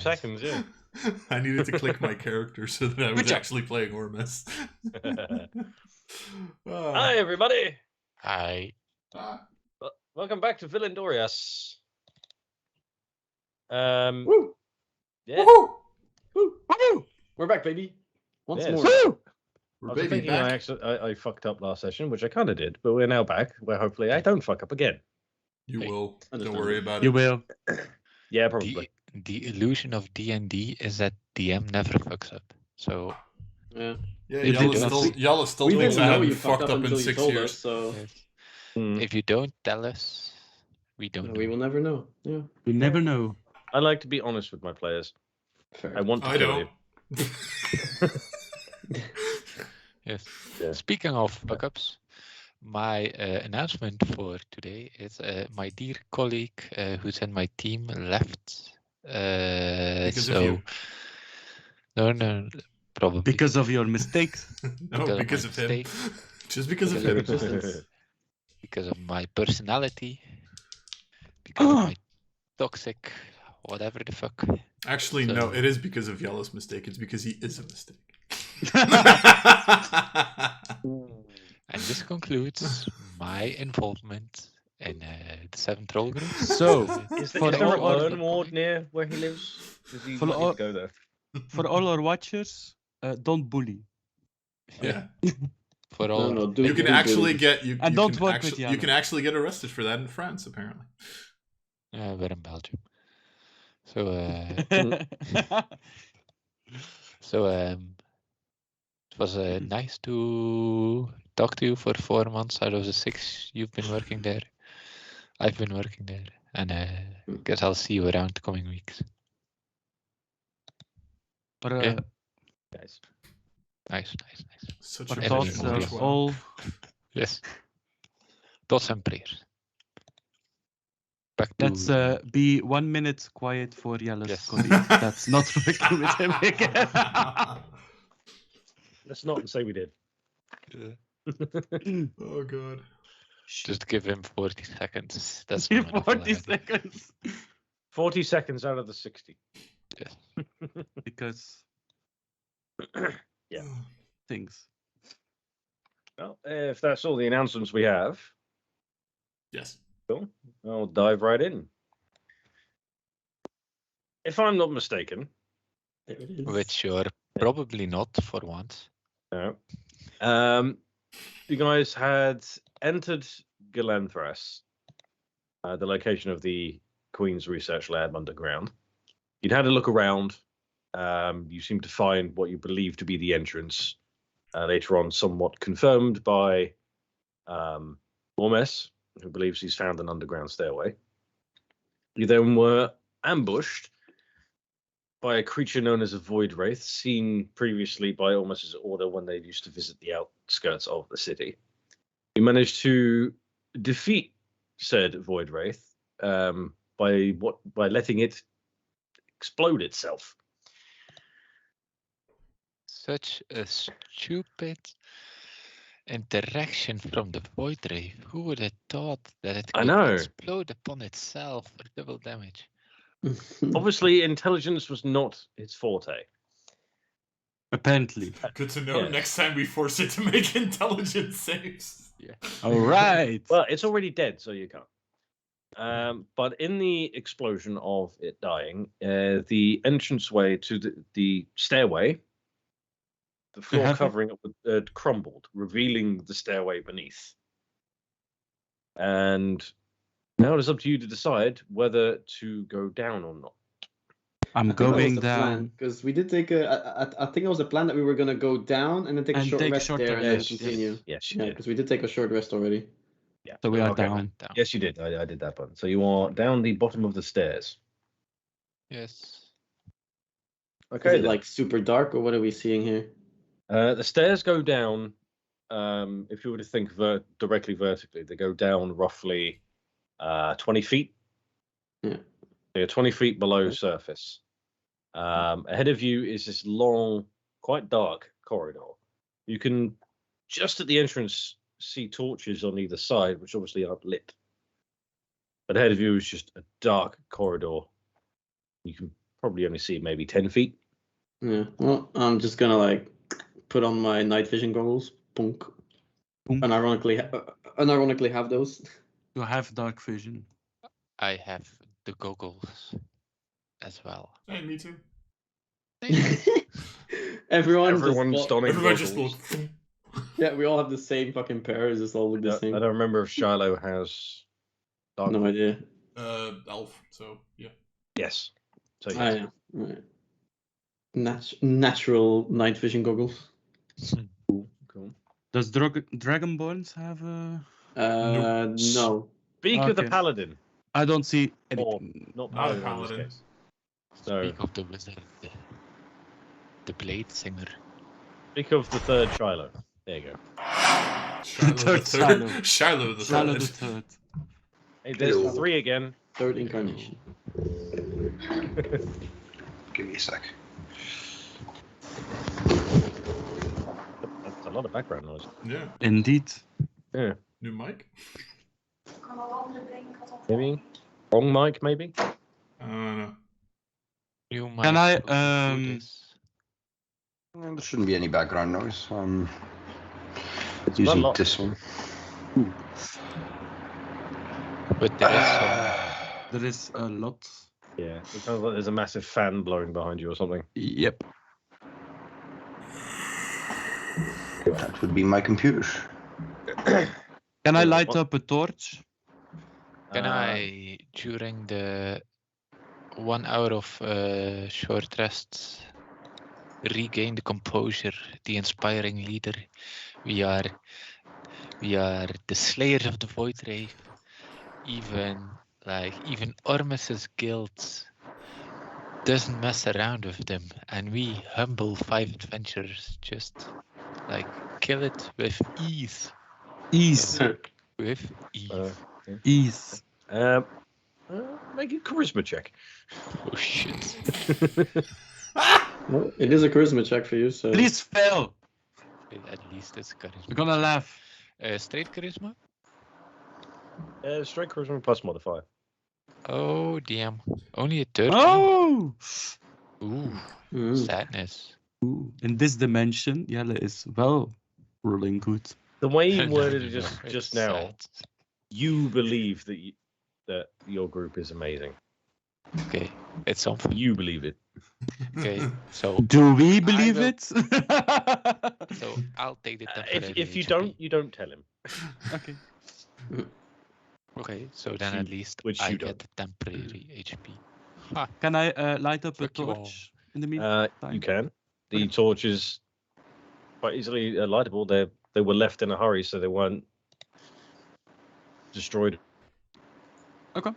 seconds, yeah. I needed to click my character so that I was job. actually playing Ormus. Hi, everybody. Hi. Welcome back to Vilin'Dorias. Woo! Yeah. Woohoo! Woo! We're back, baby. Once Yes. more. I We're was baby thinking back. I fucked up last session, which I kind of did, but we're now back, where hopefully I don't fuck up again. You will. Don't Understandable. worry about it. You will. Yeah, probably. The illusion of D&D is that DM never fucks up. So Yeah. Yeah, If y'all still We thinks didn't I know haven't you fucked fucked up up in until you 6 told years. us, so yes. Mm. If you don't tell us, we don't we know. will never know. Yeah. You never know. I like to be honest with my players. Fair. I want to I kill don't. you. Yes. Yeah. Speaking of fuck-ups, my announcement for today is my dear colleague who's in my team left. Because so of you. no, probably Because of your mistakes. No, because my of him. mistake. Just because of Because him. of existence. because of my personality, because of my toxic, whatever the fuck. Actually, So- no, it is because of Yellow's mistake. It's because he is a mistake. And this concludes my involvement in the Seventh Roll Group. So, Is For there a all our- burn ward near where he lives? Does he For might need all- to go there? for all our watchers, don't bully. Yeah. For all, No, do You can do actually bully. get you. And you don't can work actually, with you Yellow. can actually get arrested for that in France, apparently. we're in Belgium. So, it was nice to talk to you for 4 months out of the 6 you've been working there. I've been working there, and guess I'll see you around the coming weeks. But Yeah. Guys. Nice. Such but a Everything thoughts will are be wow. all Yes. Thoughts and prayers. Back to let's be 1 minute quiet for Yellow's Yes. colleague. That's not working with him again. Let's not say we did. Oh god. just give him 40 seconds. That's 40 already. seconds. 40 seconds out of the 60. Yes. Because Yeah. things. Well, if that's all the announcements we have, Yes. I'll dive right in. If I'm not mistaken, There it is. Which you're probably not for once. no, you guys had entered Vilin'Dorias, the location of the Queen's Research Lab underground. You'd had a look around. You seemed to find what you believe to be the entrance. Later on, somewhat confirmed by Ormes, who believes he's found an underground stairway. You then were ambushed by a creature known as a void wraith, seen previously by Ormes's order when they used to visit the outskirts of the city. You managed to defeat said void wraith by letting it explode itself. Such a stupid interaction from the Void Wraith. Who would have thought that it I could know. explode upon itself for double damage? Obviously, intelligence was not its forte. Apparently. Good to know. Yes. Next time we force it to make intelligence saves. All right. Well, it's already dead, so you can't. But in the explosion of it dying, the entranceway to the stairway, the floor have it? covering it crumbled, revealing the stairway beneath. And now it is up to you to decide whether to go down or not. I'm going down. Because we did take I think it was a plan that we were gonna go down and then take a And short take a rest short there and then rest, continue. Yes, you Yeah, did. because we did take a short rest already. Yeah. So we are Okay, down. Yes, you did. I did that button. So you are down the bottom of the stairs. Yes. Okay. Is it then. like super dark or what are we seeing here? The stairs go down. If you were to think directly vertically, they go down roughly 20 feet. Yeah. They're 20 feet below surface. Ahead of you is this long, quite dark corridor. You can just at the entrance see torches on either side, which obviously aren't lit. But ahead of you is just a dark corridor. You can probably only see maybe 10 feet. Yeah. Well, I'm just gonna like put on my night vision goggles. Punk. Punk. Unironically have those. You have dark vision. I have the goggles as well. Hey, me too. Everyone's Everyone's donning Everyone just goggles. look. Yeah, we all have the same fucking pair. It's just all look the I same. don't remember if Shiloh has dark. No idea. Elf. So yeah. Yes. So Ah, yes. yeah. Right. Natural night vision goggles. Cool. Does Dragonborns have a? No. Speak of the Okay. paladin. I don't see Or anything. not Not a paladin in this paladin. case. So Speak of the wizard, the blade singer. speak of the third Shiloh. There you go. Shiloh the Third third. Shiloh the Shiloh third. the third. Hey, there's Hello. 3 again. Third incarnation. Give me a sec. That's a lot of background noise. Yeah. Indeed. Yeah. New mic. Maybe wrong mic. Maybe. I don't know. You Can might I, do this. There shouldn't be any background noise. I'm It's not a using lot. this one. But there is some. There is a lot. Yeah. It sounds like there's a massive fan blowing behind you or something. Yep. That would be my computer. Can I Yeah, light what- up a torch? Can I, during the 1 hour of short rests, regain the composure, the inspiring leader? We are the slayers of the void wraith. Even Ormus's guild doesn't mess around with them, and we humble 5 adventurers just like kill it with ease. Ease. With ease. Ease. Make a charisma check. Oh shit. Well, it is a charisma check for you, so. Please fail. At least it's charisma. We're gonna laugh. Straight charisma? Straight charisma plus modifier. Oh damn. Only a 13. Oh! Ooh, Mm. sadness. Ooh, in this dimension, Jelle is well rolling good. The way you No, worded no, it no, just it's now, sad. you believe that your group is amazing. Okay, it's something. You believe it. Okay, so Do we believe will- it? so I'll take the If you HP. don't, you don't tell him. Okay. Okay, so then you- at least which I you get don't. the temporary HP. Can I light up a Fuck you all. torch in the meantime? You can. The Okay. torch is quite easily lightable. They were left in a hurry, so they weren't destroyed. Okay.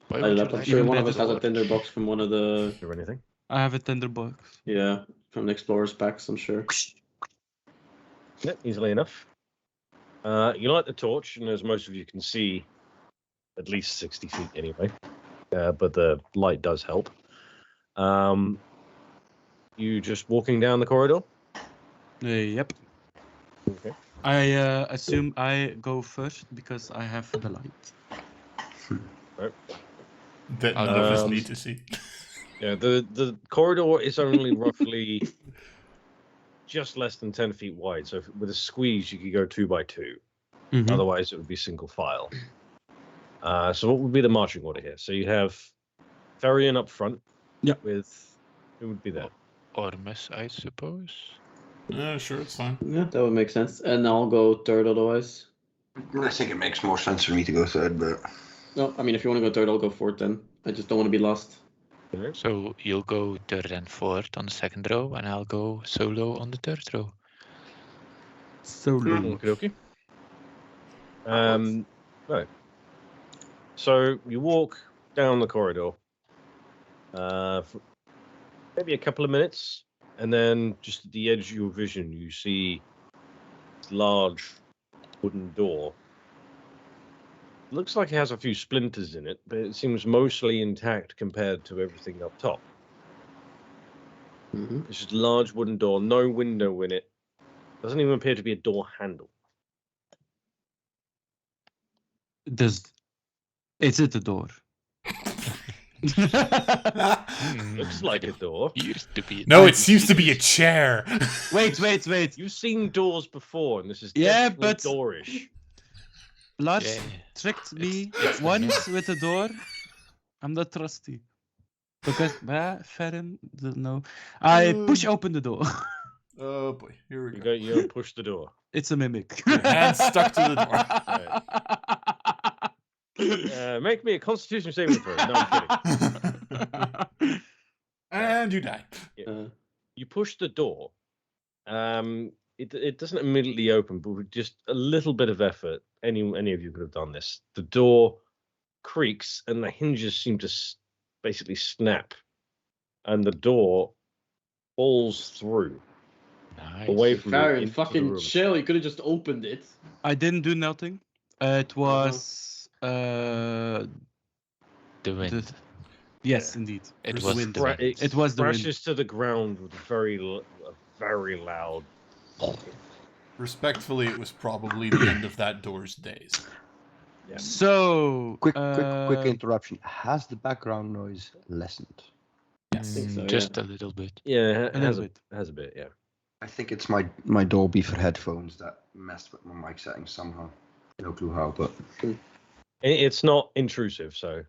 Why I would you love, I'm like sure even one of us better has a tinderbox from one of the. Or anything. I have a tinderbox. Yeah, from the Explorer's packs, I'm sure. Yep, easily enough. You light the torch, and as most of you can see, at least 60 feet anyway. But the light does help. You just walking down the corridor? Yep. Okay. I assume I go first because I have the light. That none of us Um, need to see. Yeah, the corridor is only roughly just less than 10 feet wide. So with a squeeze, you could go 2 by 2. Mhm. Otherwise, it would be single file. So what would be the marching order here? So you have Therian up front. Yeah. With who would be there? Ormus, I suppose. Sure, it's fine. Yeah, that would make sense. And I'll go third otherwise. I think it makes more sense for me to go third, but No, I mean, if you want to go third, I'll go fourth then. I just don't want to be lost. So you'll go third and fourth on the second row, and I'll go solo on the third row. Solo. Okay, okay. Right. So you walk down the corridor for maybe a couple of minutes, and then just at the edge of your vision, you see this large wooden door. Looks like it has a few splinters in it, but it seems mostly intact compared to everything up top. Mm-hmm. It's just a large wooden door, no window in it. Doesn't even appear to be a door handle. Is it a door? Looks like a door. Appears to be. No, it seems to be a chair. Wait. You've seen doors before, and this is Yeah, definitely but- doorish. Lars Yeah. tricked me It's once with a door. I'm not trusty. Because, Ferrin, no. I push open the door. Oh boy, here we You go. go push the door. It's a mimic. Your hand's stuck to the door. Make me a Constitution saving throw. No, I'm kidding. And you die. You push the door. It doesn't immediately open, but with just a little bit of effort, any of you could have done this. The door creaks, and the hinges seem to basically snap, and the door falls through Nice. away from you. Farron, into the fucking room. chill. You could have just opened it. I didn't do nothing. It was The wind. yes, indeed. It was was wind. the wind. It was the wind. crashes to the ground with a very loud. Respectfully, it was probably the end of that door's days. Yeah. So Quick interruption. Has the background noise lessened? Yes. think so, Just a little bit. Yeah, it a has little bit. has a bit. Yeah. I think it's my Dolby for headphones that messed with my mic settings somehow. No clue how, but It's not intrusive, so.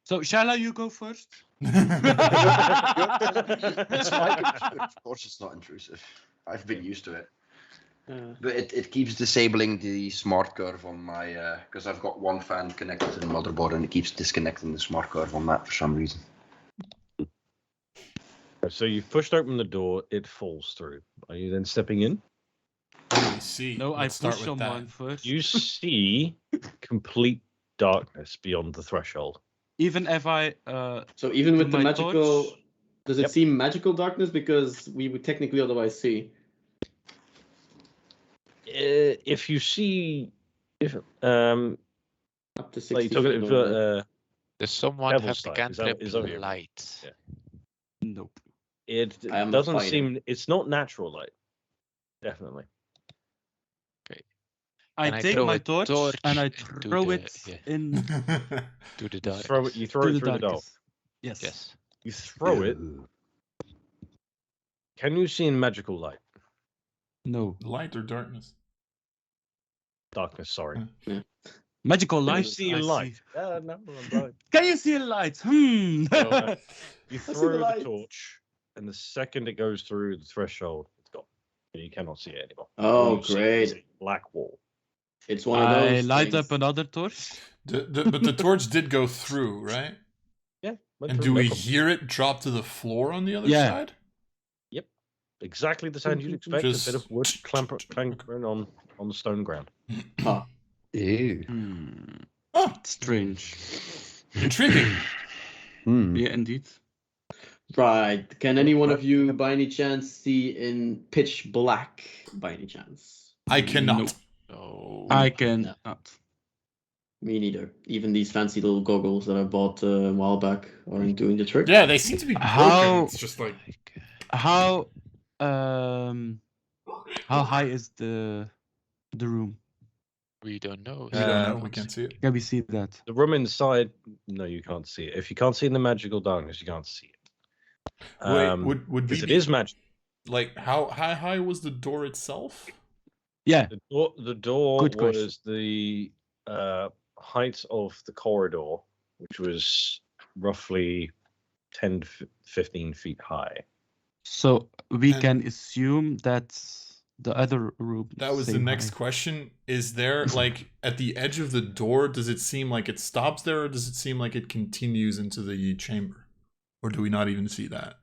So shall you go first? it's my computer. Of course, it's not intrusive. I've been used to it. But it keeps disabling the smart curve on my because I've got one fan connected to the motherboard and it keeps disconnecting the smart curve on that for some reason. So you've pushed open the door, it falls through. Are you then stepping in? Let me see. No, Let's I start push with someone that. first. You see complete darkness beyond the threshold. Even if I So even with the my magical, torch- does it Yep. seem magical darkness? Because we would technically otherwise see. If you see, if Up to 60 like you took it feet for or Does someone Devil's have the Sight, cantrip is that what you're- light? Yeah. nope. it I am a doesn't fighter. seem, it's not natural light. Definitely. I And I take throw my a torch and I into throw the- it yeah. in To the You dark. throw it to through the the door. darkness. Yes. Yes. You throw it. Can you see in magical light? No. Light or darkness? Darkness, sorry. Magical Can light. you see I light? No, I'm blind. Can you see light? Well, you see the throw the light. torch, and the second it goes through the threshold, it's gone. You cannot see it anymore. Oh, All you see is great. a black wall. It's one of I those. light things. up another torch. But the torch did go through, right? Yeah. went And through, do no we problem. hear it drop to the floor on the other Yeah. side? Exactly the sound you'd expect. Just- A bit of wood clankering on the stone ground. Huh. Ew. Oh, Strange. intriguing. Yeah, indeed. Right. Can any one of you, by any chance, see in pitch black? By any chance? I cannot. Nope. No. I can not. Me neither. Even these fancy little goggles that I bought a while back aren't doing the trick. Yeah, they seem to be broken. How- It's just like How high is the room? We don't know. we don't know. We can't see it. Can we see that? The room inside, no, you can't see it. If you can't see in the magical darkness, you can't see it. Wait, would we Because it be- is magic. like how high was the door itself? Yeah. The door Good question. was the height of the corridor, which was roughly 10 to 15 feet high. So we And- can assume that the other room. That was the same next height. question. Is there like at the edge of the door, does it seem like it stops there or does it seem like it continues into the chamber? Or do we not even see that?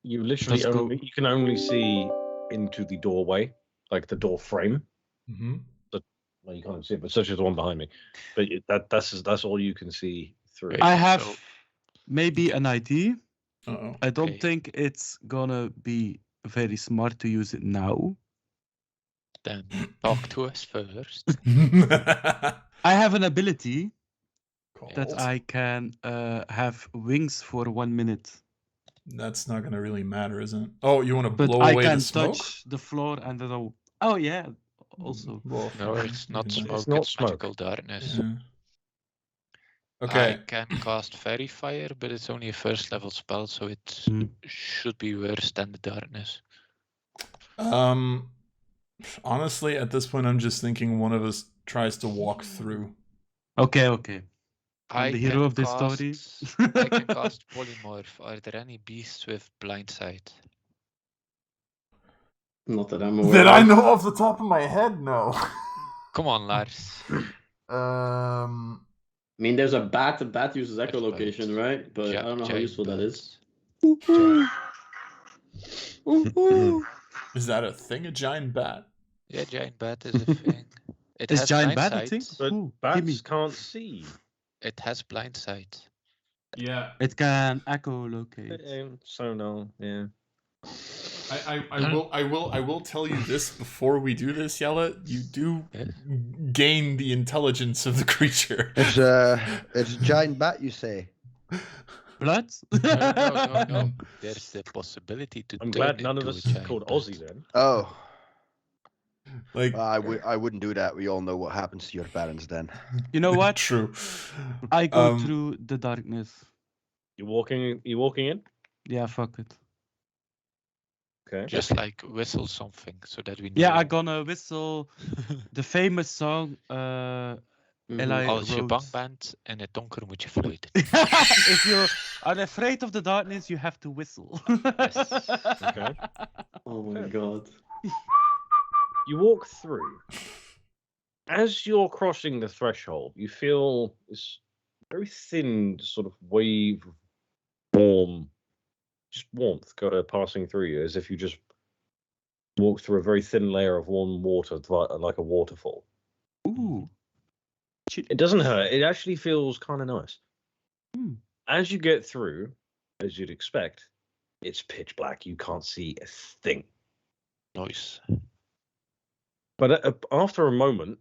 You literally Let's go. only, you can only see into the doorway, like the door frame. Mm-hmm. Well, you can't see it, but such as the one behind me. But that's all you can see through. Right. I have So- maybe an idea. Uh-oh. I don't Okay. think it's gonna be very smart to use it now. Then talk to us first. I have an ability that Called. I can have wings for 1 minute, That's not gonna really matter, isn't it? Oh, you want to but blow I away can the smoke? touch the floor and then oh yeah, also. Well, No, it's not It's smoke. not It's smoke. magical darkness. Yeah. Okay. I can cast Fairy Fire, but it's only a first level spell, so it Hmm. should be worse than the darkness. Honestly, at this point, I'm just thinking one of us tries to walk through. Okay. I'm the hero can of this story. cast- I can cast Polymorph. Are there any beasts with blind sight? Not that I'm aware That I of. know off the top of my head, no. Come on, Lars. I mean, there's a bat. A bat uses Giant echolocation, birds. right? But I don't know how Giant useful that is. birds. Is that a thing? A giant bat? Yeah, giant bat is a thing. It Is has giant blind bat a thing? sight. But Ooh, give me. bats can't see. It has blind sight. Yeah. It can echolocate. So no, yeah. I will tell you this before we do this, Yella. You do Yes. gain the intelligence of the creature. It's a giant bat, you say? Blood? No. There's the possibility to I'm turn glad none of into us a is giant called bat. Aussie then. Oh, Like I wouldn't do that. We all know what happens to your parents then. You know what? True. I go through the darkness. You walking in? Yeah, fuck it. Okay. Just like whistle something so that we know. Yeah, I'm gonna whistle the famous song. Eli Als je wrote. bang bent in het donker moet je fluiten. If you are afraid of the darkness, you have to whistle. Okay. Oh my god. You walk through. As you're crossing the threshold, you feel this very thin sort of wave of warmth passing through you, as if you just walk through a very thin layer of warm water, like a waterfall. Ooh. It doesn't hurt. It actually feels kind of nice. Hmm. As you get through, as you'd expect, it's pitch black. You can't see a thing. Noise. But after a moment,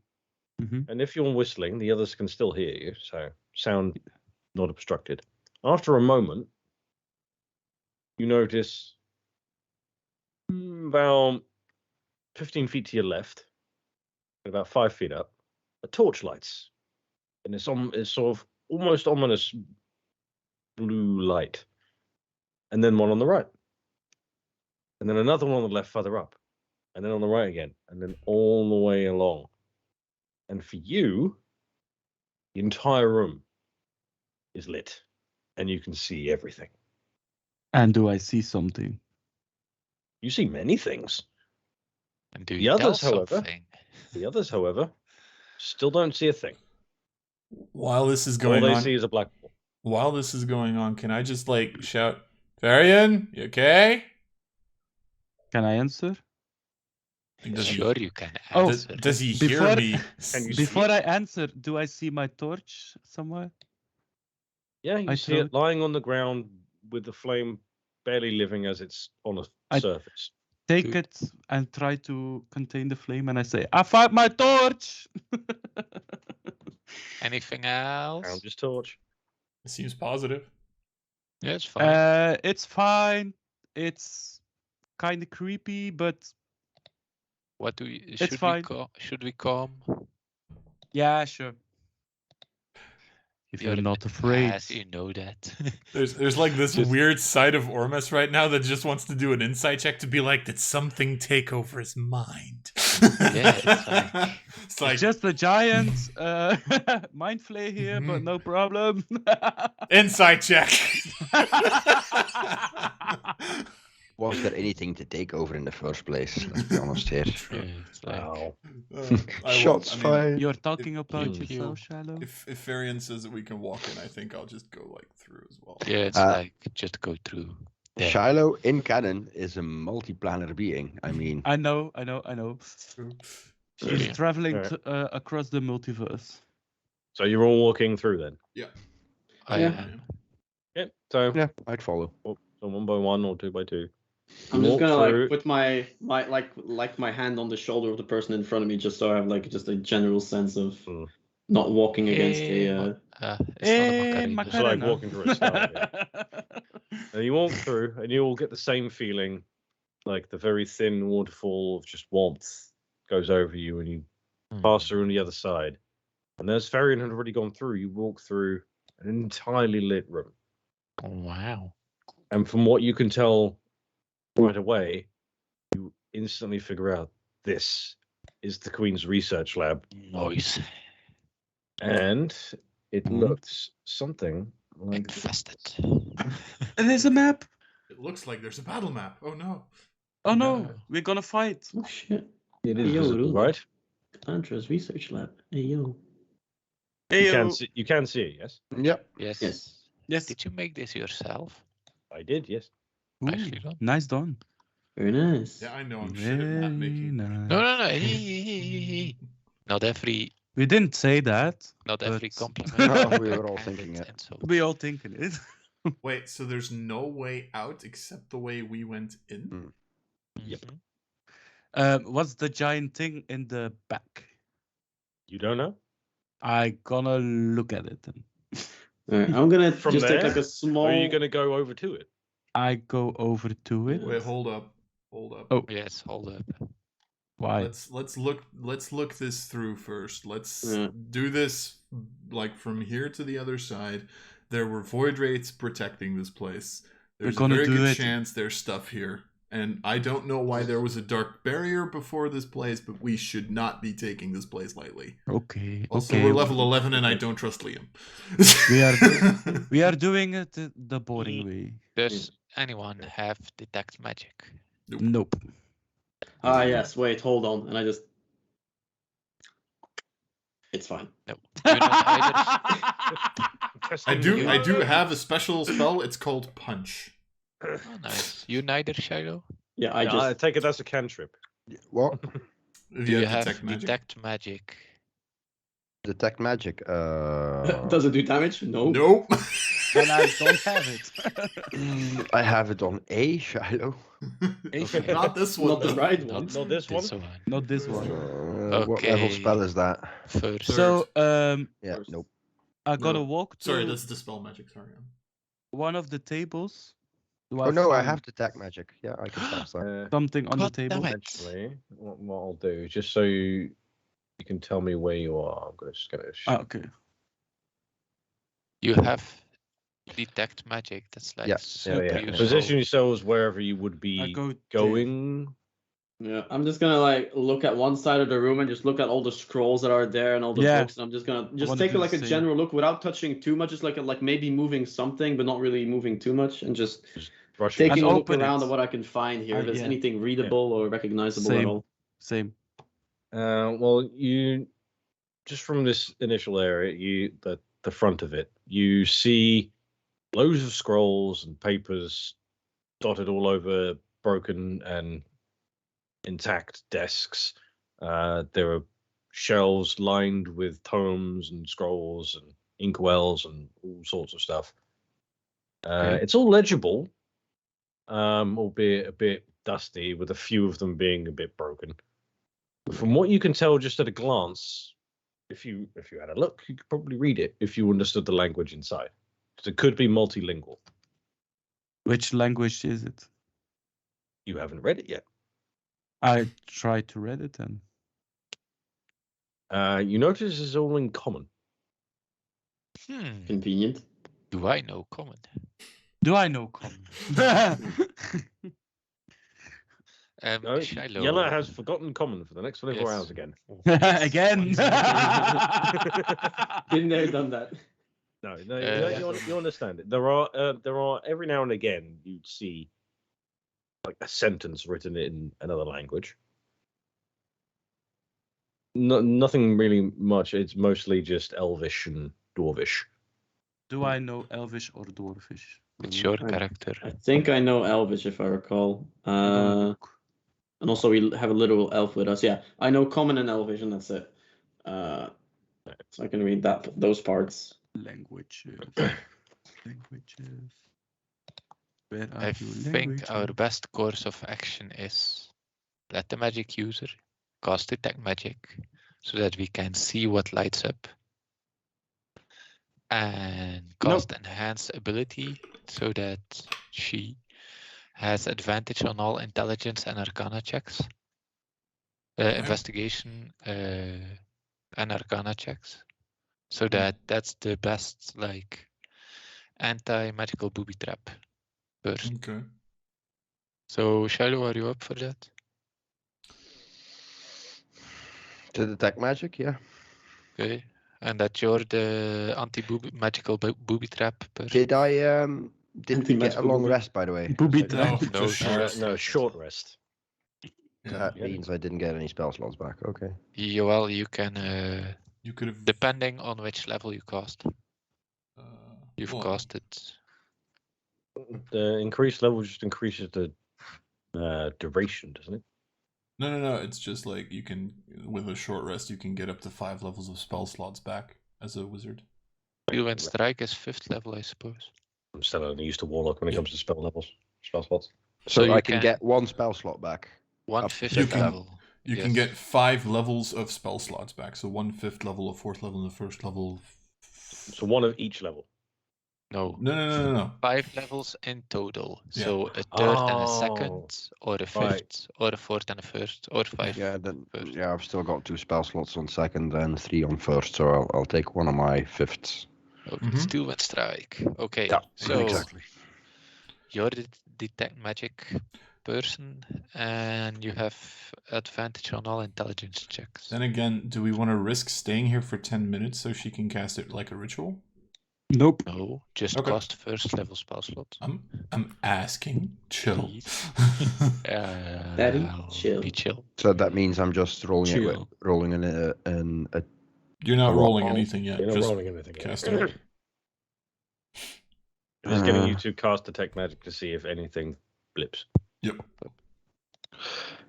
Mhm. and if you're whistling, the others can still hear you, so sound not obstructed. After a moment, you notice about 15 feet to your left, and about 5 feet up, a torch lights. And it's sort of almost ominous blue light. And then one on the right. And then another one on the left further up. And then on the right again. And then all the way along. And for you, the entire room is lit. And you can see everything. And do I see something? You see many things. And do The you others, tell however, something? still don't see a thing. While this is All going they on, see is a black ball. while this is going on, can I just like shout, Varian, you okay? Can I answer? Like, does Sure, you can Oh, answer. Does he Before- hear me? Can you Before see? I answer, do I see my torch somewhere? Yeah, you I see it throw lying on the ground with the flame barely living as it's on a I- surface. Take Good. it and try to contain the flame, and I say, I found my torch! Anything else? Found his torch. It seems positive. Yeah, it's fine. It's fine. It's kind of creepy, but What do we? it's fine. Should we come? yeah, sure. If you're You're not afraid. Yes, you know that. There's like this Just- weird side of Ormus right now that just wants to do an insight check to be like, did something take over his mind? Yeah, it's like Just a giant mind flay here, but Mhm. no problem. insight check. Was there anything to take over in the first place? Let's be honest here. Yeah, it's like, Wow. Shots fired. You're talking about Pew, pew. yourself, Shallow? If Varian says that we can walk in, I think I'll just go like through as well. yeah, it's Uh, like just go through. there. Shiloh in canon is a multi-planar being. I mean, I know. She's Yeah. traveling Alright. across the multiverse. So you're all walking through then? I Yeah. am. Yeah. So, yeah, I'd follow. so 1 by 1 or 2 by 2. I'm just Walk gonna through. like put my my hand on the shoulder of the person in front of me, just so I have like just a general sense of Mm. not walking against Hey, a. It's not a Macarena. It's like walking through a star, And you walk through, and you all get the same feeling, like the very thin waterfall of just warmth goes over you, and you pass through on the other side. And as Varian had already gone through, you walk through an entirely lit room. Wow. And from what you can tell right away, you instantly figure out this is the Queen's research lab. Noise. And it Hmm. looks something like Infested. There's a map. It looks like there's a battle map. Oh no. Oh no, No. we're gonna fight. Oh shit. it is Yo, visible, Rue. right? Antra's research lab. Hey yo. Hey, You can see it, yes? Yep. Yes. Yes. Yes. Did you make this yourself? I did, yes. Nicely done. Nice done. Very nice. Yeah, I know. I'm shit at map making. nice. No. Not every We didn't say that. not every But- compliment. No, we were all can thinking get it. insult. We all thinking it. Wait, so there's no way out except the way we went in? Yep. Mhm. What's the giant thing in the back? You don't know? I gonna look at it then. Alright, I'm gonna From just take there, like a small. Or are you going to go over to it? I go over to it. Wait, hold up. Hold up. Oh. Yes, hold up. Why? Let's look this through first. Let's Yeah. do this like from here to the other side. There were void wraiths protecting this place. There's a gonna very do good it. chance there's stuff here. And I don't know why there was a dark barrier before this place, but we should not be taking this place lightly. Okay. Also, okay. we're level 11 and I don't trust Liam. We are doing it the boring way. Does anyone have detect magic? Nope. Ah yes, wait, hold on. And I just. It's fine. No. You're not either. I do have a special spell. It's called Punch. Oh, nice. You neither, Shiloh? Yeah, I I just. take it that's a cantrip. What? If Do you have have detect magic? Detect magic. Does it do damage? No. Nope. Then I don't have it. I have it on A, Shiloh. Okay. Not this one. Not the though. right Not one. Not this one? Not this one. What level Okay. spell is that? First. So Yeah, First. nope. I gotta No. walk to Sorry, that's dispel magic. Sorry. one of the tables. Do Oh no, I find have detect magic. Yeah, I can cast that. something on the God table. damn it. Actually, what I'll do, just so you can tell me where you are, I'm just going to... Ah, okay. You have detect magic. That's like Yeah, super yeah. useful. Position yourselves wherever you would I be go going. Yeah, I'm just gonna like look at one side of the room and just look at all the scrolls that are there and all the Yeah. books. And I'm just gonna just wanna take do like the a same. general look without touching too much. Just like maybe moving something, but not really moving too much, and just Brushing. taking And a look open around it. at what I can find here. If it's yeah. anything readable or recognizable at Same. all. Same. Well, you just from this initial area, the front of it, you see loads of scrolls and papers dotted all over broken and intact desks. There are shelves lined with tomes and scrolls and inkwells and all sorts of stuff. Okay. It's all legible, albeit a bit dusty, with a few of them being a bit broken. But from what you can tell just at a glance, if you had a look, you could probably read it if you understood the language inside. Because it could be multilingual. Which language is it? You haven't read it yet. I try to read it and You notice it's all in common. Convenient. Do I know common? do I know common? No, Shiloh. Yella has forgotten common for the next 24 Yes. hours again. Again. Been there, done that. No, Yeah. you understand it. There are every now and again you'd see like a sentence written in another language. Nothing really much. It's mostly just Elvish and Dwarvish. Do I know Elvish or Dwarvish? It's your I- character. I think I know Elvish if I recall. And also we have a literal elf with us. Yeah, I know Common and Elvish, and that's it. So I can read those parts. Languages. Languages. Where are I you? think our Languages? best course of action is let the magic user cast detect magic so that we can see what lights up, and cast enhance ability so that she has advantage on all intelligence and arcana checks, investigation and arcana checks, so that's the best like anti-magical booby trap person. Okay. So, Shiloh, are you up for that? To detect magic, yeah. Okay. And that you're the anti-magical booby trap person? Did I did we get a Anti-magical long booby. rest, by the way? Booby So trap. No, No, just short short. No, short rest. Yeah. that Yeah. means I didn't get any spell slots back. Okay. Well, you can, You could have. depending on which level you cast. You've well, casted. The increased level just increases the duration, doesn't it? No. It's just like you can, with a short rest, you can get up to 5 levels of spell slots back as a wizard. Field and Strike is 5th level, I suppose. I'm still only used to warlock when it comes to spell levels, spell slots. So you I can get 1 spell slot back. 1/5 You can- level. You can Yes. get 5 levels of spell slots back. So 1/5 level, a 4th level, and a 1st level. So one of each level. No. No. 5 levels in total. Yeah. So a 3rd and a Oh, 2nd, or a 5th, or a 4th and a 1st, or 5. Yeah, then first. yeah, I've still got 2 spell slots on 2nd and 3 on 1st, so I'll take one of my 5ths. Okay, Mhm. Steel and Strike. Okay, Yeah, so exactly. you're the detect magic person, and you have advantage on all intelligence checks. Then again, do we want to risk staying here for 10 minutes so she can cast it like a ritual? Nope. No, just Okay. cast 1st level spell slot. I'm asking. Chill. Please. Daddy, I'll chill. Be chill. So that means I'm just rolling it with, Chill. rolling in a You're not A roll. rolling anything yet. You're not Just rolling anything. casting it. Just getting you to cast detect magic to see if anything blips. Yep.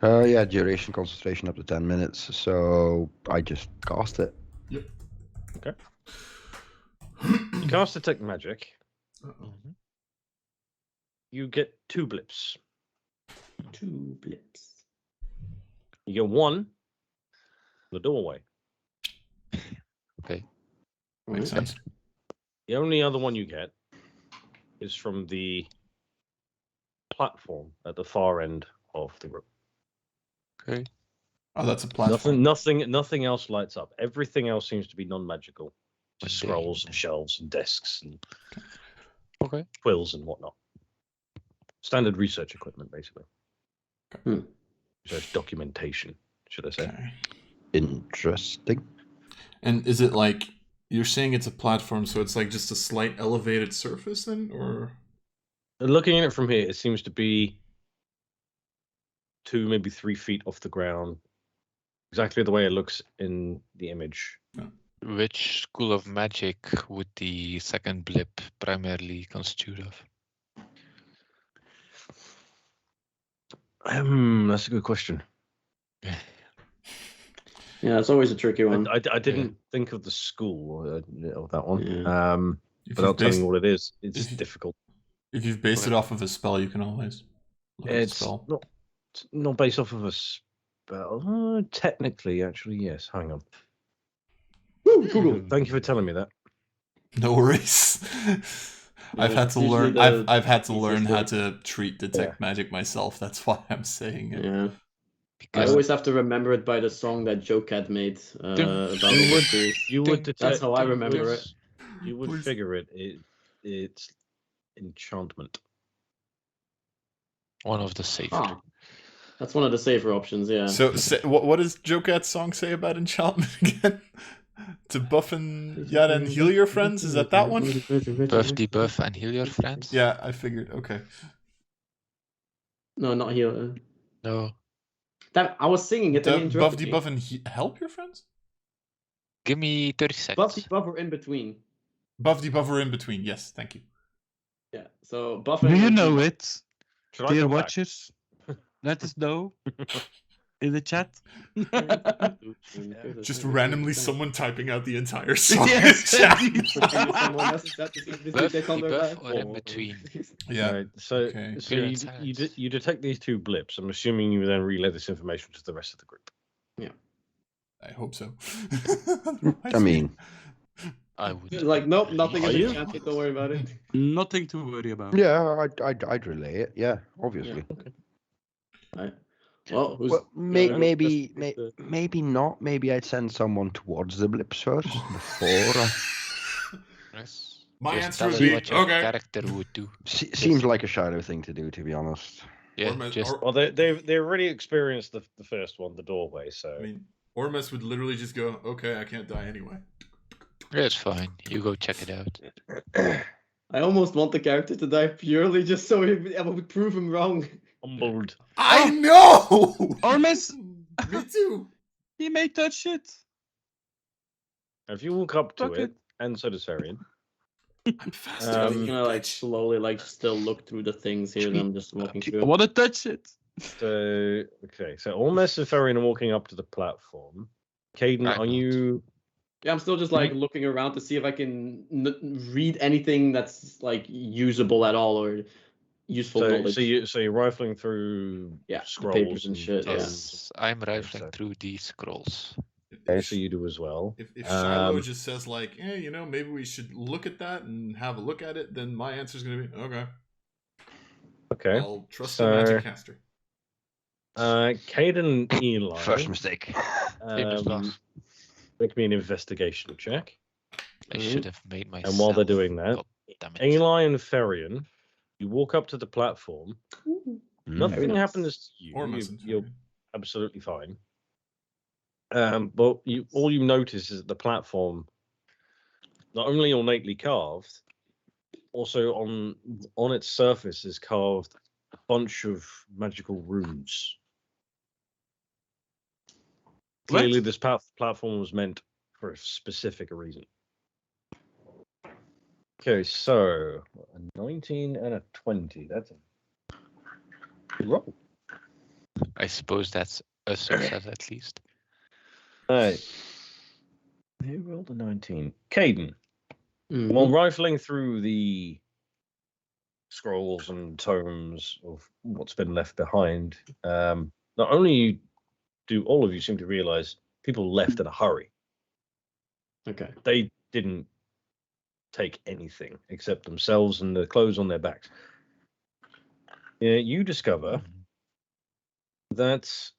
yeah, duration concentration up to 10 minutes, so I just cast it. Yep. Okay. You cast detect magic. Mhm. You get 2 blips. 2 blips. You get 1 in the doorway. Okay. Makes sense. The only other one you get is from the platform at the far end of the room. Okay. Oh, that's a platform. Nothing else lights up. Everything else seems to be non-magical. Just Mundane. scrolls and shelves and desks and Okay. quills and whatnot. Standard research equipment, basically. Research documentation, should I say. Okay. Interesting. And is it like you're saying it's a platform, so it's like just a slight elevated surface then, or? Looking at it from here, it seems to be 2, maybe 3 feet off the ground. Exactly the way it looks in the image. Which school of magic would the second blip primarily constitute of? That's a good question. Yeah, it's always a tricky one. I didn't think of the school of that one. Yeah. If Without you've telling based, you what it is, it's if you- difficult. if you've based it off of a spell, you can always look at the It's spell. not based off of a spell. Technically, actually, yes. Hang on. Woo, Google. Thank you for telling me that. No worries. I've Yeah, had to usually learn. the I've had to easiest learn how way. to treat detect magic myself. That's why I'm saying it. Yeah. I Because always have to remember it by the song that Joe Cat made about all the schools. You would Ding, detect. That's how I remember it. You would Please. figure it. It's enchantment. one of the safer. Ah, that's one of the safer options, yeah. So, what does Jokat's song say about enchantment again? To buff and yada and heal your friends? Is that one? Buff, debuff, and heal your friends? Yeah, I figured. Okay. No, not here. No. Damn, I was singing it and Buff, interrupted me. debuff, and help your friends? Give me 30 Buff, seconds. debuff, or in between. Buff, debuff, or in between. Yes, thank you. Yeah, so buff Do and you debuff. know it, Should I dear go back? watchers? Let us know in the chat. Just randomly someone typing out the entire song. Yes, in chat. Someone else is that to see if this Buff, they come debuff, back. or in between. Yeah. Right, so Okay. so Period you, silence. you detect these 2 blips. I'm assuming you then relay this information to the rest of the group. I hope so. I mean, I would. Like, nope, nothing Are is you? enchanted, don't worry about it. Nothing to worry about. yeah, I'd relay it. Yeah, obviously. Right. Well, who's Well, gonna maybe investigate the- maybe not. Maybe I'd send someone towards the blips first before. Yes. My Just answer tell would us be what your okay. character would do. Seems like a shadow thing to do, to be honest. Yeah, Ormus, just Well, they already experienced the first one, the doorway. So I mean, Ormus would literally just go, okay, I can't die anyway. it's fine. You go check it out. I almost want the character to die purely just so I would prove him wrong. humbled. I know! Ormus! Me too. He may touch it. If you walk up to Fuck it, and so does Varian, I'm faster I'm than just you, gonna like bitch. slowly like still look through the things here that I'm just walking I through. want to touch it. so okay, so Ormus and Varian are walking up to the platform. Caden, I'm are not. you? Yeah, I'm still just like looking around to see if I can read anything that's like usable at all or useful knowledge. So you're rifling through Yeah, the scrolls papers and shit, yeah. Yes, I'm rifling so- through these scrolls. Okay, so you do as well. If Shiloh Um, just says like, maybe we should look at that and have a look at it, then my answer is gonna be okay. Okay. I'll trust so- the magic caster. Caden and Eli. First mistake. Famous last. Make me an investigation check. I should have made myself. And while they're doing that, God damn it. Eli and Ferian, you walk up to the platform. Nothing nice. happens to you. Ormus You're and absolutely fine. But all you notice is that the platform, not only ornately carved, also on its surface is carved a bunch of magical runes. Clearly, this platform was meant for a specific reason. Okay, so a 19 and a 20. That's a good roll. I suppose that's a success at least. All right. You rolled a 19. Caden, Mhm. while rifling through the scrolls and tomes of what's been left behind, not only do all of you seem to realize people left in a hurry. Okay. They didn't take anything except themselves and the clothes on their backs. You discover that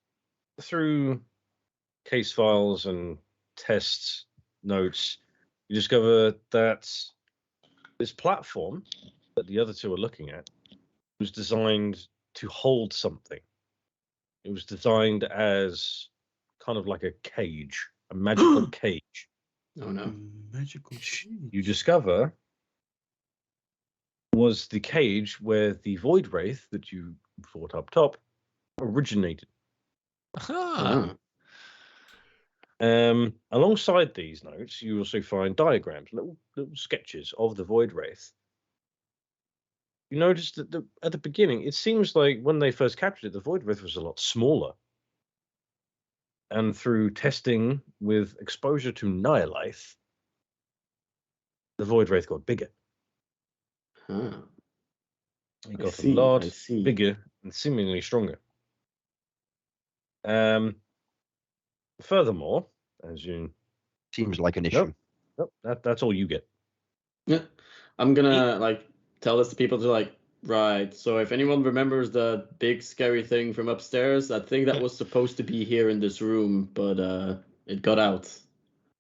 through case files and tests notes, you discover that this platform that the other two are looking at was designed to hold something. It was designed as kind of like a cage, a magical cage. Oh no. Magical sheet. You discover was the cage where the void wraith that you fought up top originated. Ah, Alongside these notes, you also find diagrams, little sketches of the void wraith. You notice that at the beginning, it seems like when they first captured it, the void wraith was a lot smaller. And through testing with exposure to Nihilith, the void wraith got bigger. Huh. It I got see, a lot I see. bigger and seemingly stronger. Furthermore, as you Seems like an issue. that's all you get. Yeah. I'm gonna like tell this to people to like, right. So if anyone remembers the big scary thing from upstairs, I think that was supposed to be here in this room, but it got out.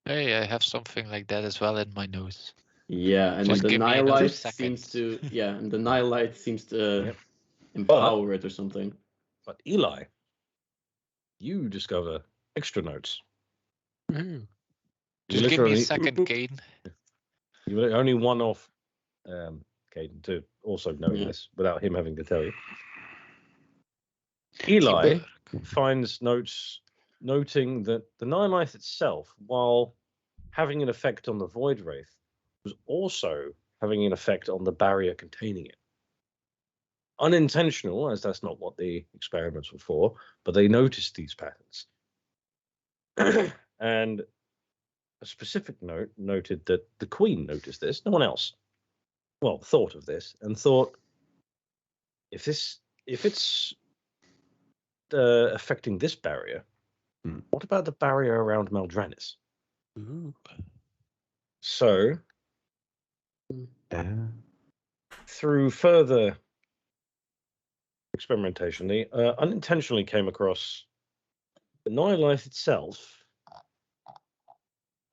hey, I have something like that as well in my notes. Yeah, and Just the give me another Nihilite second. seems to and the Nihilite seems to Yep. empower it or something. But Eli, you discover extra notes. Woohoo. You Just give me a literally- second, Caden. You were only one off Caden to also know this without him having to tell you. Eli Teamwork. finds notes noting that the Nihilith itself, while having an effect on the Void Wraith, was also having an effect on the barrier containing it. Unintentional, as that's not what the experiments were for, but they noticed these patterns. And a specific note noted that the Queen noticed this, no one else. Well, thought of this and thought, if it's affecting this barrier, what about the barrier around Maldranis? Ooh. So, through further experimentation, they unintentionally came across the Nihilith itself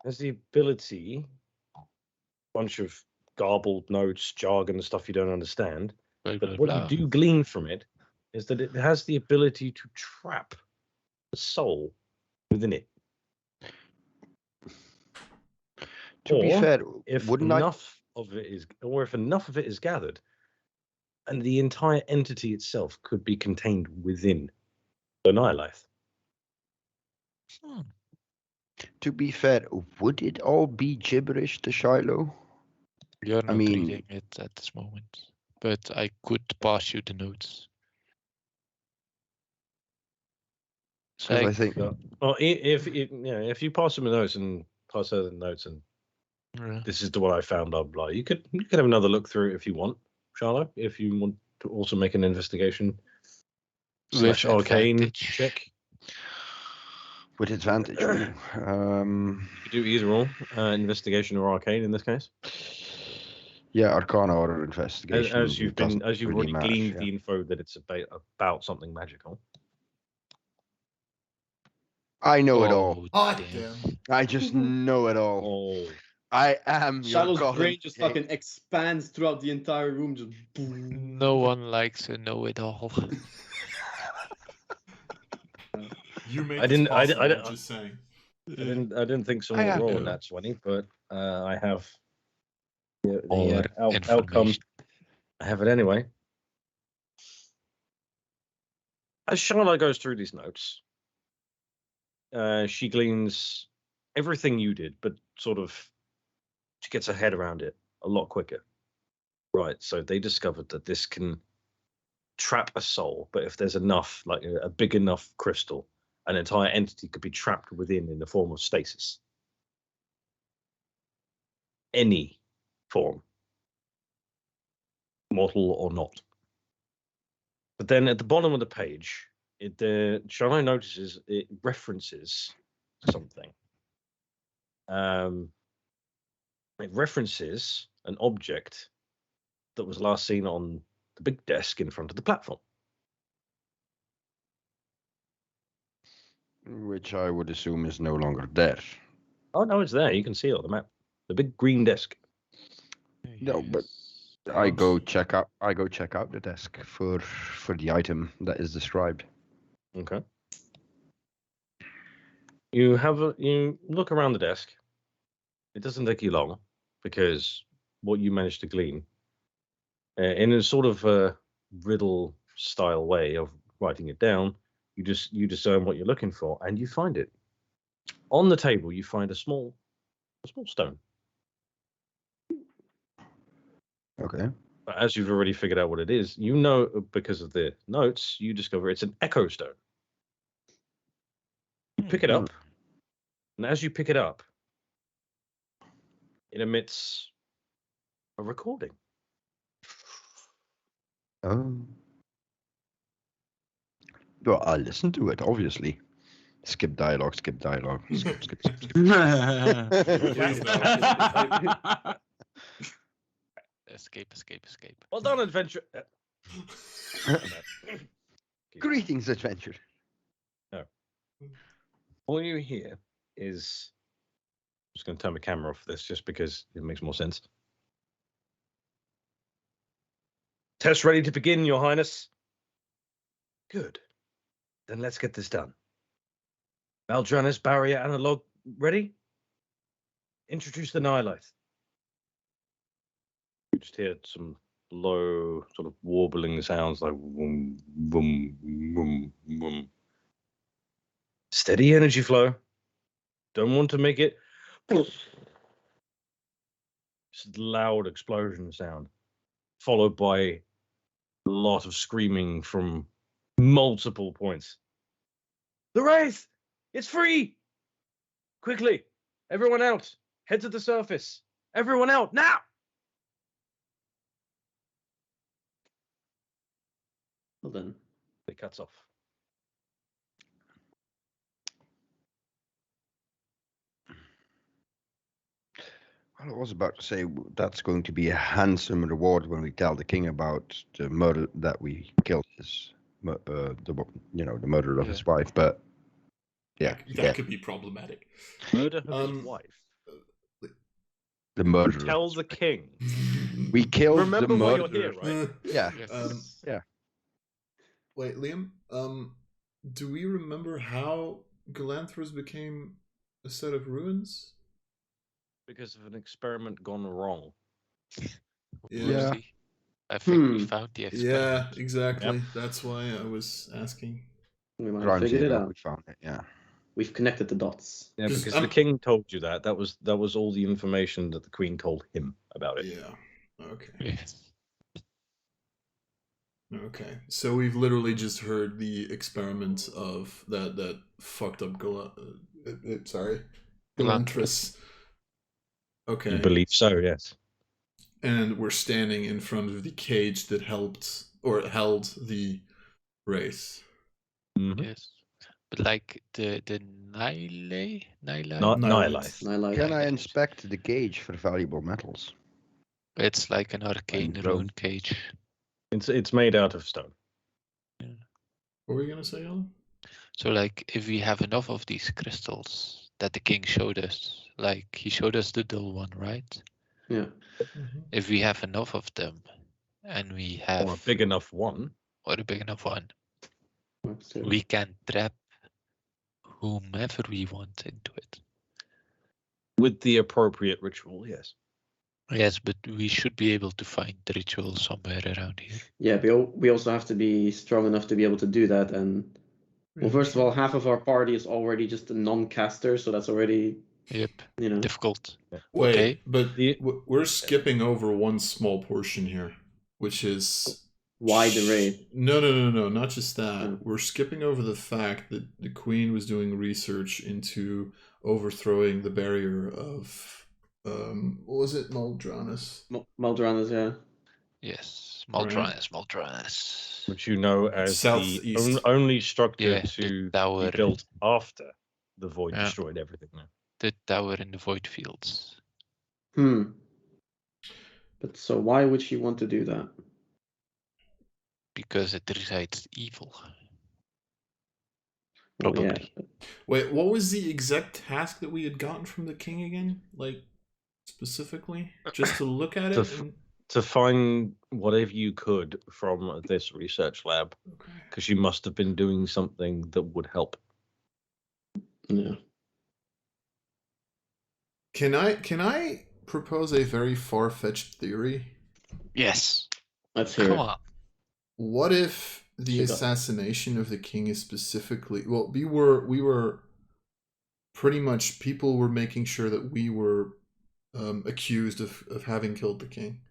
has the ability, a bunch of garbled notes, jargon, stuff you don't understand. Blah, But blah, what blah. you do glean from it is that it has the ability to trap the soul within it. To be Or fair, if wouldn't I? enough of it is, or if enough of it is gathered, and the entire entity itself could be contained within the Nihilith. Hmm. To be fair, would it all be gibberish to Shiloh? You're not mean- reading it at this moment, but I could pass you the notes. Because I think Well, if you pass him the notes and pass her the notes, and Yeah. this is the one I found, blah blah. You could have another look through it if you want, Charlotte. If you want to also make an investigation / arcane advantage. check, with advantage. you could do either or, investigation or arcane in this case. Yeah, Arcana or investigation. As you've doesn't already really matter, gleaned yeah. the info that it's about something magical. I know it all. Hot damn. damn. I just know it all. Oh, I am your Shallow's golden brain just king. fucking expands throughout the entire room. Just boom. No one likes to know it all. You made I this didn't- I possible, didn't- just saying. I didn't think someone I would have roll to. in that 20, but I have All the outcome. information. I have it anyway. As Charlotte goes through these notes, she gleans everything you did, but sort of she gets her head around it a lot quicker. Right, so they discovered that this can trap a soul, but if there's enough, like a big enough crystal, an entire entity could be trapped within in the form of stasis. Any form, mortal or not. But then at the bottom of the page, Charlotte notices it references something. It references an object that was last seen on the big desk in front of the platform. Which I would assume is no longer there. Oh no, it's there. You can see it on the map. The big green desk. No, but I go check out the desk for the item that is described. Okay. You look around the desk. It doesn't take you long because what you managed to glean in a sort of a riddle style way of writing it down, you discern what you're looking for and you find it. On the table, you find a small stone. Okay. But as you've already figured out what it is, you know because of the notes, you discover it's an echo stone. You pick it up, and as you pick it up, it emits a recording. Oh. Well, I'll listen to it, obviously. Skip dialogue. Skip. Escape. Well done, adventure. Greetings, adventure. All you hear is, I'm just going to turn the camera off for this just because it makes more sense. Test ready to begin, Your Highness. Good. Then let's get this done. Maldranis barrier analog ready? Introduce the Nihilith. You just hear some low, sort of warbling sounds like boom, boom, boom, boom. Steady energy flow. Don't want to make it just loud explosion sound, followed by a lot of screaming from multiple points. The wraith! It's free! Quickly! Everyone out! Head to the surface! Everyone out now! Well then. It cuts off. Well, I was about to say that's going to be a handsome reward when we tell the king about the murder that we killed his, the murder of his wife. But yeah, That could be problematic. Murder of his wife. The murderer. Tell the king. We killed Remember the why murderer. you're here, right? Yeah. Yes. Wait, Liam. Do we remember how Galanthros became a set of ruins? Because of an experiment gone wrong. Yeah. Mostly. I think we Hmm. found the Yeah, experiment. exactly. That's why I was asking. We might have Around figured it here, out. we found it. Yeah. We've connected the dots. Yeah, 'Cause because I'm- the king told you that. That was all the information that the queen told him about it. Yeah. Okay. Yes. Okay. So we've literally just heard the experiment of that fucked up Galantris. Okay. You believe so, yes. And we're standing in front of the cage that helped or held the wraith. Mhm. Yes. But like the Nile? Nihilith. Nihilith. Can I inspect the cage for valuable metals? It's like an arcane And rune Rome. cage. It's made out of stone. What were you gonna say, Alan? So like if we have enough of these crystals that the king showed us, like he showed us the dull one, right? Yeah. If we have enough of them and we have Or a big enough one. or a big enough one, Absolutely. we can trap whomever we want into it. With the appropriate ritual, yes. Yes, but we should be able to find the ritual somewhere around here. Yeah, we also have to be strong enough to be able to do that. And well, first of all, half of our party is already just a non-caster, so that's already Yep, you know. difficult. Wait, Okay. but The- we're skipping over one small portion here, which is Why the raid? No, not just that. Oh. We're skipping over the fact that the queen was doing research into overthrowing the barrier of what was it, Maldranus? Maldranas, yeah. Yes, Right. Maldranus. Which you know as Southeast. the only structure Yeah, the to tower. be built after the void Yeah. destroyed everything. Now. The tower in the void fields. But so why would she want to do that? Because it resides evil. Well, yeah. Probably. Wait, what was the exact task that we had gotten from the king again? Like specifically, just to look at To it. f- To find whatever you could from this research lab, Okay. because you must have been doing something that would help. Yeah. Can I propose a very far-fetched theory? Yes. Let's hear Come it. on. What if the Shut up. assassination of the king is specifically we were pretty much, people were making sure that we were accused of having killed the king.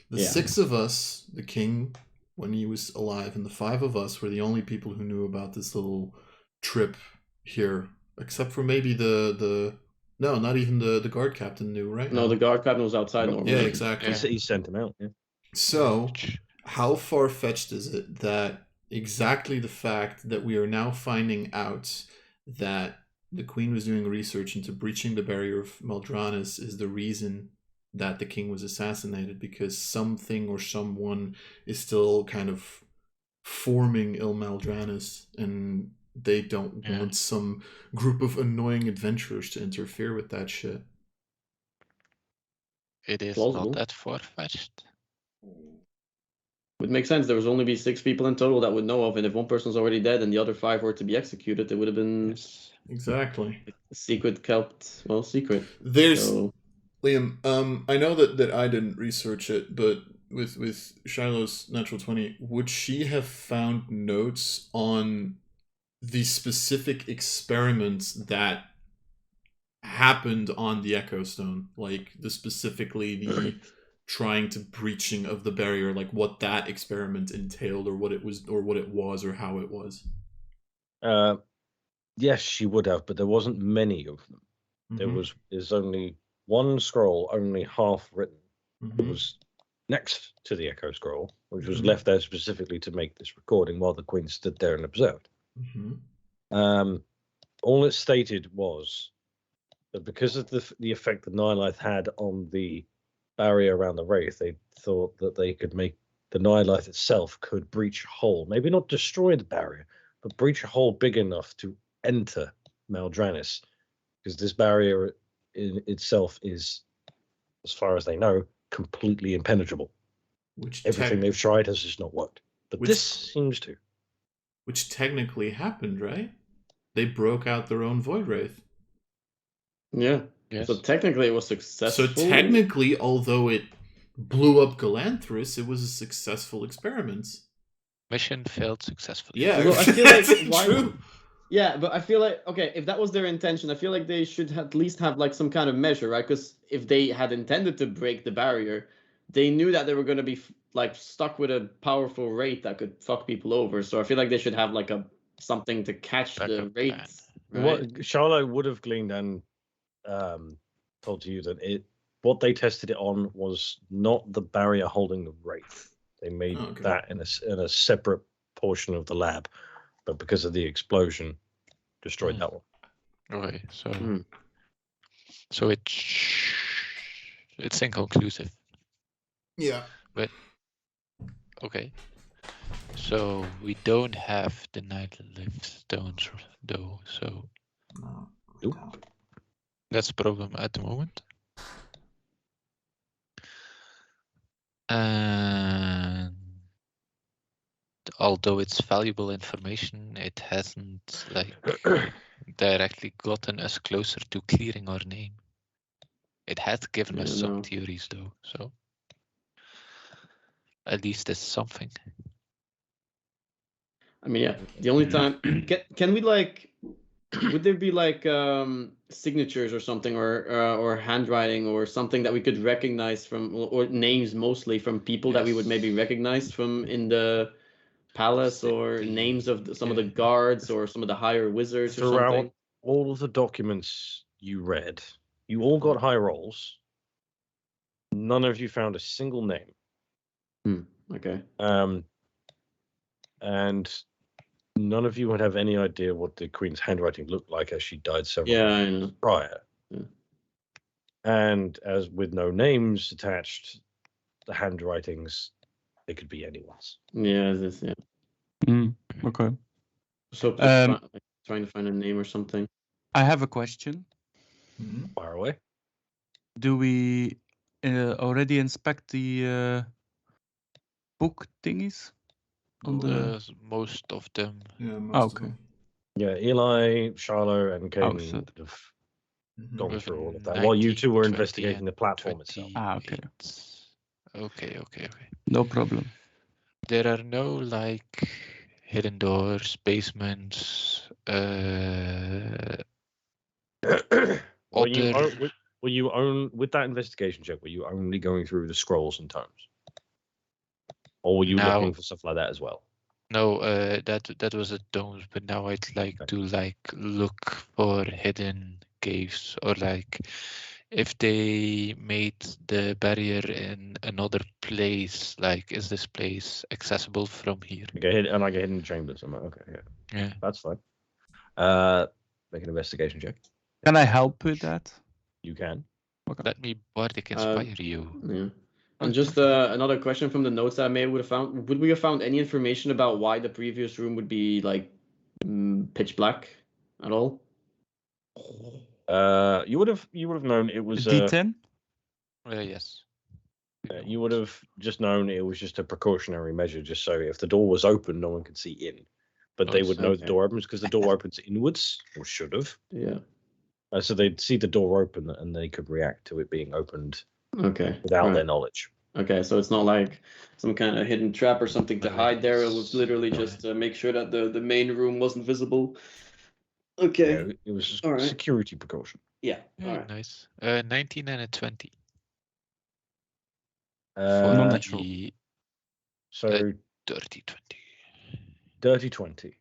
The Yeah. 6 of us, the king when he was alive, and the 5 of us were the only people who knew about this little trip here, except for maybe no, not even the guard captain knew, right? No, the guard captain was outside normally. Yeah, exactly. Yeah. He sent him out. Yeah. So, how far-fetched is it that exactly the fact that we are now finding out that the queen was doing research into breaching the barrier of Maldranus is the reason that the king was assassinated, because something or someone is still kind of forming Il Maldranus, and they don't Yeah. want some group of annoying adventurers to interfere with that shit. It is Plausible. not that far-fetched. Would make sense. There was only be 6 people in total that would know of, and if one person's already dead and the other 5 were to be executed, it would have been Yes. Exactly. a secret kept, well, secret. There's So Liam, I know that I didn't research it, but with Shiloh's natural 20, would she have found notes on the specific experiments that happened on the Echo Stone? Like specifically the trying to breaching of the barrier, like what that experiment entailed, or what it was, or how it was? Yes, she would have, but there wasn't many of them. Mhm. There's only one scroll, only half written. It Mhm. was next to the Echo Scroll, which was Mhm. left there specifically to make this recording while the Queen stood there and observed. Mhm. All it stated was that because of the effect the Nihilith had on the barrier around the Wraith, they thought that they could make the Nihilith itself could breach a hole, maybe not destroy the barrier, but breach a hole big enough to enter Maldranus, because this barrier in itself is as far as they know, completely impenetrable. Which Everything they've tried has just not worked. But Which- this seems to. which technically happened, right? They broke out their own void wraith. Yeah. Yes. So technically, it was successful. So technically, although it blew up Galanthus, it was a successful experiment. Mission failed successfully. Yeah, Well, I feel like that's why- true. Yeah, but I feel like, okay, if that was their intention, I feel like they should at least have like some kind of measure, right? Because if they had intended to break the barrier, they knew that they were going to be like stuck with a powerful wraith that could fuck people over. So I feel like they should have like something to catch the Backup plan. wraiths, right? What Charlotte would have gleaned and told you that what they tested it on was not the barrier holding the wraith. They made Okay. that in a separate portion of the lab, but because of the explosion, destroyed Mm. that one. Okay, so Hmm. so it's inconclusive. Yeah. Okay. So we don't have the Nightlife stones though, so No. Nope. that's a problem at the moment. And although it's valuable information, it hasn't like directly gotten us closer to clearing our name. It has given us Yeah, some no. theories though, so at least it's something. I mean, yeah. The only time can we like, would there be like signatures or something, or handwriting or something that we could recognize from, or names mostly from people that we would maybe recognize from in the palace, or names of some of the guards or some of the higher wizards or Throughout something? all of the documents you read, you all got high rolls. None of you found a single name. Okay. And none of you would have any idea what the Queen's handwriting looked like as she died several Yeah, I years know. prior. Yeah. And as with no names attached, the handwritings, they could be anyone's. Yeah, yeah. Okay. So trying to find a name or something. I have a question. Mhm. Fire away. Do we already inspect the book thingies? On the... Most of them. Yeah, most Oh, of okay. them. Yeah, Eli, Charlo, and Caden so- would have Mhm. gone With through all of that while you two were 19, 20, investigating and the platform itself. 28. Okay. No problem. There are no like hidden doors, basements, Were you other- with that investigation check? Were you only going through the scrolls and tomes, or were you Now- looking for stuff like that as well? No, that was a dome, but now I'd like to like look for hidden caves, or like if they made the barrier in another place, like is this place accessible from here? And I get hidden chambers. I'm like, okay, yeah, Yeah. that's fine. Make an investigation check. Can I help with that? You can. Let me bardic inspire you. Yeah. And just another question from the notes that I made. Would we have found any information about why the previous room would be like pitch black at all? You would have known it was D10? Yes. you would have just known it was just a precautionary measure, just so if the door was open, no one could see in. But they would know the Okay. door opens because the door opens inwards, or should have. Yeah. So they'd see the door open and they could react to it being opened Okay. without right. their knowledge. Okay, so it's not like some kind of hidden trap or something to hide there. It was literally just to make sure that the main room wasn't visible. Okay. Yeah, it was just All right. security precaution. Yeah. All Yeah, right. nice. 19 and a 20. Non-natural. The So dirty 20. dirty 20.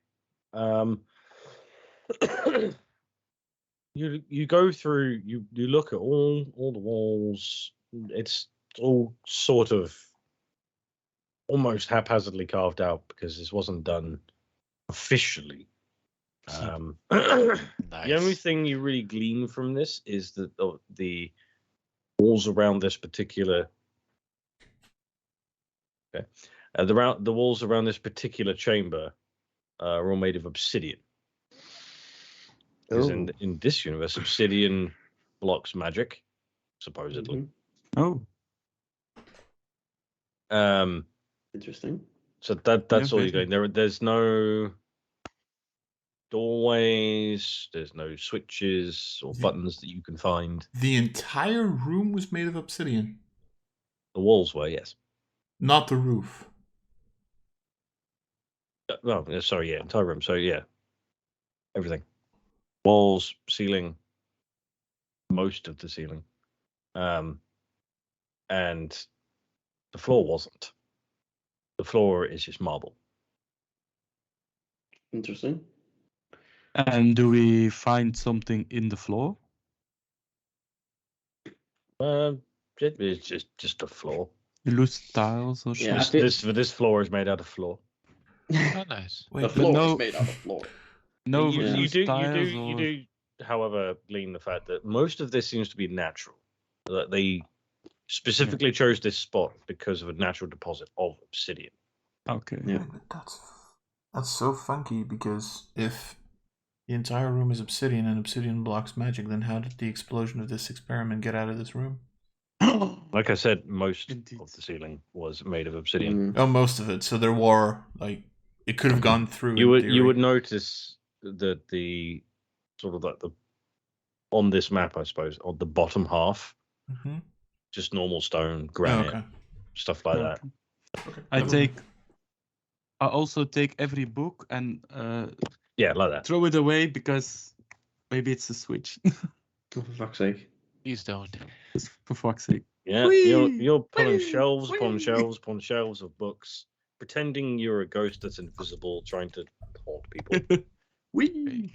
You go through, you look at all the walls. It's all sort of almost haphazardly carved out because this wasn't done officially. The only thing you really glean from this is that the walls around this particular the walls around this particular chamber are all made of obsidian. Because in this universe, obsidian blocks magic, supposedly. Oh, Interesting. So that's all okay. you're going. There's no doorways. There's no switches or buttons that you can find. The entire room was made of obsidian, The walls were, yes. not the roof. Well, sorry, yeah, entire room. So yeah, everything. Walls, ceiling, most of the ceiling, and the floor wasn't. The floor is just marble. Interesting. And do we find something in the floor? It's just a floor. Loose tiles or Yeah, something? This floor is made out of floor. Oh, nice. Wait, The but floor no- is made out of floor. No you loose do, tiles you or... do, however, glean the fact that most of this seems to be natural. That they specifically chose this spot because of a natural deposit of obsidian. Okay. Yeah. That's so funky, because if the entire room is obsidian and obsidian blocks magic, then how did the explosion of this experiment get out of this room? Like I said, most Indeed. of the ceiling was made of obsidian. Mm. Oh, most of it. So there were, like, it could have gone through. You in would theory. you would notice that the sort of like the on this map, I suppose, on the bottom half, Mhm. just normal stone, Oh, granite, okay. stuff like that. Okay. I also take every book and Yeah, like that. throw it away because maybe it's a switch. Oh, for fuck's sake. Please don't. Just for fuck's sake. Yeah, Whee! you're pulling Whee! shelves upon Whee! shelves upon shelves of books, pretending you're a ghost that's invisible, trying to haunt people. Whee!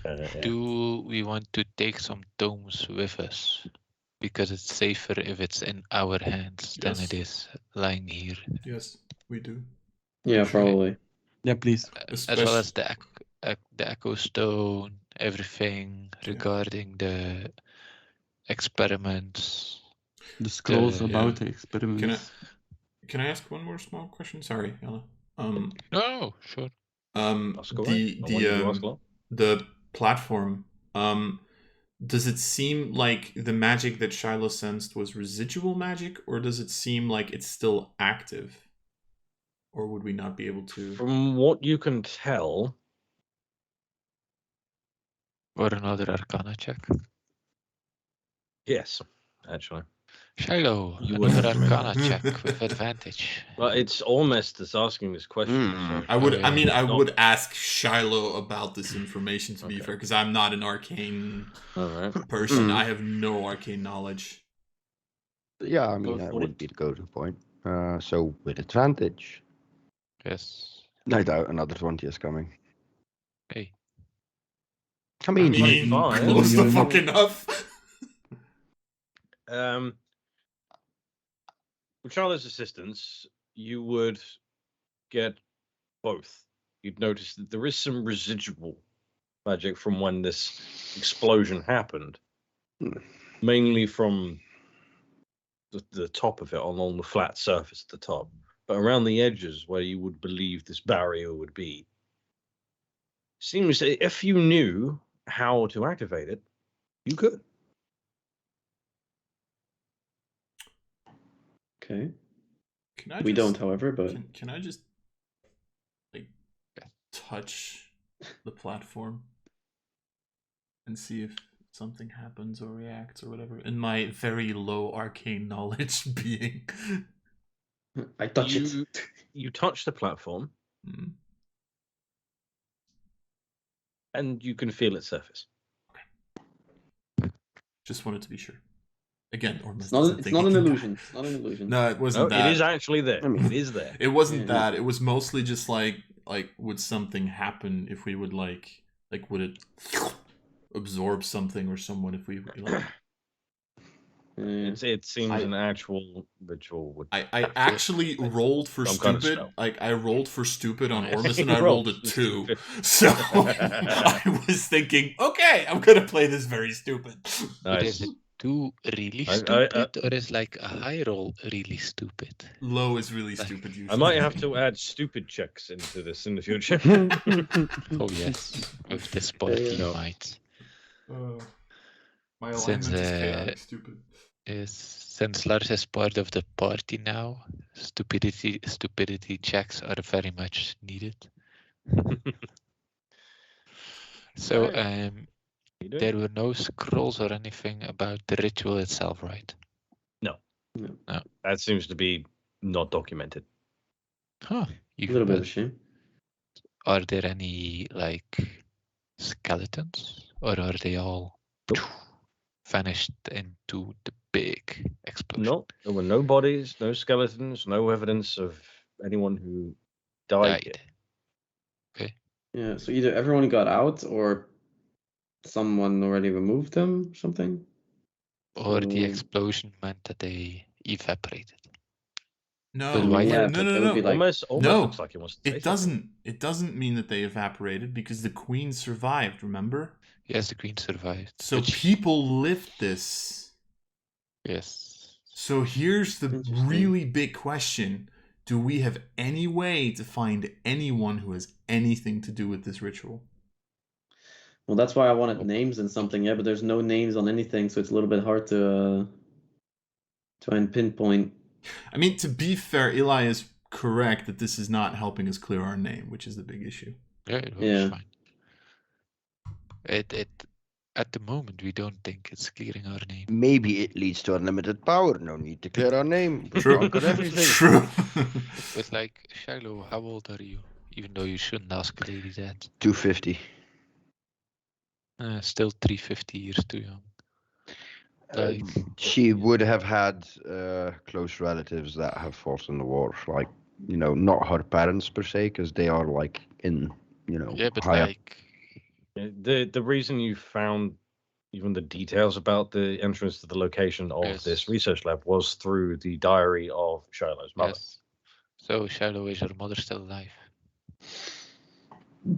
Yeah. Do we want to take some tomes with us? Because it's safer if it's in our hands than Yes. it is lying here. Yes, we do. Yeah, Okay. probably. Yeah, please. As well as the echo stone, everything regarding the experiments. The scrolls Yeah. about the experiments. Can I ask one more small question? Sorry, Ella. No, sure. Ask away. I want you to ask a lot. The platform. Does it seem like the magic that Shiloh sensed was residual magic, or does it seem like it's still active? Or would we not be able to? From what you can tell, Or another Arcana check. yes, actually. Shiloh, You would- another Arcana check with advantage. Well, it's almost just asking this question. Mm. So. I would. Oh, I mean, yeah. I No. would ask Shiloh about this information, to be Okay. fair, because I'm not an arcane All right. person. Mm. I have no arcane knowledge. Yeah, I mean, Go that for would it. be the go-to point. So with advantage, Yes. I doubt another 20 is coming. Hey. I mean, I mean, fine. close the Yeah. fuck enough. With Charlotte's assistance, you would get both. You'd notice that there is some residual magic from when this explosion happened, Hmm. mainly from the top of it, along the flat surface at the top, but around the edges where you would believe this barrier would be. Seems that if you knew how to activate it, you could. Okay. Can I We just- don't, however, but Can I just like touch the platform and see if something happens or reacts or whatever? In my very low arcane knowledge being. I touch it. You touch the platform, Hmm. and you can feel its surface. Just wanted to be sure. Again, or It's not an illusion. It's not an illusion. No, it No, wasn't that. it is actually there. I mean- It is there. It wasn't Yeah. that. It was mostly just like would something happen if we would like would it absorb something or someone if we like Yeah. It seems I- an actual ritual would. I actually rolled for Some kind of stupid. spell. Like I rolled for stupid on Yeah. Ormus and You I rolled a rolled 2. stupid. So I was thinking, okay, I'm gonna play this very stupid. But Nice. is it too really I- stupid, or is like a high roll really stupid? Low is really stupid usually. I might have to add stupid checks into this in the future. Oh yes, with this party Yeah. might. My Since, alignment is chaotic stupid. is since Lars is part of the party now, stupidity checks are very much needed. So Alright. You doing? there were no scrolls or anything about the ritual itself, right? That seems to be not documented. Huh. A Even little bit of a better. shame. Are there any like skeletons, or are they all vanished into the big explosion? No, there were no bodies, no skeletons, no evidence of anyone who died here. Okay. Yeah, so either everyone got out or someone already removed them, something. Or the So- explosion meant that they evaporated. No, But why Yeah, did- but no, that no, would be no. like Almost No, looks like he wants to say It something. doesn't mean that they evaporated because the queen survived, remember? Yes, the queen survived. So but people lived this. Yes. So here's the Interesting. really big question. Do we have any way to find anyone who has anything to do with this ritual? Well, that's why I wanted names and something, yeah, but there's no names on anything, so it's a little bit hard to try and pinpoint. I mean, to be fair, Eli is correct that this is not helping us clear our name, which is the big issue. Yeah, it was Yeah. fine. It at the moment we don't think it's clearing our name. Maybe it leads to unlimited power. No need to clear our name. We True. conquered everything. True. But like, Shiloh, how old are you? Even though you shouldn't ask a lady that. 250. Still 350 years too young. Like, She would have had close relatives that have fought in the war, like, you know, not her parents per se, because they are like in, you know, yeah, but high up. like, The reason you found even the details about the entrance to the location of Yes. this research lab was through the diary of Shiloh's mother. yes. So Shiloh, is your mother still alive?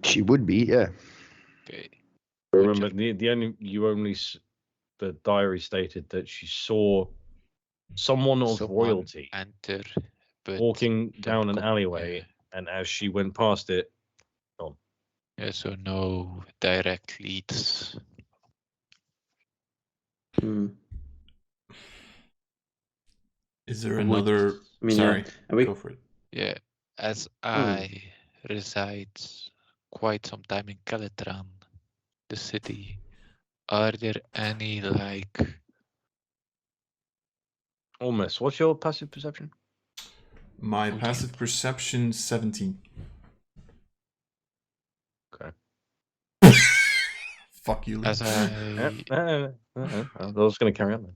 She would be, yeah. Okay. Remember, the diary stated that she saw someone of Someone royalty enter, but walking don't down an come- alleyway, yeah. and as she went past it, Yeah, so no direct leads. Hmm. Is there Would- another? I mean, Sorry, yeah, and we go for it. Yeah, as I reside quite some time in Caletran, the city, are there any like almost. What's your passive perception? My dear. passive perception 17. Okay. Fuck you. Lee. as I I was going to carry on then.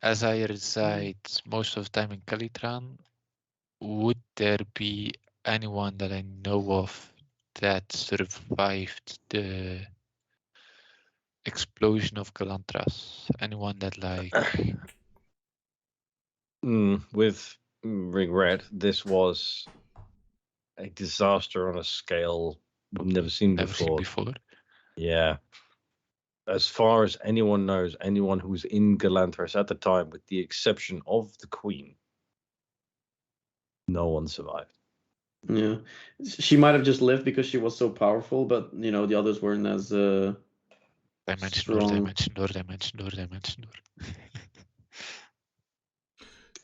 as I reside most of the time in Calitran, would there be anyone that I know of that survived the explosion of Galantras? Anyone that like With regret, this was a disaster on a scale we've never seen never seen before. before? Yeah. As far as anyone knows, anyone who was in Galantras at the time, with the exception of the Queen, no one survived. yeah, she might have just lived because she was so powerful, but you know the others weren't as Dimension door, strong. dimension door, dimension door, dimension door.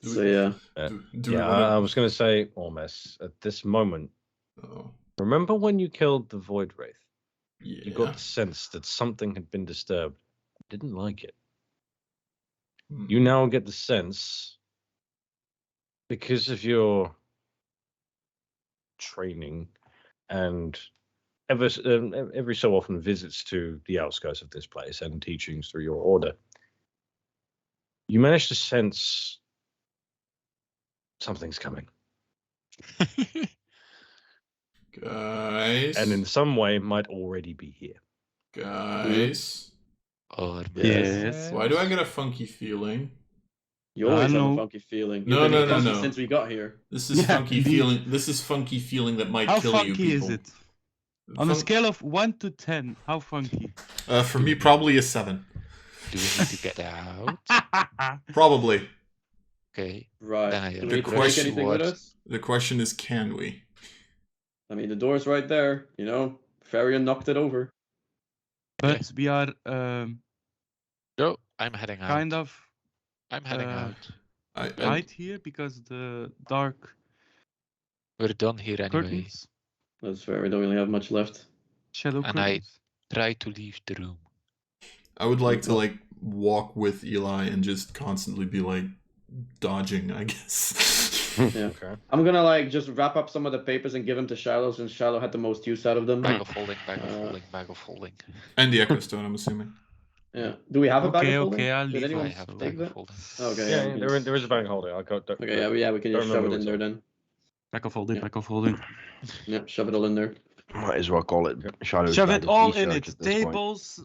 Do So we- yeah, do we Yeah, wanna- I was going to say, almost at this moment, Oh, remember when you killed the Void Wraith? yeah. You got the sense that something had been disturbed. Didn't like it. Hmm. You now get the sense, because of your training and every so often visits to the outskirts of this place and teachings through your order, you manage to sense something's coming, Guys. and in some way might already be here. Guys. Or Yes. Why do I get a funky feeling? you always have know. a funky feeling. You've No, been no, no, funky no. since we got here. This is Yeah, funky indeed. feeling. This is funky feeling that might How kill you funky people. is it? On a Fun- scale of 1 to 10, how funky? For me, probably a 7. do we need to get out? Probably. Okay. Right. Then I Do The we need to take question anything with was- us? The question is, can we? I mean, the door's right there. You know, Farion knocked it over. But we are No, I'm heading out. kind of I'm heading out. hide here because the dark We're done here anyway. curtains, That's fair. We don't really have much left. shadow And I- curtains. Try to leave the room. I would like to like walk with Eli and just constantly be like dodging, I guess. Yeah. Okay. I'm gonna like just wrap up some of the papers and give them to Shiloh since Shiloh had the most use out of them. Bag of holding, bag of Uh, holding, bag of holding. And the Echo Stone, I'm assuming. Yeah. Do we have a bag of holding? Okay, I'll Did leave anyone I have a also. bag take of that? holding. Okay. Yeah, we can there is a bag holder. I got. Okay, yeah, we can Don't just shove it remember in who there it's then. Back of holding, Yeah. back of holding. Yeah, shove it all in there. Might as well call it Shadow's Shove bag it of all in research it. at this point. Tables,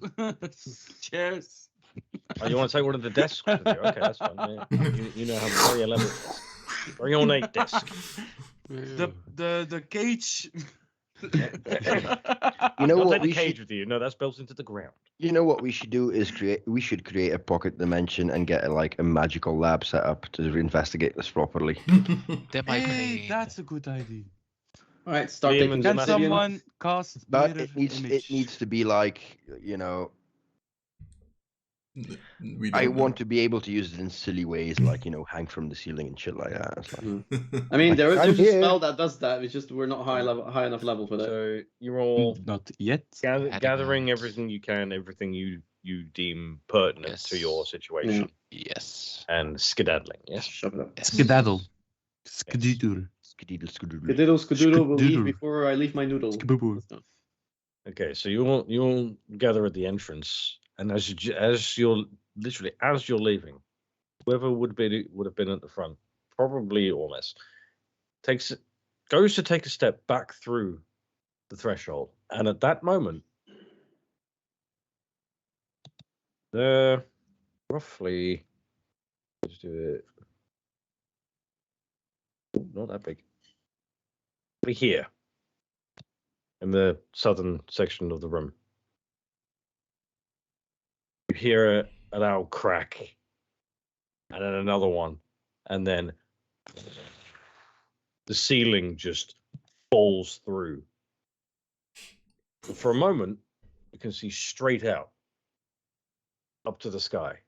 chairs. Oh, you want to take one of the desks with you? Okay, that's fine. Yeah. You know how very elaborate. Very ornate desk. The cage. You know Don't what take the we cage should? with you. No, that's built into the ground. You know what we should do is create a pocket dimension and get a magical lab set up to investigate this properly. Them I Hey, clean. that's a good idea. All right, start Demons taking Can Massive obsidian. someone cast But mirror it needs image? to be We I don't want to be able to use it in silly ways, like hang from the ceiling and shit like that. It's like, know. I mean, Like, there's I'm a here. spell that does that. It's just we're not high enough level for that. So you're all Not yet. Heading gathering out. everything you can, everything you deem pertinent to your Yes. situation, Yes. and skedaddling. Yes. Shove it up. Yes. Skedaddle. Skedoodle. Skadoodle, skadoodle. Skadoodle, skadoodle will leave Skadoodle. before I leave my noodle. Skaboo. Let's go. Okay, so you all gather at the entrance, and as you're leaving, whoever would have been at the front, probably Ormes, goes to take a step back through the threshold, and at that moment, they're roughly, let's do it, not that big, be here in the southern section of the room. You hear a loud crack, and then another one, and then the ceiling just falls through. For a moment, you can see straight out up to the sky.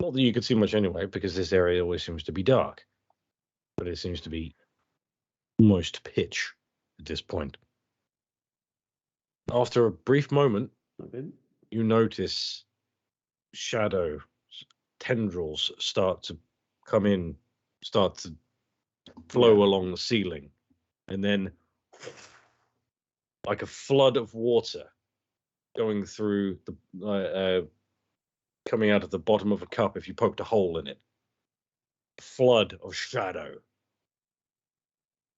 Not that you could see much anyway, because this area always seems to be dark, but it seems to be almost pitch at this point. After a brief moment, Okay. you notice shadow tendrils start to come in, start to flow along the ceiling, and then like a flood of water going through the coming out of the bottom of a cup if you poked a hole in it. Flood of shadow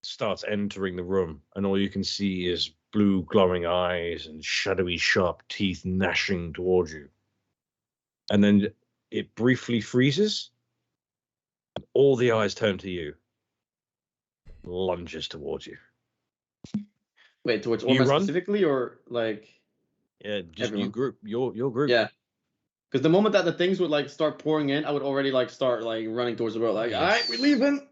starts entering the room, and all you can see is blue glowing eyes and shadowy sharp teeth gnashing towards you. And then it briefly freezes, and all the eyes turn to you. Lunges towards you. Wait, towards You Orma run? specifically, or like? Yeah, just Everyone. your group. Yeah. Because the moment that the things would like start pouring in, I would already like start like running towards the boat. Like, all right, we're leaving.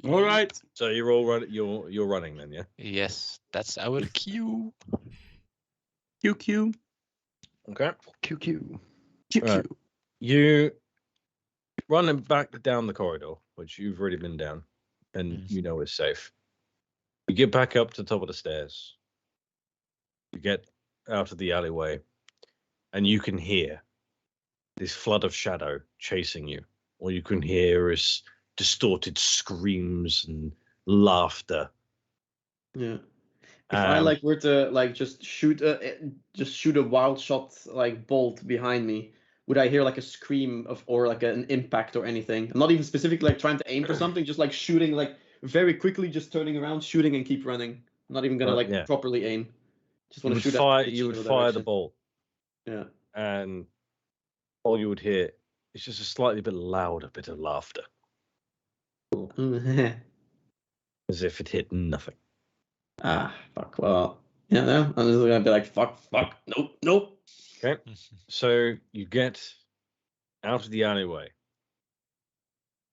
All right. So you're all running. You're running then, yeah. Yes. That's our cue. QQ. Okay. QQ. QQ. Right. You running back down the corridor, which you've already been down, and you know is safe. You get back up to the top of the stairs. You get out of the alleyway, and you can hear this flood of shadow chasing you. All you can hear is distorted screams and laughter. Yeah. If I Um, like were to like just shoot a wild shot like bolt behind me, would I hear like a scream of or like an impact or anything? I'm not even specifically like trying to aim for something, just like shooting like very quickly, just turning around, shooting and keep running. I'm not even gonna like yeah. properly aim. Just You want would to shoot fire. at each You would other fire the direction. bolt, Yeah. and all you would hear is just a slightly bit louder bit of laughter, as if it hit nothing. Fuck. Well, yeah, no. I'm just gonna be like, fuck, nope. Okay. So you get out of the alleyway,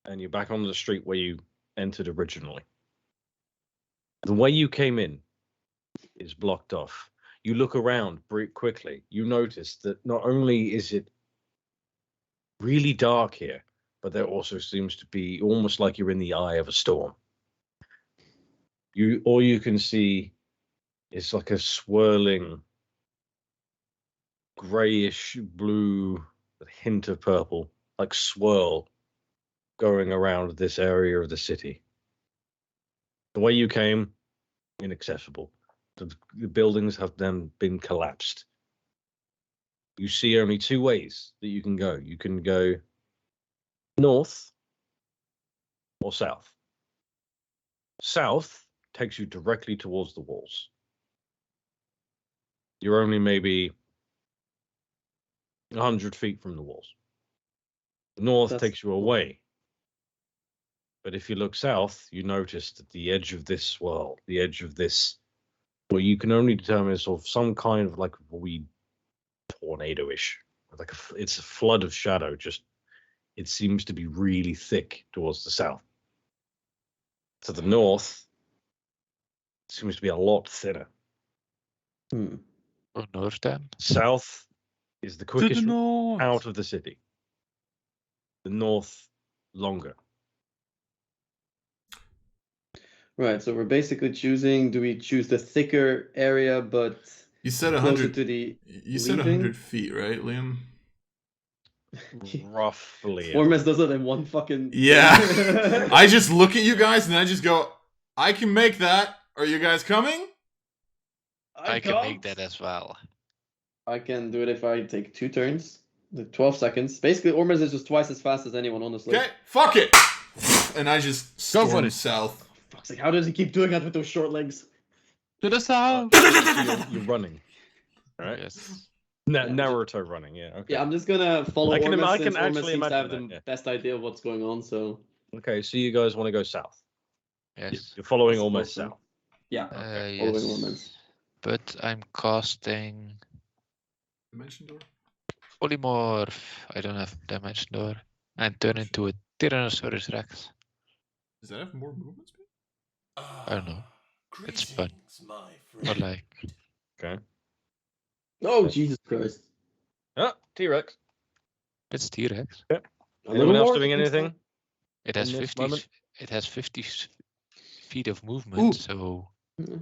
and you're back on the street where you entered originally. The way you came in is blocked off. You look around quickly. You notice that not only is it really dark here, but there also seems to be almost like you're in the eye of a storm. All you can see is like a swirling grayish blue, with a hint of purple, like swirl going around this area of the city. The way you came, inaccessible. The buildings have then been collapsed. You see only two ways that you can go. You can go north or south. South takes you directly towards the walls. You're only maybe 100 feet from the walls. North takes you away. But if you look south, you notice that the edge of this swirl, the edge of this, well, you can only determine sort of some kind of like weed tornado-ish. Like it's a flood of shadow. Just it seems to be really thick towards the south. To the north, it seems to be a lot thinner. Go north then. South is the To quickest the route north. out of the city. The north, longer. Right, so we're basically choosing. Do we choose the thicker area, but You said closer 100. to the You said leaving? 100 feet, right, Liam? Roughly. Ormus does it in one fucking. Yeah. I just look at you guys and I just go, I can make that. Are you guys coming? I can make that as well. I can do it if I take 2 turns. The 12 seconds. Basically, Ormus is just twice as fast as anyone, honestly. Okay, fuck it. And I just Go for storm it. south. Fuck's sake, how does he keep doing that with those short legs? To the south. You're running. All right. Yes. Naruto running. Yeah. Okay. Yeah, I'm just gonna follow I can Ormus I can since Ormus actually seems to have imagine the that, best idea of what's going on, so... Okay. So you guys want to go south? Yes. You're following That's almost closer. south. Yeah, Yes. following Ormus. But I'm casting Dimension door? Polymorph. I don't have Dimension Door. And turn into a Tyrannosaurus Rex. Does that have more movement speed? I don't know. It's fun. My Or like, Okay. Oh, Jesus Christ. Oh, T-Rex. it's T-Rex. A Anyone little else more doing against anything? It has In this 50. moment? It has 50 feet of movement. Ooh. So that.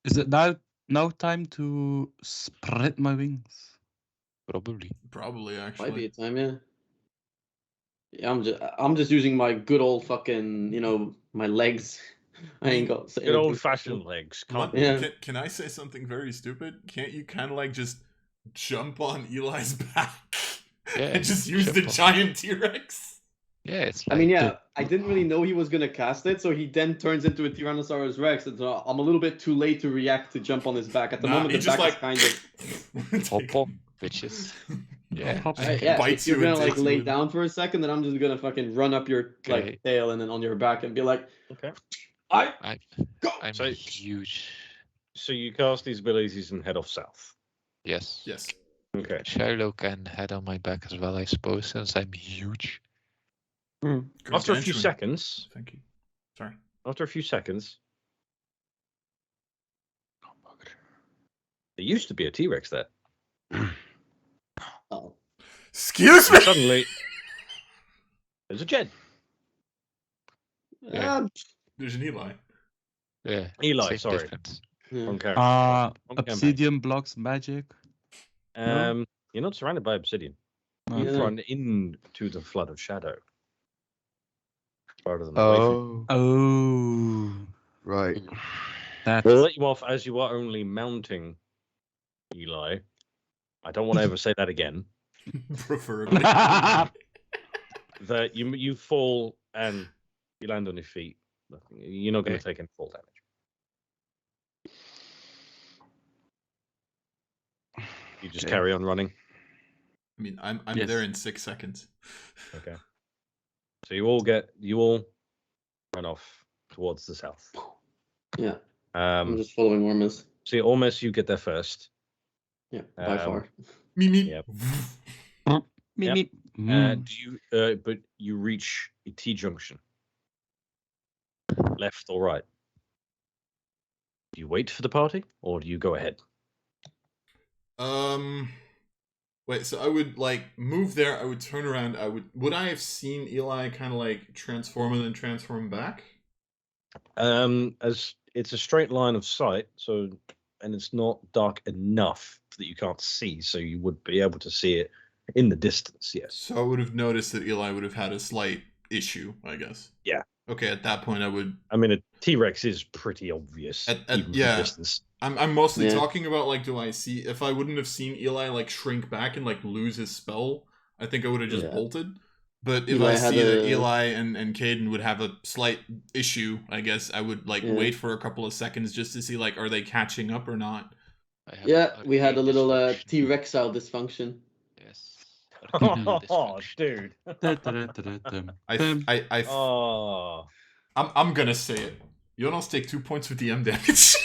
Is it now time to spread my wings? probably. Probably, Might be actually. a time, yeah. Yeah, I'm just using my good old fucking, my legs. I ain't got Good old-fashioned legs. Can't What- Yeah. Can I say something very stupid? Can't you kind of like just jump on Eli's back Yeah, and just use the jump on. giant T-Rex? Yeah, it's I like mean, the- yeah, I didn't really know he was gonna cast it, so he then turns into a Tyrannosaurus Rex, and so I'm a little bit too late to react to jump on his back. At the moment, he the just back like is kind of... hop on, bitches. Yeah. Hop, hop. Yeah, bites if you're you and gonna like takes you lay in. down for a second, then I'm just gonna fucking run up your Okay. like tail and then on your back and be like, Okay. I'm So- huge. So you cast these abilities and head off south. Yes. Yes. Okay. Shiloh can head on my back as well, I suppose, since I'm huge. After a few Gargantuan. seconds, Thank you. Sorry. there used to be a T-Rex there. oh, Excuse me. And suddenly, there's a Jed. Yeah. There's an Eli. Yeah. Eli, same sorry. difference. yeah. Wrong character. Wrong campaign. Obsidian blocks magic. no? You're not surrounded by obsidian. No. You Yeah. run into the flood of shadow. Rather than away from Oh, Oh, right. that's We'll let you off as you are only mounting Eli. I don't want to ever say that again. Preferably. That you fall and you land on your feet. You're not going to Okay. take any fall damage. You just Okay. carry on running. I mean, I'm Yes. there in 6 seconds. Okay. So you all run off towards the south. Yeah, I'm Um, just following Ormus. see, almost you get there first. Yeah, by Um, far. Me. Yep. meep, Yep. meep. Mm. But you reach a T junction. Left or right? Do you wait for the party or do you go ahead? Wait, so I would like move there. I would turn around. Would I have seen Eli kind of like transform and then transform back? As it's a straight line of sight, so and it's not dark enough that you can't see, so you would be able to see it in the distance. Yes. So I would have noticed that Eli would have had a slight issue, I guess. Yeah. Okay, at that point I would. I mean, a T-Rex is pretty obvious even from distance. I'm mostly talking about like, do I see? If I wouldn't have seen Eli like shrink back and like lose his spell, I think I would have just bolted. But if Eli I see that a- Eli and Caden would have a slight issue, I guess I would like wait for a couple of seconds just to see like, are they catching up or not? We had a little T-Rexile dysfunction. Yes. Oh, dude. I'm gonna say it. Jonas take 2 points with DM damage.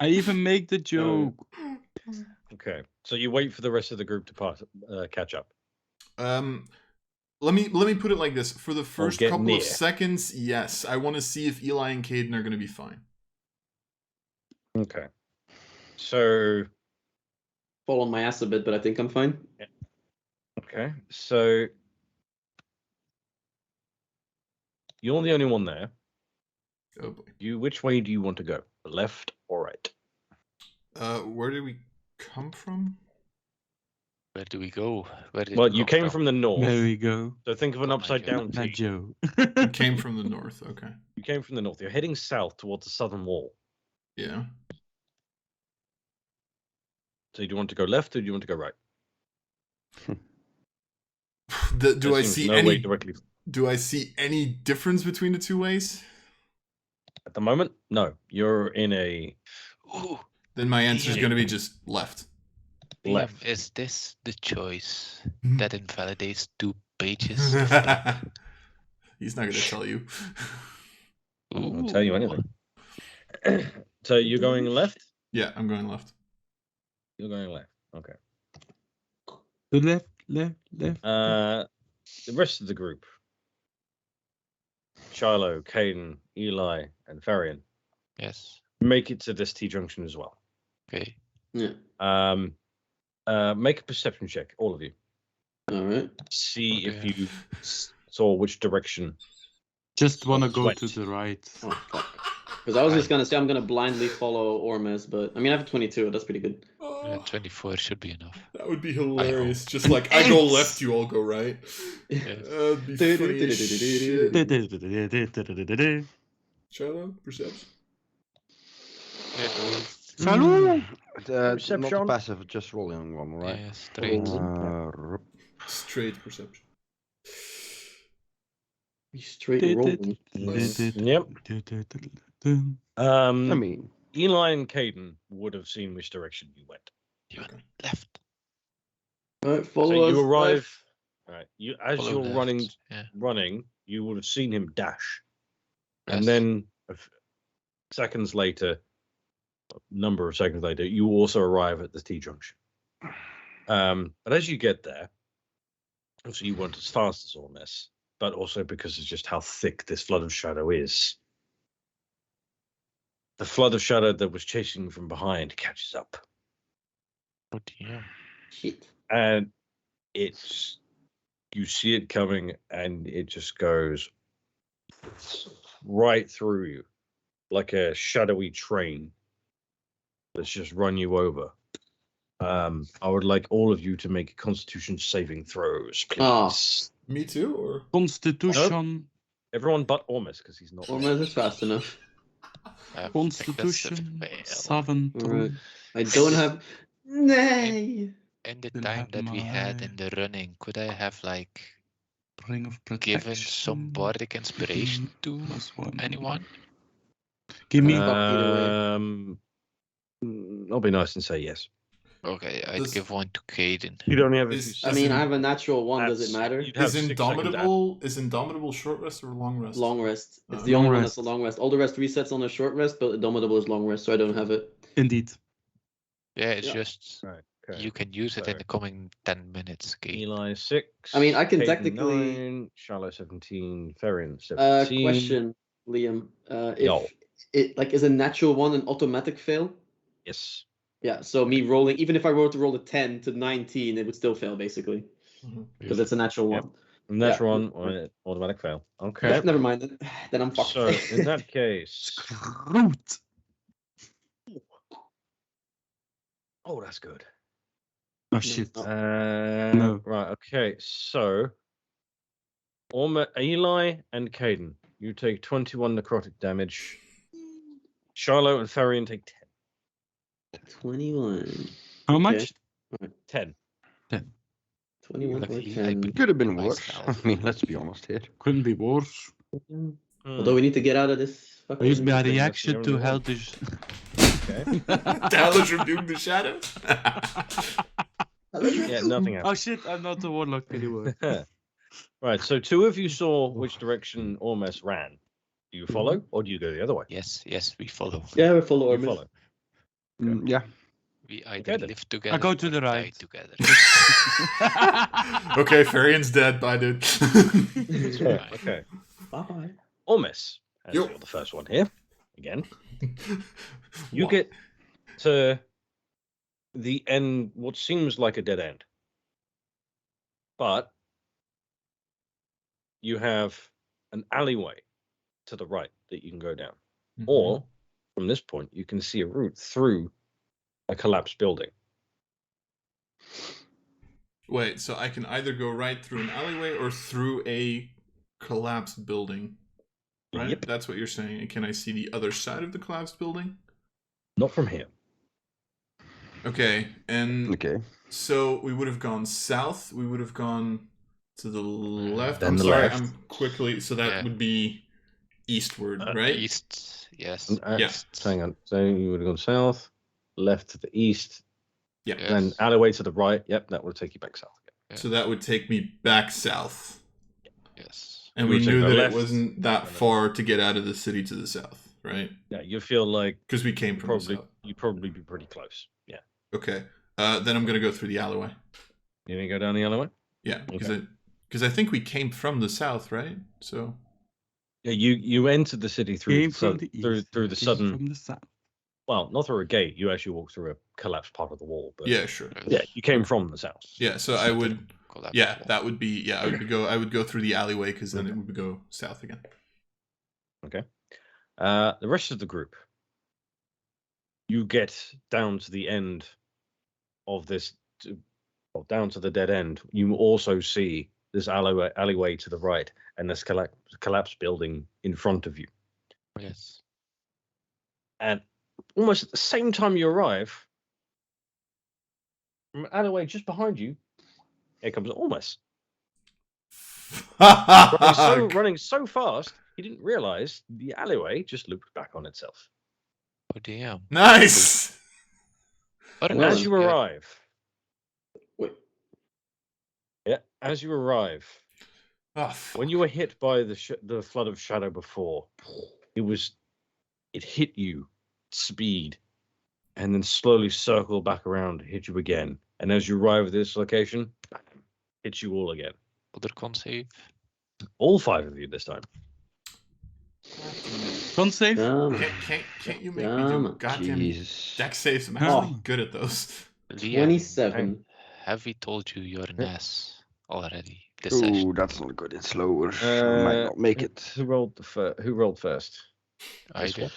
I even make the joke. Okay, so you wait for the rest of the group to catch up. Let me put it like this: for the first get couple near. of seconds, yes, I want to see if Eli and Caden are gonna be fine. Okay, so Fall on my ass a bit, but I think I'm fine. okay, so you're the only one there. Oh boy. Which way do you want to go? Left or right? Where did we come from? Where do we go? Well, you came from the north. There we go. So think of an upside down That T. Joe. We came from the north. Okay. You came from the north. You're heading south towards the southern wall. Yeah. So do you want to go left or do you want to go right? Do I see no way any? directly? Do I see any difference between the two ways? At the moment, no. You're in a Ooh, Then my answer is going to be just left. left. is this the choice that invalidates 2 pages? He's not going to tell you. I won't tell you anything. So you're going left? Yeah, I'm going left. You're going left. Okay. To left. The rest of the group. Shiloh, Caden, Eli, and Farian Yes. make it to this T-junction as well. Okay. Yeah. Make a perception check, all of you. All right. See if Okay. you saw which direction. Just want to What's go wet? to the right. Oh fuck. Because I was just gonna say I'm gonna blindly follow Ormes, but I mean I have a 22. That's pretty good. Yeah, 24 should be enough. That would be hilarious. Just like, I go left, you all go right. Yes. That'd be funny as shit. Shiloh, perception? Salut! Not Perception. passive, just rolling one, right? Yeah, straight. Straight perception. Straight rolling. Yep. I mean, Eli and Caden would have seen which direction you went. You went left. All right, follow So us. you arrive. left. Right. As Follow you're left. running, you would have seen him dash, Yes. and then seconds later, a number of seconds later, you also arrive at the T junction. But as you get there, so you weren't as fast as Ormes, but also because of just how thick this flood of shadow is. The flood of shadow that was chasing you from behind catches up, Oh dear. Shit. and you see it coming, and it just goes right through you like a shadowy train that's just run you over. I would like all of you to make Constitution saving throws, please. Me too, or? Constitution. Everyone but Ormus, because he's not. Ormes is fast enough. I think that's a Constitution. fail. 7. Alright. I don't have. Nay. In the Didn't time have that we had in my the running, could I have like Ring of Protection. given some bardic inspiration to +1. anyone? Give me. I'll be nice and say yes. Okay, I'd Does- give one to Caden. You'd only have a Is- few I As mean, in- I have a natural one. Does it matter? You'd have Is 6 seconds Indomitable short rest or long rest? Long rest. It's Oh. the only Long one that's a rest. long rest. All the rest resets on a short rest, but Indomitable is long rest, so I don't have it. Indeed. Yeah, it's Yeah. just Right, okay. you can use it in So- the coming 10 minutes. Okay. Eli 6. I mean, I can Caden technically- 9, Shiloh 17, Farian 17. Question, Liam. If Yo. it like is a natural one an automatic fail? Yes. Yeah, so me rolling, even if I were to roll a 10 to 19, it would still fail, basically. Because it's a natural Yep. one. Natural Yeah. one or automatic fail. Yeah, Okay. never mind then. Then I'm fucked. So in that case, Root. oh, that's good. Oh shit. Oh. No. Right. Okay. So, Eli and Caden, you take 21 necrotic damage. Charlotte and Farian take 21. How much? 10. 21 or Luckily, 10. Could have been worse. Myself. I mean, let's be honest here. Couldn't be worse. Although we need to get out of this I used my thing, that's the reaction to only hell one. this. Okay. Dallas rebuke the shadow. Yeah, nothing Oh happened. shit, I'm not the warlock anymore. Right. So, two of you saw which direction Ormus ran. Do you follow, or do you go the other way? Yes, we follow. Yeah, we follow You Ormus. follow. Yeah. We either Okay, then. live together go to or the die right. together. Okay, Farian's dead. Bye, dude. Right. Okay. Bye. Ormus, as Yo. you're the first one here, again. You What? get to the end, what seems like a dead end. But you have an alleyway to the right that you can go down. Or, from this point, you can see a route through a collapsed building. Wait, so I can either go right through an alleyway or through a collapsed building, right? Yep. That's what you're saying. And can I see the other side of the collapsed building? Not from here. Okay, and Okay. so we would have gone south. We would have gone to the left. Then I'm the sorry, left. I'm quickly. So that Yeah. would be eastward, right? East, yes. Yeah. Hang on. So you would have gone south, left to the east, Yeah. Yes. then alleyway to the right. Yep, that will take you back south again. So that would take me back south. Yes. And You we would take knew the that left. it wasn't that far to get out of the city to the south, right? Yeah, you feel like Because we came from the probably south. you'd probably be pretty close. Yeah. Okay. Then I'm gonna go through the alleyway. You didn't go down the alleyway? Yeah, because I think we came from the south, right? So Yeah, you entered the city through Came the from sud- the east. through the came sudden. From the south. Well, not through a gate. You actually walked through a collapsed part of the wall. But yeah, sure. yeah, you came from the south. Yeah, so I would. Collapse Yeah, wall. that would be. Yeah, I would go through the alleyway because then it would go south again. Okay. The rest of the group, you get down to the end of this, down to the dead end. You also see this alleyway to the right and this collapsed building in front of you. Yes. And almost at the same time you arrive, from an alleyway just behind you, here comes Ormus. Running so fast, he didn't realize the alleyway just looped back on itself. Oh damn. Nice. What Well, As you yeah. arrive, Wait. as you arrive, Oh, fuck. when you were hit by the flood of shadow before, it hit you speed, and then slowly circle back around, hit you again, and as you arrive at this location, bam, hits you all again. Other con save. All 5 of you this time. Con save? Can't you make me do Come on. goddamn Jesus. deck saves? I'm Oh. actually good at those. Liam, 27. have we told you your Yeah. NAS already this session? Oh, that's not good. It's slower. I might not make it. Who rolled who rolled first? I this did. one?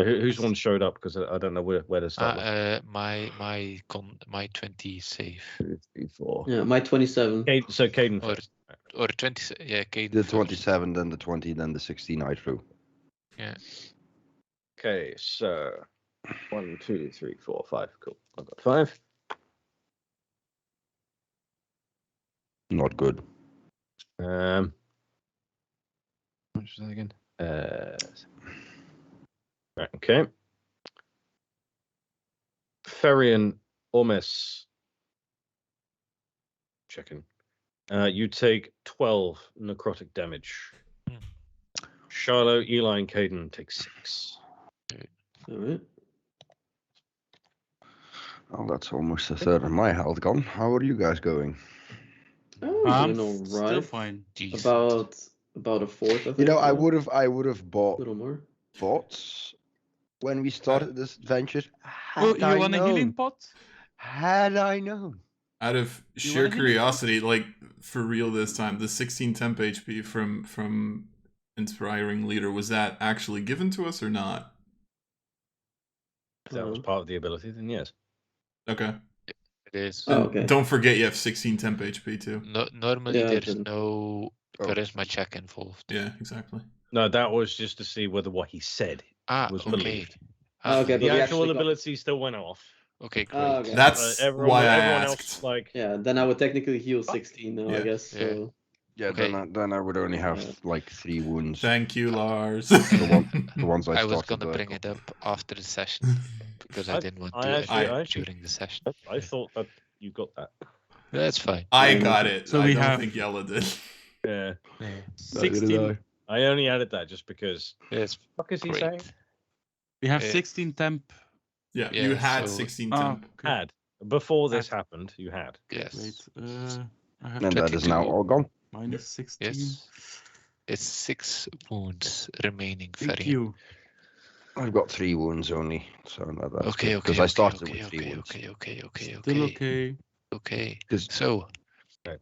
Whose one showed up? Because I don't know where to start. with. My 20 save 2, 3, 4. Yeah, my 27. So Caden Or- first. or 20. Yeah, Kate. The 27, then the 20, then the 16 I threw. Okay, so 1, 2, 3, 4, 5. Cool. I've got 5. Not good. What was that again? Right, okay. Farian Ormus. Checking. You take 12 necrotic damage. Hmm. Charlotte, Eli, and Caden take 6. All right. Oh, that's almost a third of my health gone. How are you guys going? Oh, I'm doing all still right. fine. Decent. About a fourth, I think. You know, I yeah. would have A bought little more. bots when we started this adventure Oh, you want a healing pot? Had I known. Out of You sheer wanna hit me? curiosity, like for real this time, the 16 temp HP from Inspiring Leader, was that actually given to us or not? If that was part of the ability, then yes. Okay. It is. Oh, okay. Don't forget you have 16 temp HP too. No, normally Yeah, I there's didn't. no Oh. charisma check involved. Yeah, exactly. No, that was just to see whether what he said Ah, was okay. believed. Ah, Okay, The but we actual actually got- ability still went off. okay, great. Oh, okay. That's why I everyone asked. else, like, Yeah, then I would technically heal 16 now, Yeah. I guess. Yeah. So Yeah, Okay. then I would only have Yeah. like 3 wounds. Thank you, Lars. The ones I I was started gonna bring it up after the session because I didn't want to edit actually- during the session. I thought that you got that. That's fine. I Yeah, got no. it. So I we don't have- think Yella did. Yeah, Yeah. 16. I only added that just because. It's What is he great. saying? We have Yeah. 16 temp. Yeah, Yeah, you had so- 16 Oh, temp. okay. Had before this happened, you had. Yes. Wait, I have And that is now 22. all gone. minus 16. Yes. It's 6 wounds remaining. Thank Varian. you. I've got 3 wounds only, so not that. Okay, Because okay. I started okay, with 3 okay, wounds. okay. Still okay. Okay. 'Cause- So, Okay.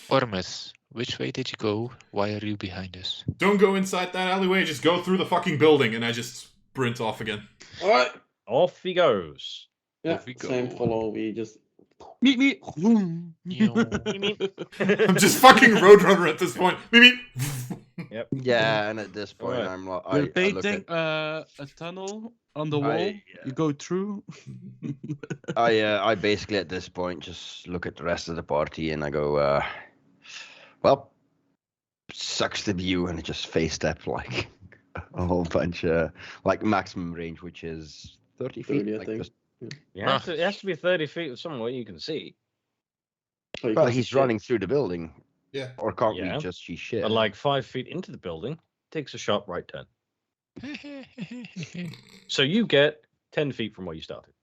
Ormus, which way did you go? Why are you behind us? Don't go inside that alleyway, just go through the fucking building, and I just sprint off again. all right. Off he goes. Yeah, Off we same go. follow. We just Meet me. I'm just fucking Roadrunner at this point. Maybe. Yeah, and at this point, Alright. I'm like, We're I look painting at, a tunnel on the wall. You go through. I basically at this point just look at the rest of the party and I go, well, sucks to be you, and I just face step like a whole bunch, like maximum range, which is 30 feet. 30, I like think. just- It has to be 30 feet somewhere you can see. Oh, you well, can't he's see running through the building, Yeah. or can't Yeah. we just see shit? But like 5 feet into the building, takes a sharp right turn. So you get 10 feet from where you started.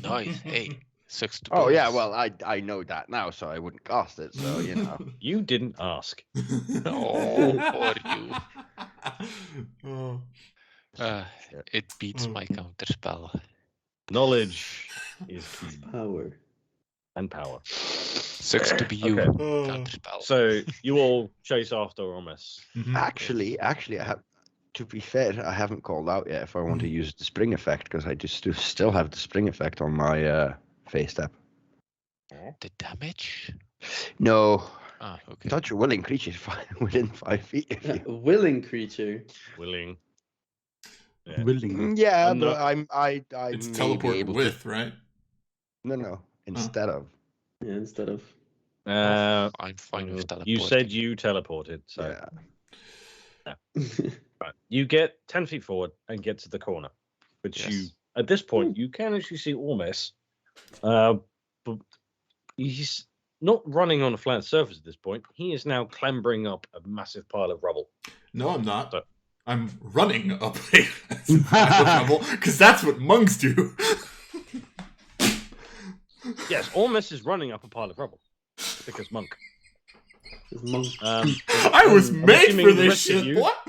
Nice. Hey, sucks to Oh yeah, bonus. well I know that now, so I wouldn't cast it. So you know, You didn't ask. Oh, poor you. Oh. It beats my counterspell. Knowledge is key. power. And power. Sucks to be you. Okay. Oh. Counterspell. So you all chase after Ormus. Mhm. actually, I have. To be fair, I haven't called out yet if I want to use the spring effect because I just still have the spring effect on my face step. The damage? No, Ah, okay. touch a willing creature within 5 feet. If you... Willing creature. Willing. Yeah. Willing. Yeah, I'm but not- I It's may be teleport able with, right? to. No, instead of. Yeah, instead of. I'm fine with teleporting. You said you teleported, so Yeah. right. You get 10 feet forward and get to the corner, which you Yes. at this point you can actually see Ormus. But he's not running on a flat surface at this point. He is now clambering up a massive pile of rubble. No, I'm not. So- I'm running up a trouble because that's what monks do. Yes, Ormus is running up a pile of rubble because monk. Monk. I was I'm made assuming for the this rest of shit. you- What?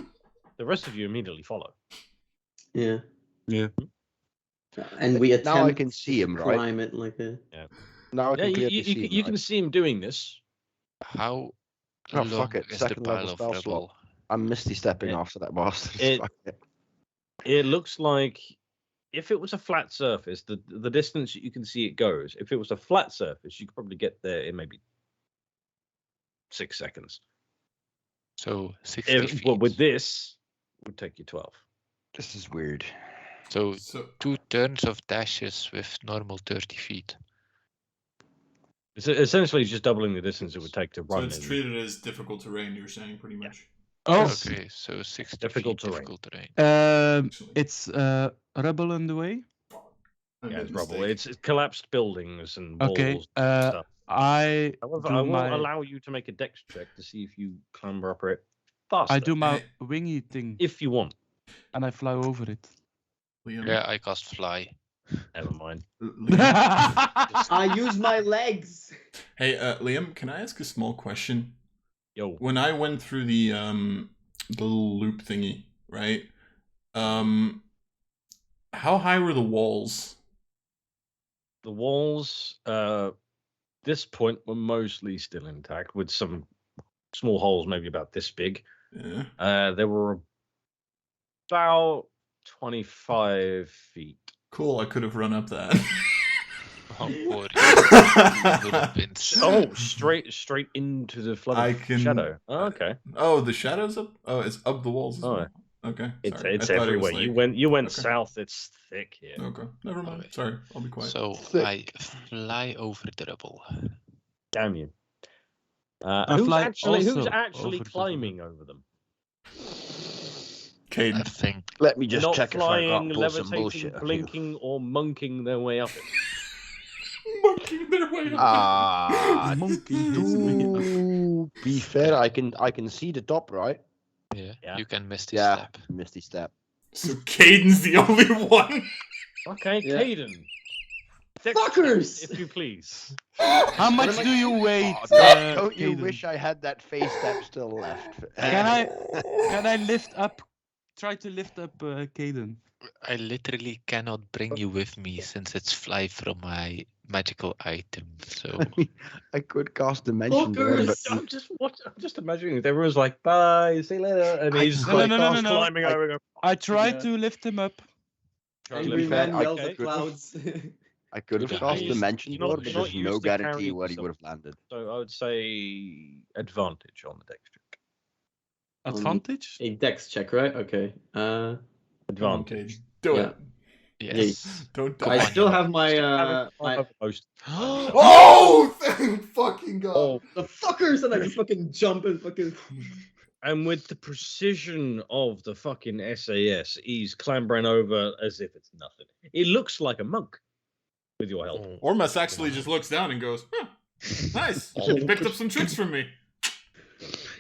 The rest of you immediately follow. Yeah. Yeah. And we attempt Now I can see him, to right? climb it like a. Now I Yeah, can clearly see. you can see him doing this. How Oh, long fuck it. is the Second pile level of spell slot. rubble? I'm misty stepping It- after that bastard. it- Fuck it. It looks like if it was a flat surface, the distance you can see it goes. If it was a flat surface, you could probably get there in maybe 6 seconds. So 60 feet. Well, with this, it would take you 12. This is weird. So So 2 turns of dashes with normal 30 feet. It's essentially just doubling the distance it would take to so run. it's in. treated as difficult terrain. You're saying pretty much. Oh, Okay, so 60 Difficult feet terrain. difficult terrain. Actually. it's rubble in the way. I Yeah, made it's a rubble. mistake. It's collapsed buildings and walls. Okay. and stuff. I However, do I will my allow you to make a dex check to see if you clamber up it faster. I do my wingy thing if you want. and I fly over it. Liam, Yeah, I cast fly. Never mind. Liam. I use my legs. Hey, Liam, can I ask a small question? Yo, When I went through the little loop thingy, right? How high were the walls? The walls, this point, were mostly still intact, with some small holes, maybe about this big. Yeah. There were about 25 feet. Cool. I could have run up that. Or you would have been Oh, straight into the flood I of can- shadow. Oh, okay. Oh, the shadows up. Oh, it's up the walls as Oh, well. Okay. It's sorry. I it's thought it was everywhere. like- You went okay. south. It's thick here. Okay. Never mind. Okay. Sorry. I'll be quiet. So Thick. I fly over the rubble. Damn you. I Who's fly actually also actually over the climbing over them? I Caden. think Let me just Not check if I flying, got pull some levitating, bullshit. off you. blinking, or monking their way up it. Monkeying their way up. Monkey his way up. To be fair, I can see the top, right? Yeah. you can miss this Yeah, step. misty step. So Caden's the only one. Okay, Yeah. Caden. Dex Fuckers! check, if you please. How much do you weigh? Oh, don't you Caden? wish I had that face step still left? Can I lift up? Try to lift up Caden. I literally cannot bring you with me since it's fly from my magical item. So I could cast dimension door, but Fuckers! I'm just imagining if everyone's like, bye, see you later, and I he's could like No. climbing over. and go, I tried Yeah. to lift him up. try to Angry lift fair, man him up. yells Okay. at clouds. I could have Good cast idea. dimension You're not- door, but you're there's not no used to guarantee carrying where he stuff. would have landed. So I would say advantage on the dex check. Advantage? A dex check, right? Okay. Come on, Advantage. Caden. Do Yeah. it. yes. Don't Come die. I on, still you- have my my Most. Oh, thank fucking God. Oh, the fuckers, and I just fucking jump and fucking. and with the precision of the fucking SAS, he's clambering over as if it's nothing. It looks like a monk with your help. Ormus actually just looks down and goes, huh, nice. You picked up some tricks from me.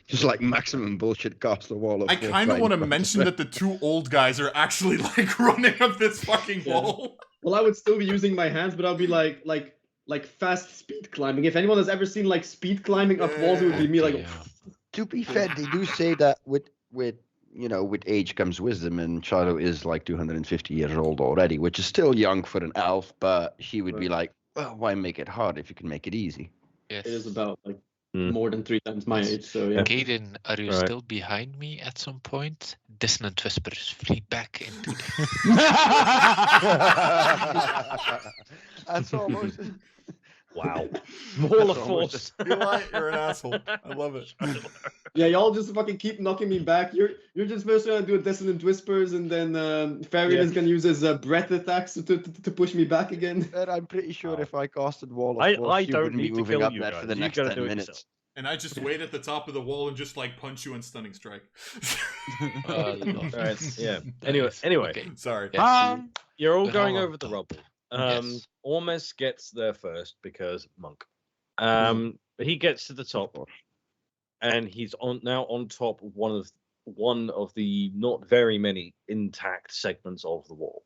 Just like maximum bullshit cast the wall of I kind of want to mention that the two old guys are actually like running up this fucking Yeah. wall. Well, I would still be using my hands, but I'll be like fast speed climbing. If anyone has ever seen like speed climbing up walls, it would be me like. Yeah. To be fair, they do say that with age comes wisdom, and Shiloh is like 250 years old already, which is still young for an elf, but she would be like, well, why make it hard if you can make it easy? Yes. It is about like Hmm. more than 3 times my age, so yeah. Caden, are you Right. still behind me at some point? Dissonant whispers flee back into the. That's almost. Wow. Wall of That's force. You're an asshole. I love it. Yeah, y'all just fucking keep knocking me back. You're just first gonna do a dissonant whispers, and then Farian is gonna use his breath attacks to push me back again. But I'm pretty sure if I casted wall of I force, you don't wouldn't be need to moving kill up you there guys. for the You next gotta 10 do it minutes. yourself. And I just wait at the top of the wall and just like punch you and stunning strike. Love Right. this. Yeah. Nice. Anyway, Okay. Sorry. Yes. you're all But going how over on the top? rubble. Yes. Ormus gets there first because monk. He gets to the top, and he's now on top of one of the not very many intact segments of the wall.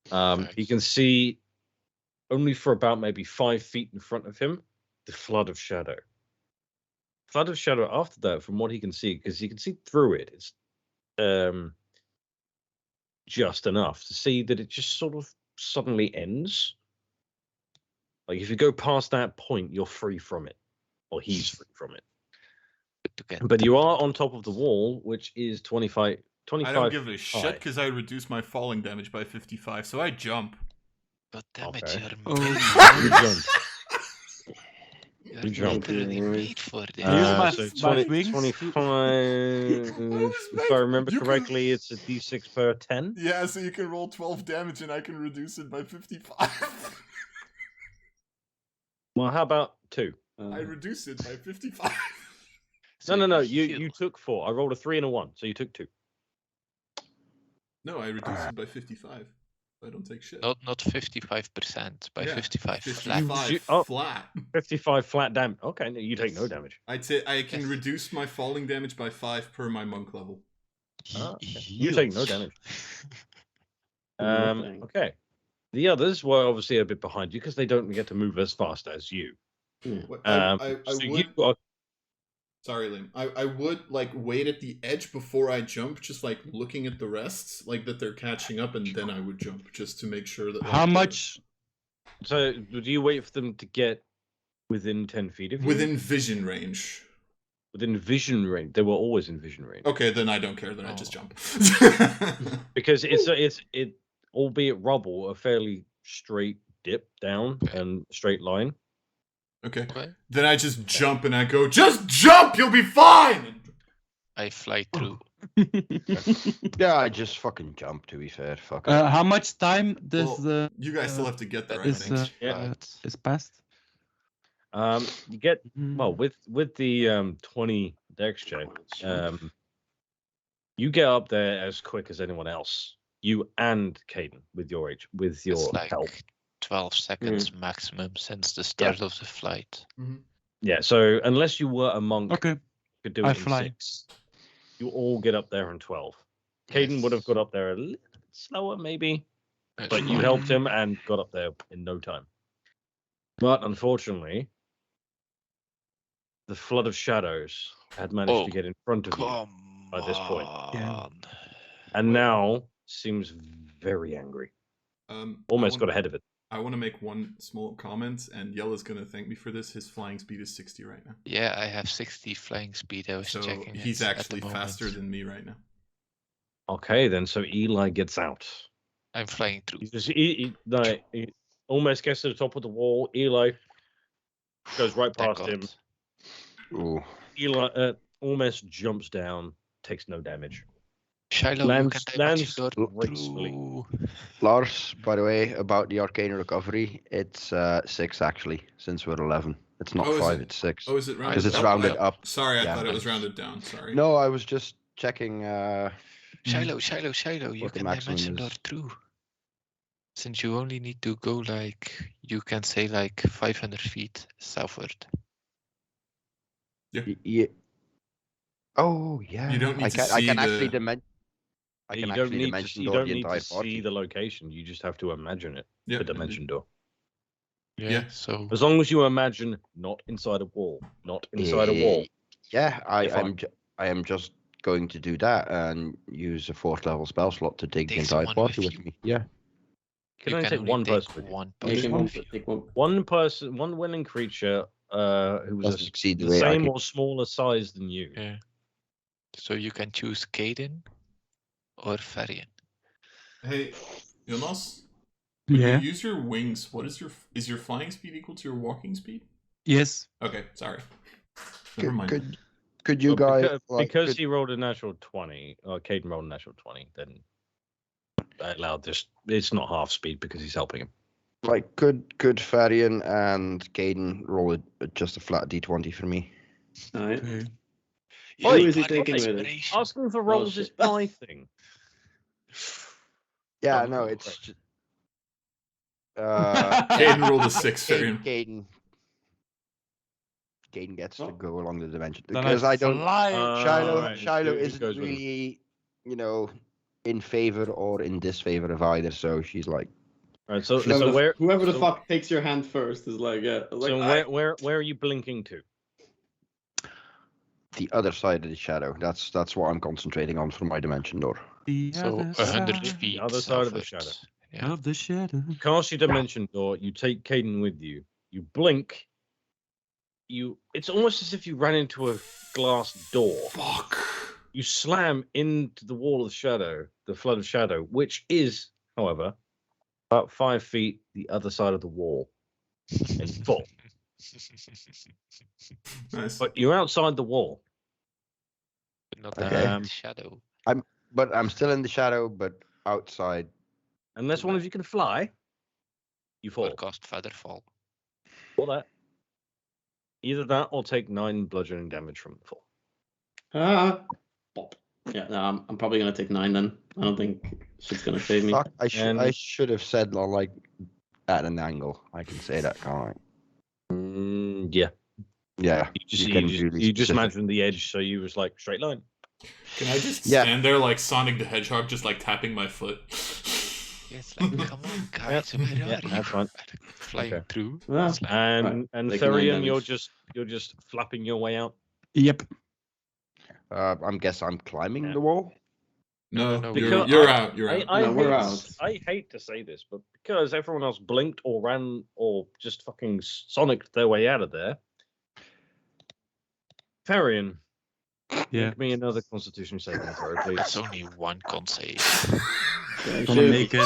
He Nice. can see only for about maybe 5 feet in front of him the flood of shadow. Flood of shadow after that, from what he can see, because he can see through it, it's just enough to see that it just sort of suddenly ends. Like if you go past that point, you're free from it, or he's free from it. Good to get. But you are on top of the wall, which is 25. I don't give a high. shit because I reduced my falling damage by 55, so I jump. But damage Okay. your Oh, You jump. You're You jump. literally made for this. Here's my- So my 20, wings. 25. If I remember You can- correctly, it's a d6 per 10. Yeah, so you can roll 12 damage and I can reduce it by 55. Well, how about 2? I reduce it by 55. So No. heal. You took 4. I rolled a 3 and a 1, so you took 2. No, I reduce it by 55. I don't take shit. Not 55%, by Yeah, 55 flat. 55 You- oh. flat. 55 flat damage. Okay, no, you take no damage. I can Yes. reduce my falling damage by 5 per my monk level. Ah, okay. He You take no heals. damage. Nothing. Okay. The others were obviously a bit behind you because they don't get to move as fast as you. What- So would. you are, Sorry, Liam. I would like wait at the edge before I jump, just like looking at the rests, like that they're catching up, and then I would jump just to make sure that. Like, how much So, do you wait for them to get within 10 feet of you? Within vision range. Within vision range. They were always in vision range. Okay, then I don't care. Then I just jump. Because it's albeit rubble, a fairly straight dip down and straight line. Okay. Then I just jump and I go, just jump, you'll be fine! I fly through. Yeah, I just fucking jump, to be fair. Fuck it. How much time does Well, you guys still have to get there, I is think. is passed? You get well with the 20 dex check. You get up there as quick as anyone else. You and Caden with your It's like help. 12 seconds maximum since the start of the flight. Yeah. So unless you were a monk, Okay. you could do it I in fly. 6. You all get up there in 12. Caden would have got up there a little slower, maybe, but you helped him and got up there in no time. But unfortunately, the flood of shadows had managed to get in front of you by this point, and now seems very angry. Almost got ahead of it. I want to make one small comment, and Yella's going to thank me for this. His flying speed is 60 right now. Yeah, I have 60 flying speed. I was So checking. he's it actually at the faster moment. than me right now. Okay, then. So Eli gets out. I'm flying through. He almost gets to the top of the wall. Eli goes right Thank past him. God. Ooh. Eli almost jumps down, takes no damage. Shiloh, Lands- you can dimension lands door gracefully. through. Lars, by the way, about the arcane recovery, it's 6 actually, since we're 11. It's not Oh, is 5, it? it's 6. Oh, is it rounded Because it's up? rounded up. Sorry, I Yeah. thought it was rounded down. Sorry. No, I was just checking. Shiloh, you What the can maximum dimension door is. through. Since you only need to go you can say 500 feet southward. Yeah. Oh, yeah. You don't need to I see can actually the- dimension. I can You actually don't need to dimension see, door the entire see party. the location. You just have to imagine it. Yeah, The dimension door. Yeah. So As long as you imagine not inside a wall, not inside a wall. Yeah, You're fine. I am just going to do that and use a 4th level spell slot to take the Take entire someone party with with you. me. Yeah. Can you only can take only one take person with you. one Take person one. with you. Take one. One person, one willing creature who was Doesn't exceed the the way I same can. or smaller size than you. Yeah. So you can choose Caden or Varian. Hey, Jonas? When Yeah. you use your wings, is your flying speed equal to your walking speed? Yes. Okay, sorry. Never mind. Could you Well, guys because he rolled a natural 20, or Caden rolled a natural 20, then I allowed this. It's not half speed because he's helping him. could Varian and Caden roll just a flat d20 for me? Alright. Okay. Who Oi, is he I taking got with it? Inspiration. Asking for rolls is shit. my thing. Yeah, Oh, no, okay, it's. great. Caden rolled a 6, Varian. Caden gets Oh. to go along the dimension Then because I don't. fly. Shiloh, Alright, Shiloh who isn't goes with him? really, in favor or in disfavor of either. So she's like, Alright, so Whoever where the fuck takes your hand first is like, yeah. Like, so where are you blinking to? the other side of the shadow. That's what I'm concentrating on for my dimension door. The So other 100 side feet. other side of the southward. shadow. Yeah. of the shadow. Cast your dimension door. You take Caden with you. You blink. It's almost as if you ran into a glass door. Fuck. You slam into the wall of shadow, the flood of shadow, which is, however, about 5 feet the other side of the wall in full. Nice. But you're outside the wall. Not Okay. in the shadow. But I'm still in the shadow, but outside. Unless one of you can fly, you Or fall. cast Featherfall. Or that. Either that or take 9 bludgeoning damage from the fall. Pop. Yeah, no, I'm probably gonna take 9 then. I don't think shit's gonna save me. Fuck, I And- should have said like at an angle. I can say that, can't I? Yeah. Yeah. You can just, be really you just specific. imagined the edge, so you was like straight line. Can I just Yeah. stand there like Sonic the Hedgehog, just like tapping my foot? It's like, come on, guys, where yeah, are you? that's fine. Flying Okay. through. Ah, It's like, And Take 9 Therian, you're damage. just flapping your way out. Yep. I guess I'm climbing Yeah. the wall. No, No, Because you're out. You're out. No, we're hate, out. I hate to say this, but because everyone else blinked or ran or just fucking sonicked their way out of there, Farian, Yeah. make me another Constitution saving throw, please. It's only one con save. Yeah, Gonna make it.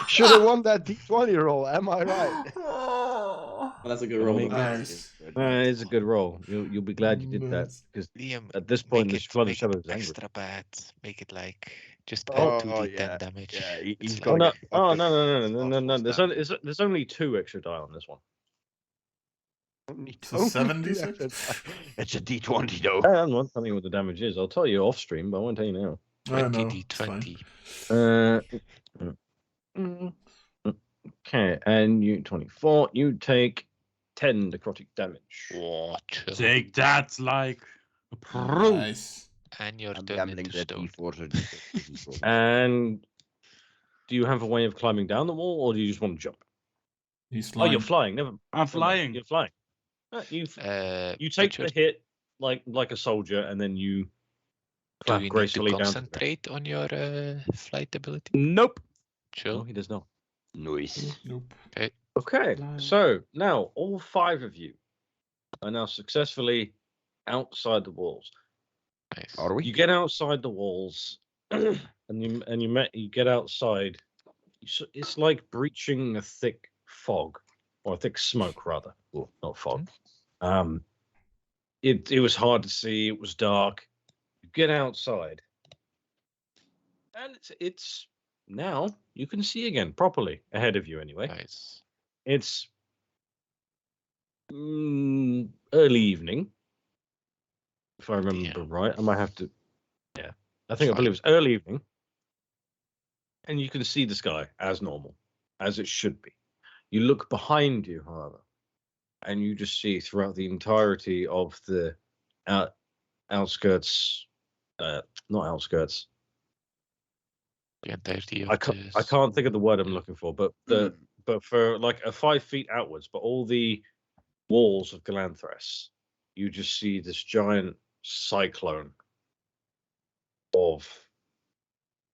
Should have won that D20 roll. Am I right? Well, that's a good Gonna roll. make though. Nice. It's a good roll. You'll be glad you did that Nice. because Liam, at this point, make this it, flood of make it shadows is angry. extra bad. Make it like just Oh, add 2d10 damage. Yeah, It's he's like- Oh gonna no! get fucked Oh up. no! There's only 2 extra die on this one. So 76? It's a D20 though. I'm not telling you what the damage is. I'll tell you off stream, but I won't tell you now. 20d20. Okay, and you 24. You take 10 necrotic damage. Oh, chill. Take that like a pro. Nice. And you're I'm turned gambling into that stone. D4s or D4s. And do you have a way of climbing down the wall, or do you just want to jump? He's Oh, flying. you're flying. Never. I'm flying. You're flying. You You take the hit like a soldier, and then you Do clap you need to gracefully down. concentrate on your flight ability? Nope. No, Chill. he does not. Nice. Nope. Okay, Flying. so now all 5 of you are now successfully outside the walls. Nice. Are we? You get outside the walls, and you get outside. It's like breaching a thick fog, or a thick smoke rather. Well, not fog. It was hard to see. It was dark. You get outside, and it's now you can see again properly ahead of you. Anyway, Nice. it's early evening, if I remember right. I might have to. Yeah, I believe it's early evening, and you can see the sky as normal, as it should be. You look behind you, however, and you just see throughout the entirety of the outskirts, not outskirts. The entirety of I can't think of the word I'm looking for, but but for like a 5 feet outwards, but all the walls of Galanthras, you just see this giant cyclone of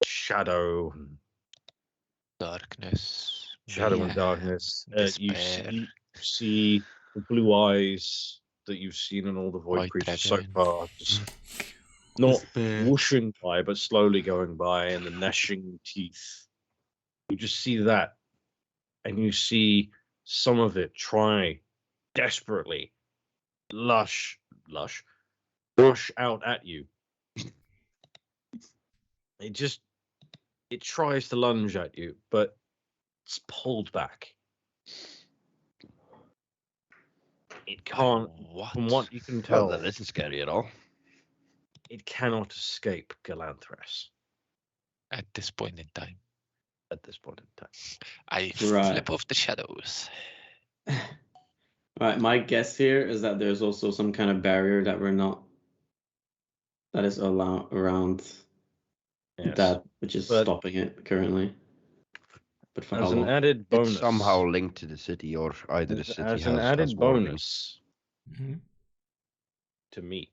shadow and darkness. shadow and mayhem, darkness. You despair. see the blue eyes that you've seen in all the void White creatures so dragon. far, just not Despair. whooshing by, but slowly going by, and the gnashing teeth. You just see that, and you see some of it try desperately, rush out at you. It tries to lunge at you, but it's pulled back. It can't, What? from what you can Well, tell, that isn't scary at all. it cannot escape Galanthras At this point in time, at this point in time. I Right. flip off the shadows. Right, my guess here is that there's also some kind of barrier that is around Yes. that, which is But- stopping it currently. But for how As an long? added bonus, It's somehow linked to the city, or either the city as has an added has warnings. bonus Mhm. to me,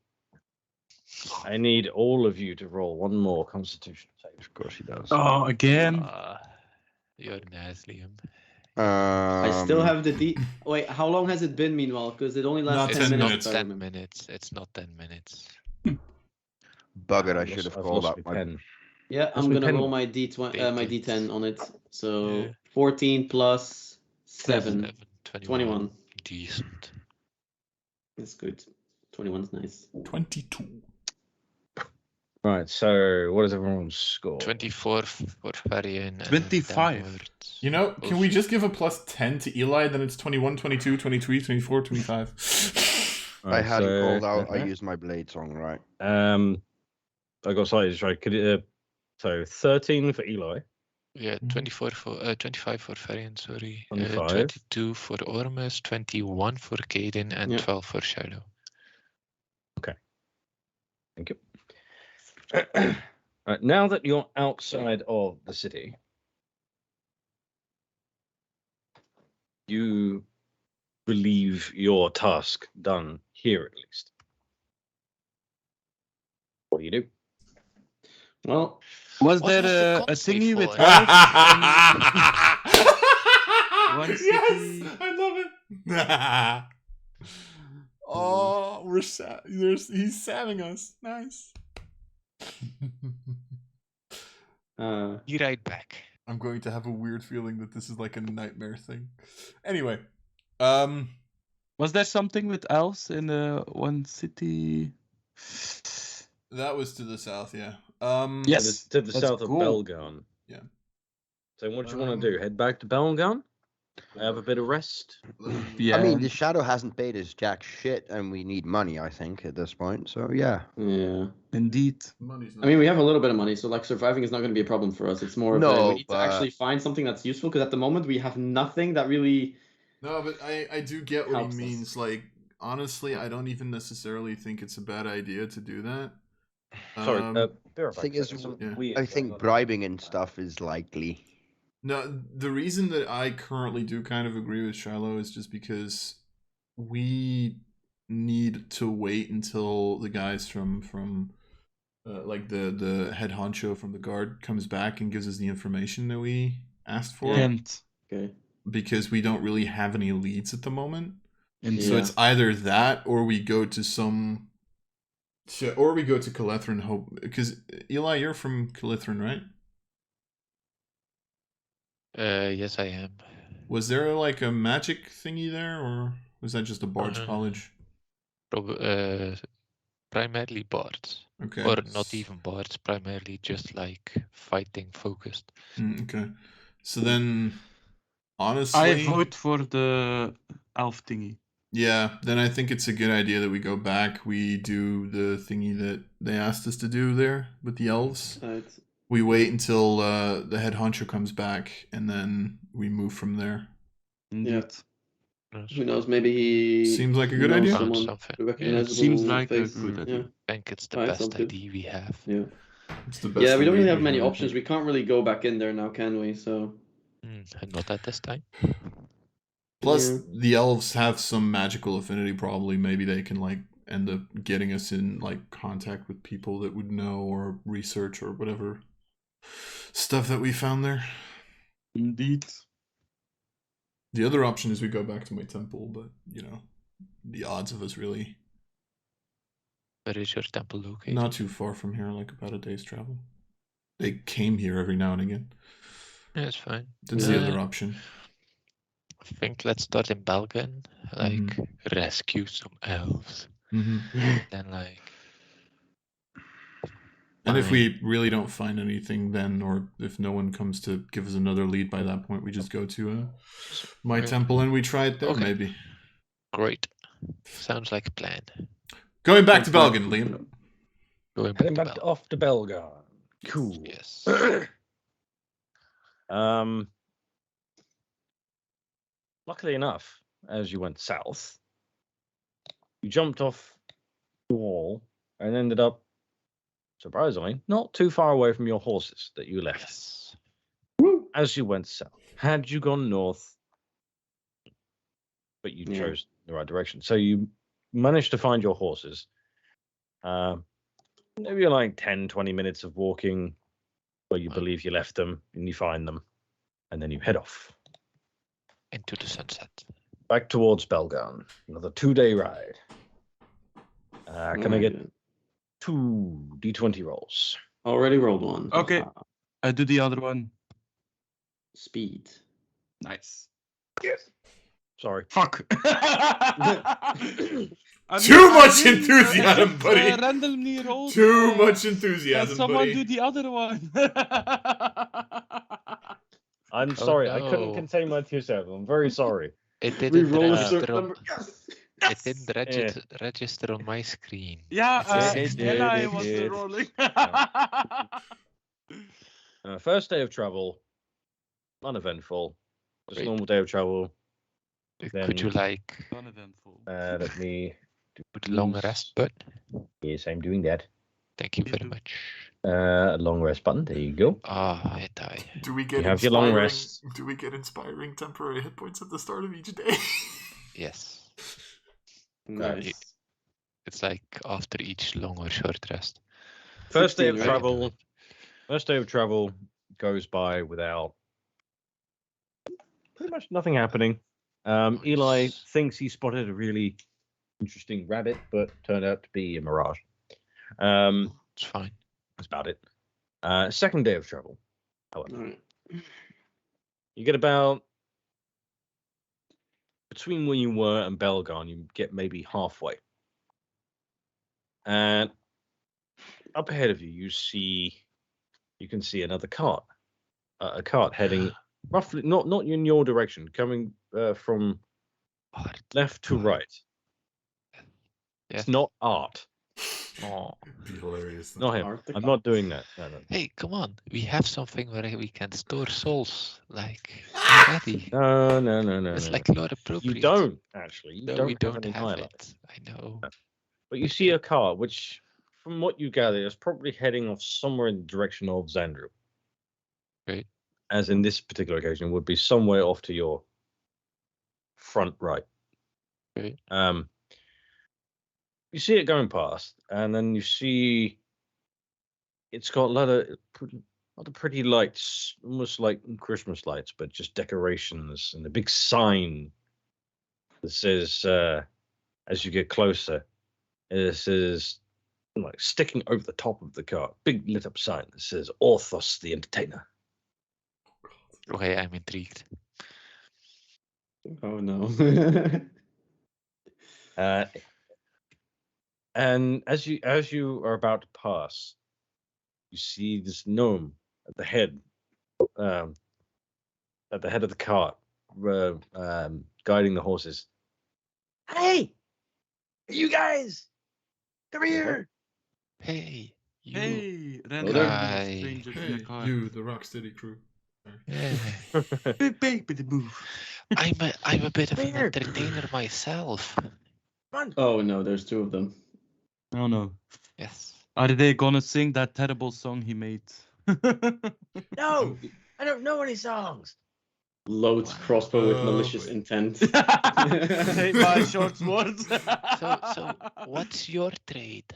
I need all of you to roll one more Constitution save. Of course he does. Oh, again. You're nice, Liam. I still have the D. Wait, how long has it been meanwhile? Because it only Not lasts It's 10 not minutes. if I 10 remember. minutes. It's not 10 minutes. Bugger, I I've should have lost called my out my pen. Yeah, That's I'm my gonna pen. roll my my D10 on it. So Yeah. 14 plus 7, 21. 21. Decent. That's good. 21's nice. 22. Right, so what is everyone's score? 24 for Varian. 25. You know, can we just give a plus 10 to Eli? Then it's 21, 22, 23, 24, 25. I Right, had you so, called out. I used my blade song, right? I got slightly distracted. Could it, so 13 for Eli. Yeah, Mhm. 25 for Varian, sorry. 25. 22 for Ormus, 21 for Caden, and Yeah. 12 for Shadow. Thank you. Right, now that you're outside of the city, you believe your task done here at least. What do you do? Well, Was What there was the a console thingy with for? elves? One Yes, city. I love it. Oh, he's samming us. Nice. Be right back. I'm going to have a weird feeling that this is like a nightmare thing. Anyway, Was there something with elves in one city? that was to the south, yeah. Yes, To the that's south cool. of Belgon. Yeah. So what do you want to do? Head back to Belgon? Have a bit of rest? Yeah. I mean, the Shadow hasn't paid us jack shit, and we need money, I think, at this point. So, yeah. yeah. Indeed. Money's not. I mean, we have a little bit of money, so like surviving is not going to be a problem for us. It's more of No, we need to actually find something that's useful because at the moment we have nothing that really. No, but I do get what he helps us. means. Like, honestly, I don't even necessarily think it's a bad idea to do that. Sorry, be right back. Thing is, Some yeah. weird I going think on. bribing and stuff is likely. No, the reason that I currently do kind of agree with Shiloh is just because we need to wait until the guys from like the head honcho from the guard comes back and gives us the information that we asked for, Hint. Okay. because we don't really have any leads at the moment. Indeed. So it's either that or we go to Calithrin. Hope, because Eli, you're from Calithrin, right? Yes, I am. Was there like a magic thingy there, or was that just a bard's Uh, college? Primarily bards. Okay. Or not even bards, primarily just like fighting focused. Okay. So then, honestly, I vote for the elf thingy. yeah, then I think it's a good idea that we go back. We do the thingy that they asked us to do there with the elves. We wait until the head honcho comes back, and then we move from there. Indeed. Who knows? Maybe he Seems like a good knows idea. Found someone something. recognizable seems like a face. good idea. Yeah. I think it's the Alright, best sounds good. idea we have. Yeah. It's the best Yeah, we don't really idea have many usually, I options. think. We can't really go back in there now, can we? So. And not at this time. Plus, Yeah. the elves have some magical affinity. Probably, maybe they can like end up getting us in like contact with people that would know or research or whatever stuff that we found there. Indeed. The other option is we go back to my temple, but you know, the odds of us really Where is your temple located? not too far from here, like about a day's travel. They came here every now and again. Yeah, it's fine. That's the other option. I think let's start in Belgium. Like rescue some elves. Then like. And if fine. we really don't find anything then, or if no one comes to give us another lead by that point, we just go to my temple and we try it there, Okay. maybe. Great. Sounds like a plan. Going back to Belgium, Liam. Going Heading back back to off to Belgon. Cool. Yes. Luckily enough, as you went south, you jumped off the wall and ended up, surprisingly, not too far away from your horses that you left. Yes. As you went south. Had you gone north, but you Yeah. chose the right direction. So you managed to find your horses. Maybe like 10, 20 minutes of walking where you believe you left them, and you find them, and then you head off. Into the sunset. Back towards Belgon. Another 2-day ride. Can I get 2 D20 rolls? Already rolled one. Okay. I do the other one. Speed. Nice. Yes. Sorry. Fuck. Too much enthusiasm, buddy. Randomly rolled. Too much Can enthusiasm, someone buddy. do the other one? I'm sorry. I couldn't no. contain my enthusiasm. I'm very sorry. It We didn't roll a register certain on, number. Yes. it didn't register on my screen. Yeah, It did, Stella it was did. rolling. First day of travel. Uneventful. Just Great. normal day of travel. Could you like Uneventful. Let me. put a long rest button? Yes, I'm doing that. Thank you Me very too. much. A long rest button. There you go. I die. Do we get You have your long inspiring- rest. Do we get inspiring temporary hit points at the start of each day? Yes. Nice. It's like after each long or short rest. First day of 16, right? travel. First day of travel goes by without pretty much nothing happening. Eli Nice. thinks he spotted a really interesting rabbit, but turned out to be a mirage. It's fine. That's about it. Second day of travel, however, Alright. you get about between where you were and Belgon, you get maybe halfway. And up ahead of you, you can see another cart. A cart heading roughly not in your direction, coming from Art. left to right. Yes. It's not art. Oh. It'd be hilarious. Not him. Art the I'm not doing that. No. Hey, come on. We have something where we can store souls, like, already. No. It's like not appropriate. You don't actually. You No, don't we don't any have highlights. it. I know. But you see a car, which, from what you gather, is probably heading off somewhere in the direction of Xandru. Right. As in this particular occasion, would be somewhere off to your front right. Right. You see it going past, and then you see it's got a lot of pretty lights, almost like Christmas lights, but just decorations and a big sign that says, as you get closer, it says, like sticking over the top of the car, big lit up sign that says Orthos the Entertainer. Okay, I'm intrigued. Oh no. And as you are about to pass, you see this gnome at the head of the cart, guiding the horses. Hey, you guys, come here! Hey, you. Hey, there. random strangers in Hey, the car. you, the Rocksteady crew. Yeah. Big baby the move. I'm a bit of an Here. entertainer myself. Oh no, there's two of them. Oh no. Yes. Are they gonna sing that terrible song he made? No, I don't know any songs. Loads crossbow with malicious wait. intent. Take my short swords. So what's your trade?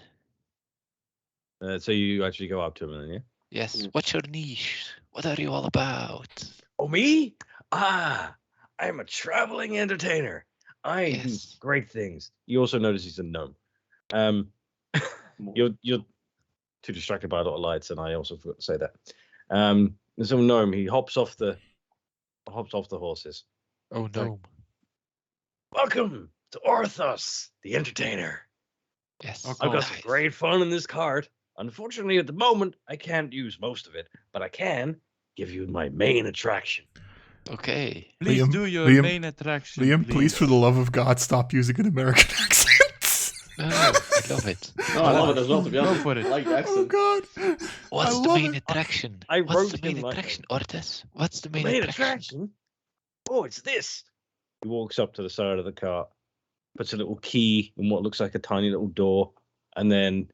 So you actually go up to him, then, yeah? Yes. Mm. What's your niche? What are you all about? Oh, me? I'm a traveling entertainer. I do Yes. great things. You also notice he's a gnome. You're too distracted by a lot of lights, and I also forgot to say that. There's a gnome. He hops off the horses. Oh no. Welcome to Orthos, the entertainer. Yes. Okay. I've got some Nice. great fun in this cart. Unfortunately, at the moment, I can't use most of it, but I can give you my main attraction. Okay. Please Liam, do your Liam, main attraction. Liam, please, for the love of God, stop using an American accent. No, I love it. No, I love it as well, to be Go honest. for it. I like the Oh accent. God! What's I the love main it. attraction? I What's wrote the in main my attraction, phone. Ortiz? What's the The main attraction? attraction? Oh, it's this. He walks up to the side of the cart, puts a little key in what looks like a tiny little door, and then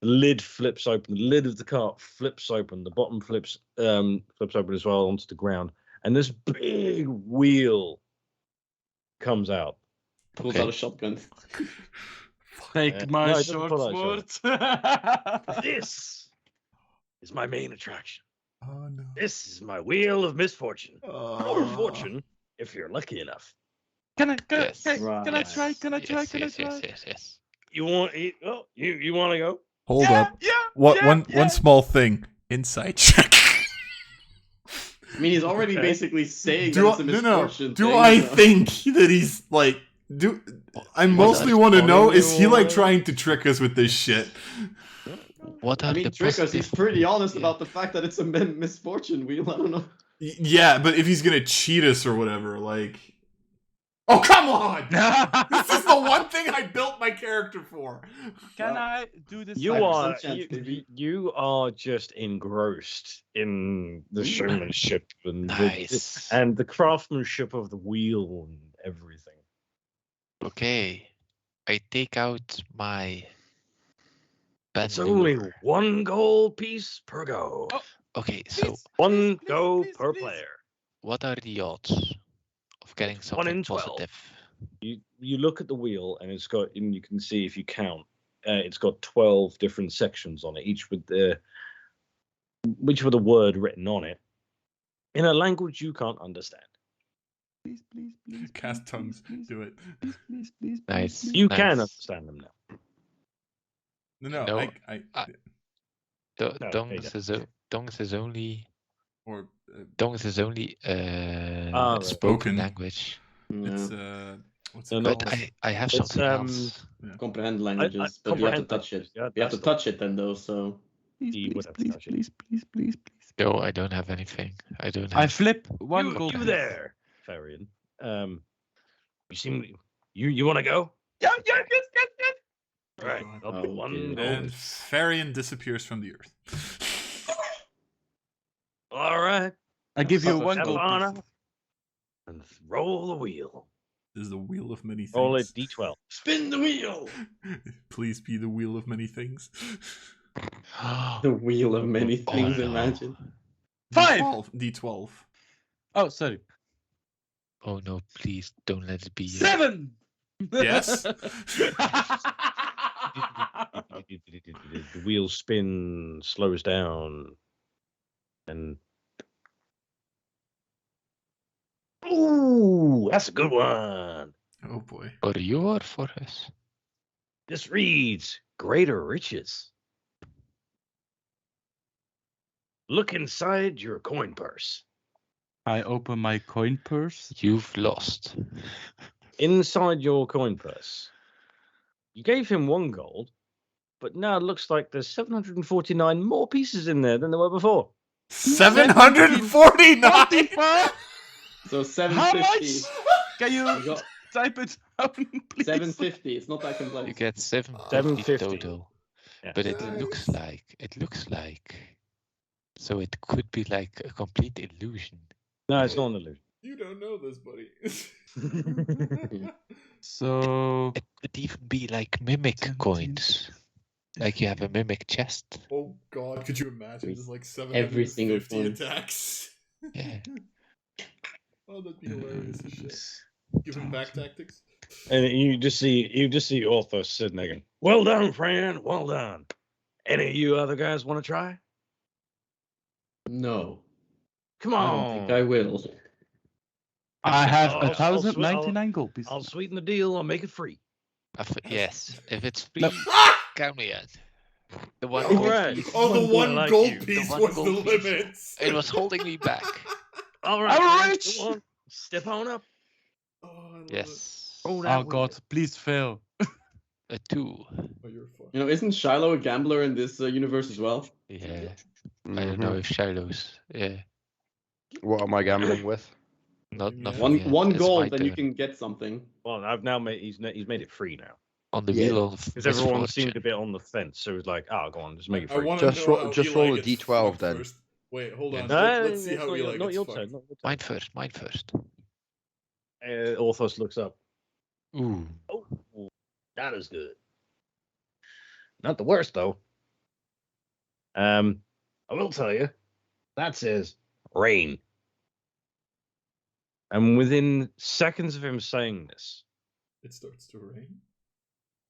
the lid flips open. The lid of the cart flips open. The bottom flips open as well onto the ground, and this big wheel comes out. Pulls Okay. out a shotgun. Take my no, it doesn't short pull out sword. This is my main attraction. Oh no! This is my wheel of misfortune, or Oh. fortune, if you're lucky enough. Can I Yes. can I Right. try? Can I try? Yes, Can I yes, try? yes, yes, yes. You want? You want to go? Hold Yeah, up. yeah, What? yeah, yeah. One small thing. Insight check. I mean, he's already Okay. basically saying Do that I, it's a no, misfortune. do thing, I so- think that he's like? Do I What mostly are- want to what know? are Is he like you- trying to trick us with this shit? What are I mean, the Trickers, he's positive? pretty honest Yeah. about the fact that it's a misfortune wheel. I don't know. Yeah, but if he's gonna cheat us or whatever, like, oh come on! This is the one thing I built my character for. Can Well, I do this? You 5% are chance, baby. you are just engrossed in the showmanship and Nice. the craftsmanship of the wheel and everything. Okay. I take out my It's bandolier. only 1 gold piece per go. Oh. Okay, so Please, 1 please, go please, per please. player. what are the odds of getting 1 something in 12. positive? You look at the wheel and you can see if you count, it's got 12 different sections on it, each with which with a word written on it, in a language you can't understand. Please, please, please. Cast please, tongues. Please, Do it. please, please, please. Nice. Please, You Nice. can understand them now. No, No, I No, there you Dongs is only or Dongs is only right. spoken Spoken. language. it's Yeah. what's No, it no, But called? I have It's, something else. Comprehend languages, but you have to comprehend touch it. languages, yeah, You have to that's touch it then, though. So please, You would please, have to please, touch it. please, please, please, please. No, I don't have anything. I don't I have. flip one you, gold. you piece. there, Farian. You seem you want to go? Yeah. Right, God. I'll put one Okay. gold. And Farian disappears from the earth. All right, I give you Have one have gold fun piece. and roll the wheel. This is the wheel of many things. Roll a d12. Spin the wheel. Please be the wheel of many things. The wheel of many Oh, things. no. Imagine. 5! D12. Oh, sorry. Oh no! Please don't let it be. 7! Yes. The wheel spin, slows down, and ooh, that's a good one. Oh boy. For you or for us? This reads greater riches. Look inside your coin purse. I open my coin purse. You've lost. Inside your coin purse, you gave him 1 gold, but now it looks like there's 749 more pieces in there than there were before. 749. 44? So How 750. much? Can You you got type it down, please? 750. It's not that complex. You get 750. 750 total. Yeah. But it looks like. So it could be like a complete illusion. No, it's not an illusion. You don't know this, buddy. So, It could even be like mimic 17. coins. Like you have a mimic chest. Oh god, could you imagine? There's like Every single 750 coin. attacks. Yeah. Oh, that'd be hilarious as shit. Give him back tactics. And you just see Orthos sitting there going, well done, friend, well done. Any of you other guys want to try? No. Come I on. don't think I will. I have I'll- 1,099 gold pieces. I'll sweeten the deal. I'll make it free. Yes, if it's free, No. count me in. The one All gold right. piece, Oh, the One one like gold you. piece The one was the gold piece. limit. it was holding me back. All right. I'm friend, rich. go on, step on up. Oh, I love it. Yes. Oh, that Oh god, please fail. A 2. Oh, you're fucked. You know, isn't Shiloh a gambler in this universe as well? Yeah. I don't know if Shiloh's. Yeah. What am I gambling with? Nothing One yet. one It's my gold, then you turn. can get something. Well, I've now made he's made it free now On the Yeah. wheel of because everyone misfortune. seemed a bit on the fence. So it was like, oh, go on, just make it I free. want to Just know roll- how just Eli roll a gets D12 fucked then. First. Wait, hold on. No, Let's see it's how not Eli your, not gets your fucked. turn. Not your turn. Mine first. Mine first. Orthos looks up. Ooh. Oh, not as good. Not the worst though. I will tell you, that says rain. And within seconds of him saying this, It starts to rain.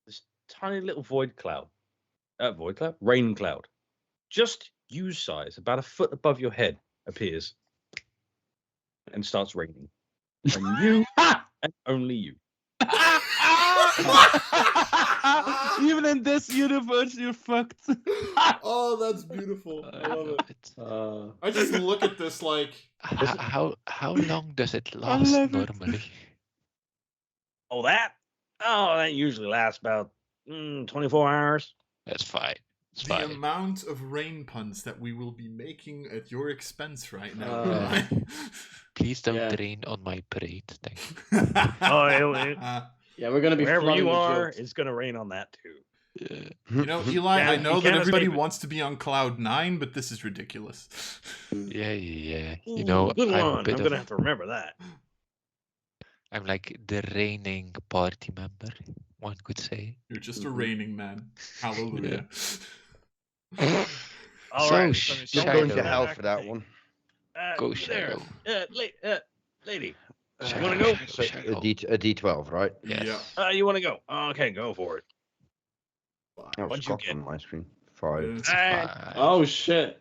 this tiny little rain cloud, just you size, about a foot above your head, appears and starts raining. And you, and only you. Even in this universe, you're fucked. Oh, that's beautiful. I love it. I just look at this like. How long does it I last love it. normally? Oh, that usually lasts about 24 hours. That's fine. It's The fine. amount of rain puns that we will be making at your expense right now. Uh, Please don't Yeah. rain on my parade. Thank you. Yeah, we're gonna be Wherever flooding you with are, jokes. it's gonna rain on that too. Yeah. You know, Eli, Yeah, I you know that can't everybody escape it. wants to be on cloud 9, but this is ridiculous. Yeah. You Ooh, know, good I'm a one. bit I'm of. gonna have to remember that. I'm like the reigning party member, one could say. You're just a Mhm. raining man. Hallelujah. All So, right, Shiloh. Don't go into Shiloh. hell for that one. Go, you there, Shiloh. lady. Shiloh, wanna go? So Shiloh. a D12, right? Yes. You want to go? Okay, go for it. Oh, What'd you Scott get? on my screen. 5. Yeah. And Fine. Oh shit!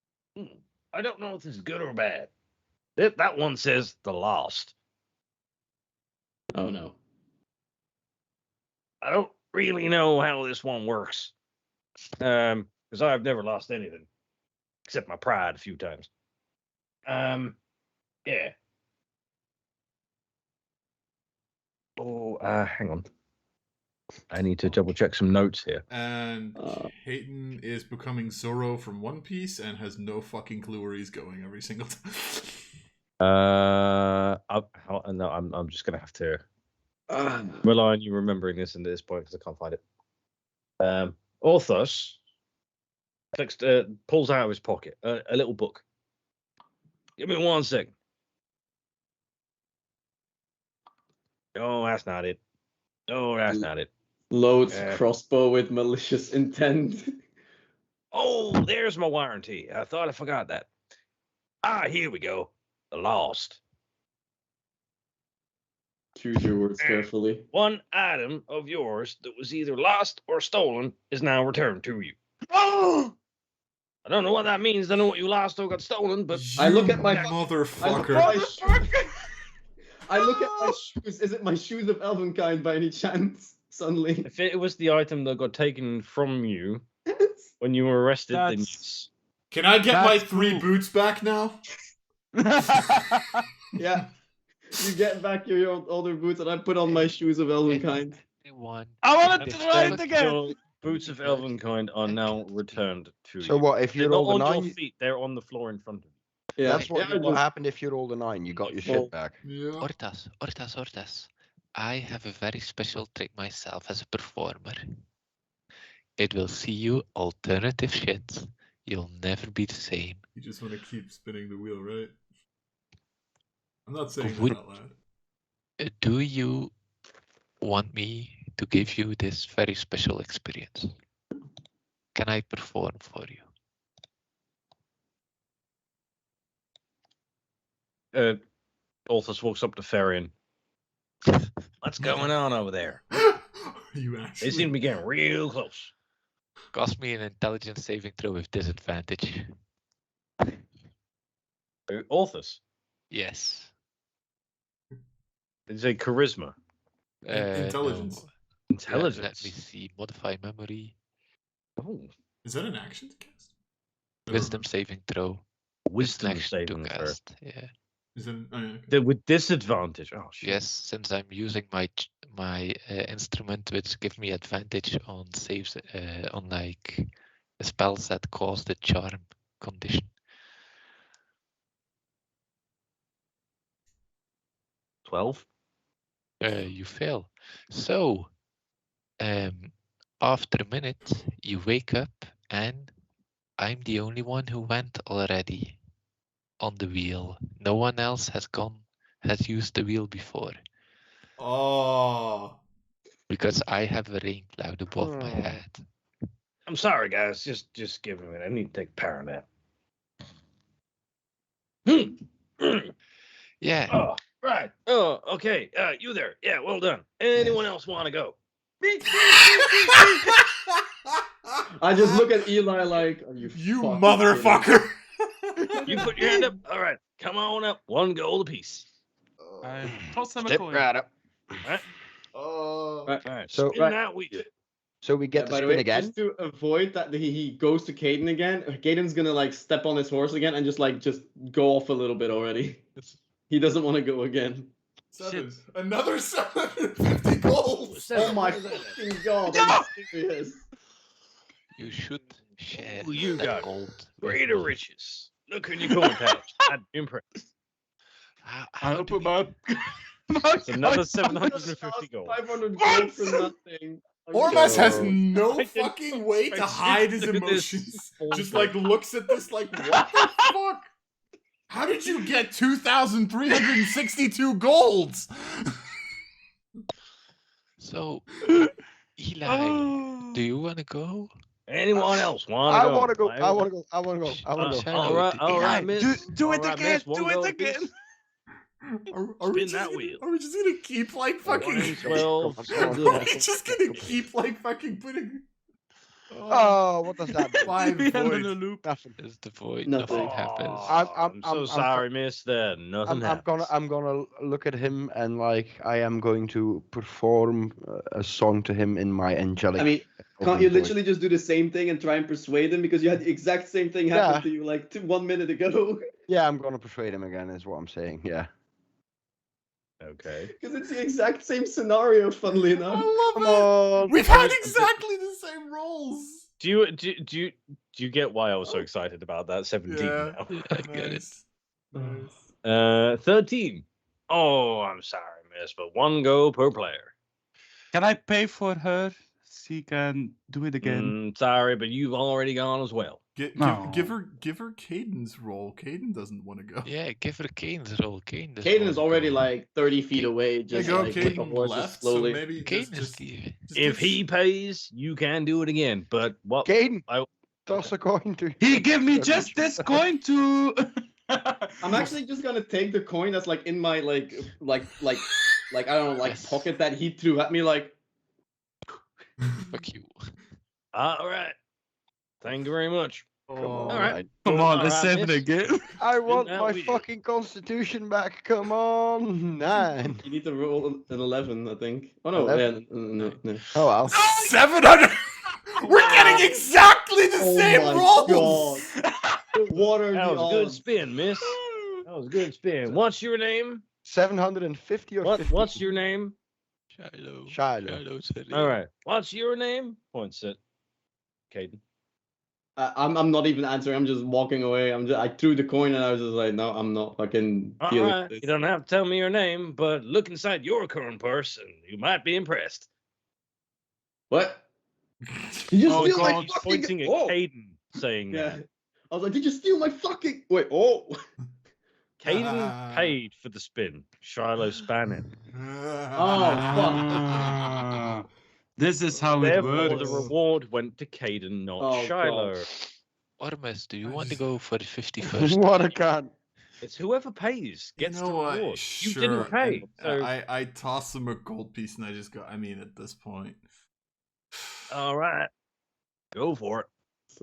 I don't know if this is good or bad. That one says the lost. Oh no. I don't really know how this one works. Because I've never lost anything. Except my pride a few times. Yeah. Oh, hang on. I need to double check some notes here. And Hayden is becoming Zoro from One Piece and has no fucking clue where he's going every single time. No, I'm just gonna have to rely on you remembering this at this point because I can't find it. Orthos pulls out of his pocket a little book. Give me 1 second. Oh, that's not it. Oh, that's not it. Loads crossbow with malicious intent. Oh, there's my warranty. I thought I forgot that. Here we go. The lost. Choose your words carefully. One item of yours that was either lost or stolen is now returned to you. Oh! I don't know what that means. I know what you lost or got stolen, but I look at my motherfucker. I look at my shoes. Is it my shoes of Elvenkind by any chance? Suddenly. if it was the item that got taken from you when you were arrested, then yes. Can I get my 3 boots back now? Yeah. You get back your older boots and I put on my shoes of Elvenkind. I want to try it again! Your boots of Elvenkind are now returned to you. So what, if you They're rolled not a on 9? your feet, they're on the floor in front of you. Yeah. That's what happened if you rolled a 9. You got your shit back. Yeah. Ortas. I have a very special trick myself as a performer. It will see you alternative shit. You'll never be the same. You just want to keep spinning the wheel, right? I'm not saying Would- that out loud. Do you want me to give you this very special experience? Can I perform for you? Orthos walks up to Ferian. What's going on over there? Are you actually? They seem to be getting real close. Cost me an intelligence saving throw with disadvantage. Orthos. Yes. It's a charisma. Intelligence. No. Intelligence. Let me see. Modify memory. Oh. Is that an action to cast? Wisdom saving throw. Wisdom Action to saving throw. cast. Yeah. Is that okay. With disadvantage. Oh, shit. Yes, since I'm using my instrument, which give me advantage on saves, on like spells that cause the charm condition. 12. You fail. So, after a minute, you wake up and I'm the only one who went already on the wheel. No one else has used the wheel before. Oh. Because I have a rain cloud above my Oh. head. I'm sorry, guys. Just give me a minute. I need to take a power nap. Yeah. Oh, right. Oh, okay. You there. Yeah, well done. Anyone else want to go? I just look at Eli like, are you You fucking motherfucker. You put your hand up. All right. Come on up. 1 gold apiece. I toss him a Step coin. right up. All right. Oh. Right. All right. So- Spin that wheel. So we get to By the spin way, again. just to avoid that he goes to Caden again, Caden's gonna like step on his horse again and just go off a little bit already. He doesn't want to go again. 7. Another 750 gold. Oh my fucking god, are you serious? You should share Ooh, you that got gold. with Greater me. riches. Look in your coin pouch. I'm impressed. How I do open we- my. It's another 750 gold. 500 gold for nothing. Ormas has So- no I can- fucking way I to can hide his look at this emotions. all Just day. like looks at this like, what the fuck? How did you get 2,362 golds? So, Eli, do you want to go? Anyone else want to I go? want to go. I want to go. I want to go. I want to go. Shadow, All right, did- all right, Eli, miss. do it All right, again, miss. 1 do it gold again. apiece. Are we Spin just that gonna, wheel. Are we just gonna keep like fucking? 1, 12. Are we just gonna keep like fucking putting? Oh, what does that mean? 5 We are in void. a loop. Nothing. It's the void. Nothing. Nothing happens. I'm so I'm sorry, miss. That nothing happens. I'm gonna look at him and like I am going to perform a song to him in my angelic. I mean, can't you literally just do the same thing and try and persuade him because you had the exact same thing happen Yeah. to you like 1 minute ago? Yeah, I'm gonna persuade him again. Is what I'm saying. Yeah. Okay. Because it's the exact same scenario, funnily enough. I Come love it. on. We've had exactly the same rolls. Do you get why I was so excited about that 17 Yeah. now? I get it. Nice. 13. Oh, I'm sorry, miss, but 1 go per player. Can I pay for her? She can do it again. Sorry, but you've already gone as well. Give No. her Caden's roll. Caden doesn't want to go. Yeah, give her Kane's roll. Kane doesn't Caden is wanna already go. like 30 feet away, There you just go. like with the Caden horses left, slowly. so maybe Kane just, is just, the- just If give he pays, you can do it again. But what? Caden, I- toss a coin to. He gave me just this coin to. I'm actually just gonna take the coin that's like in my like I don't know, like Yes. pocket that he threw at me, like. Fuck you. All right. Thank you very much. Come Oh, on, right. man. Come on, let's Alright, save it miss. again. I want now my we- fucking constitution back. Come on, 9. You need to roll an 11, I think. Oh no, 11? yeah, no. Oh well. 700. We're getting exactly the same rolls. What are That the was a good odds? spin, miss. That was a good spin. What's your name? 750 or 50? What's your name? Shiloh. Shiloh. Shiloh's her All name. right. What's your name? Points at Caden. I'm not even answering. I'm just walking away. I threw the coin and I was just like, no, I'm not fucking All dealing right. with You this. don't have to tell me your name, but look inside your current purse and you might be impressed. What? Did you Oh, steal my God, He's fucking? pointing at Oh, Caden saying yeah. that. I was like, did you steal my fucking? Wait. Oh. Caden paid for the spin. Shiloh span it. Ah, this is how it Therefore, works. the reward went to Caden, not Oh, Shiloh. God. Ormus, do you I want to just- go for the 51st? What a cunt. It's whoever pays You gets know the what? reward. Sure. You didn't pay. and So, I toss him a gold piece and I just go. I mean, at this point. all right. Go for it.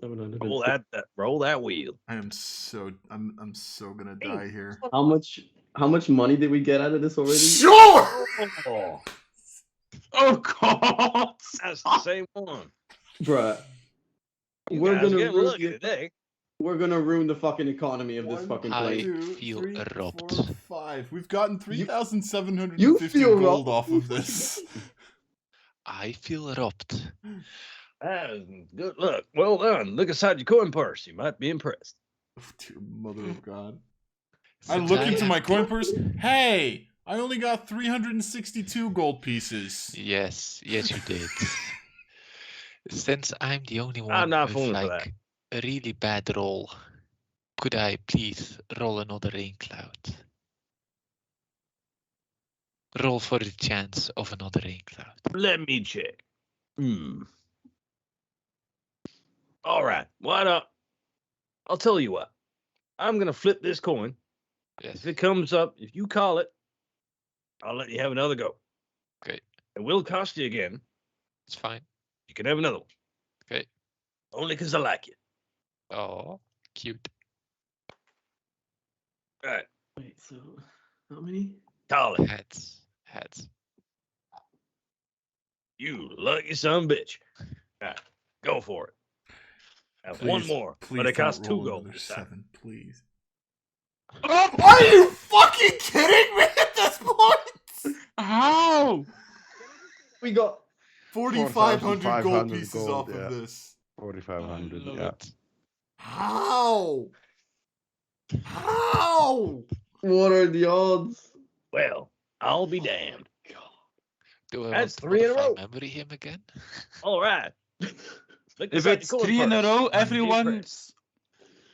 750. Roll that wheel. I'm so gonna die here. How much money did we get out of this already? Sure. Oh, Oh God! that's the same one. Bruh. You We're guys gonna getting ruin lucky the, today. we're gonna ruin the fucking economy of this 1, fucking I place. 2, feel 3, robbed. 4, 5. We've gotten You 3,750 feel gold robbed? off of this. I feel robbed. Good luck. Well done. Look inside your coin purse. You might be impressed. Oh, dear mother of God. I Since look into have my coin the- purse. Hey, I only got 362 gold pieces. Yes, yes, you did. Since I'm the only one I'm not with falling for that. like a really bad roll, could I please roll another rain cloud? Roll for the chance of another rain cloud. Let me check. All right. Why not? I'll tell you what. I'm gonna flip this coin. Yes. If it comes up, if you call it, I'll let you have another go. Okay. It will cost you again. It's fine. You can have another one. Okay. Only because I like you. Oh, cute. All right. Wait, so how many? Call it. Heads. Heads. You lucky son of a bitch. All right. Go for it. Have one Please- more. please But it don't costs 2 roll gold another this time. 7, please. Are you fucking kidding me at this point? How? We got 4,500 gold 4,500 pieces gold, off yeah. of this. 4,500. Love Yeah. it. How? How? what are the odds? Well, I'll be damned. Do I That's want 3 in a to row. memory him again? All right. Look If inside it's your coin 3 in a purse. row, Might be impressed.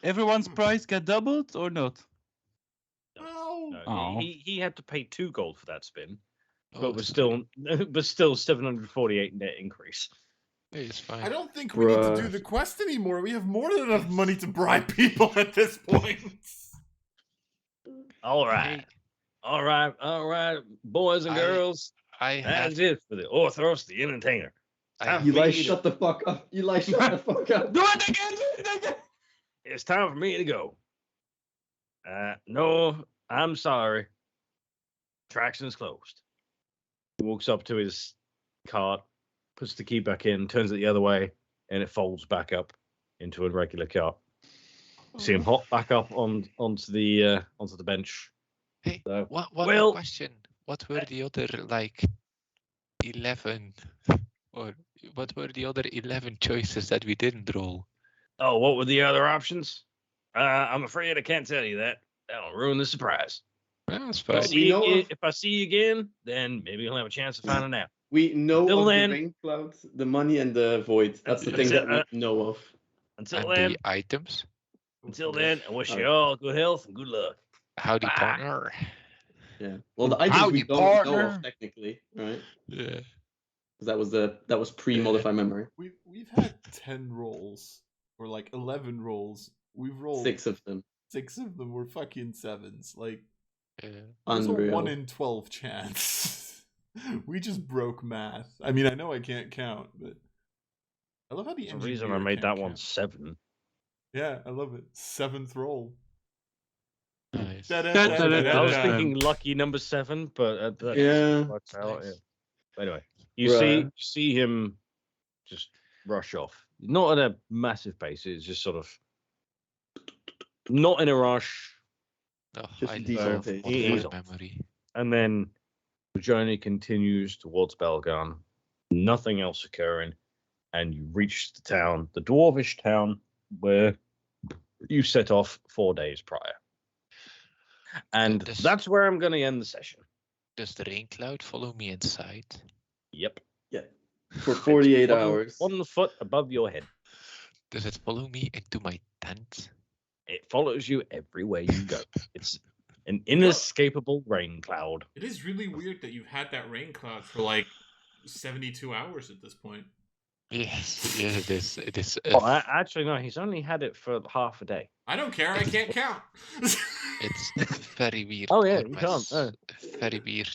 everyone's price get doubled or not? How? No, Oh. he had to pay 2 gold for that spin, Oh, but was it's still 748 net increase. It's fine. I don't think we need to do Bruh. the quest anymore. We have more than enough money to bribe people at this point. All right, all right, boys and I- girls. I have That's it for the Orthros, the Entertainer. Eli, shut the fuck up. Eli, shut the fuck up. Do it again! Do it again! It's time for me to go. No, I'm sorry. Traction's closed. He walks up to his cart, puts the key back in, turns it the other way, and it folds back up into a regular cart. See him hop back up onto the bench. Hey, So, one well- more question. What were the other 11 or what were the other 11 choices that we didn't roll? Oh, what were the other options? I'm afraid I can't tell you that. That'll ruin the surprise. Well, that's If I fine. see you again, if I see you again, then maybe you'll have a chance to find it out. We know Until of then- the rain cloud, the money, and the void. That's the thing that we know of. Until And then, the items. I wish you all good health and good luck. Howdy, Bye. partner. Yeah. Well, the items we Howdy, don't know partner. of technically, right? Yeah. 'Cause that was pre-modified memory. We've had 10 rolls or like 11 rolls. We've rolled 6 of them. 6 of them were fucking 7s. Like Yeah. there's a Unreal. 1 in 12 chance. We just broke math. I mean, I know I can't count, but I love how the For some reason, I engineer made can't that one count. 7. Yeah, I love it. 7th roll. Nice. I was Yeah. thinking lucky number 7, but that Yeah. works out. Nice. Yeah. Anyway, you Right. see him just rush off. Not at a massive pace. It's just sort of not in a rush. Oh, Just I a love decent pace. He is modified off. memory. And then the journey continues towards Belgarn. Nothing else occurring, and you reach the town, the dwarvish town, where you set off 4 days prior. And this- that's where I'm going to end the session. Does the rain cloud follow me inside? Yep. For 48 One- hours. 1 foot above your head. Does it follow me into my tent? It follows you everywhere you go. It's an inescapable rain cloud. It is really weird that you've had that rain cloud for like 72 hours at this point. Yes, yes, it is. It is. Actually, no, he's only had it for half a day. I don't care, I can't count. It's very weird. Oh, yeah, you Orwes. can't, Very weird.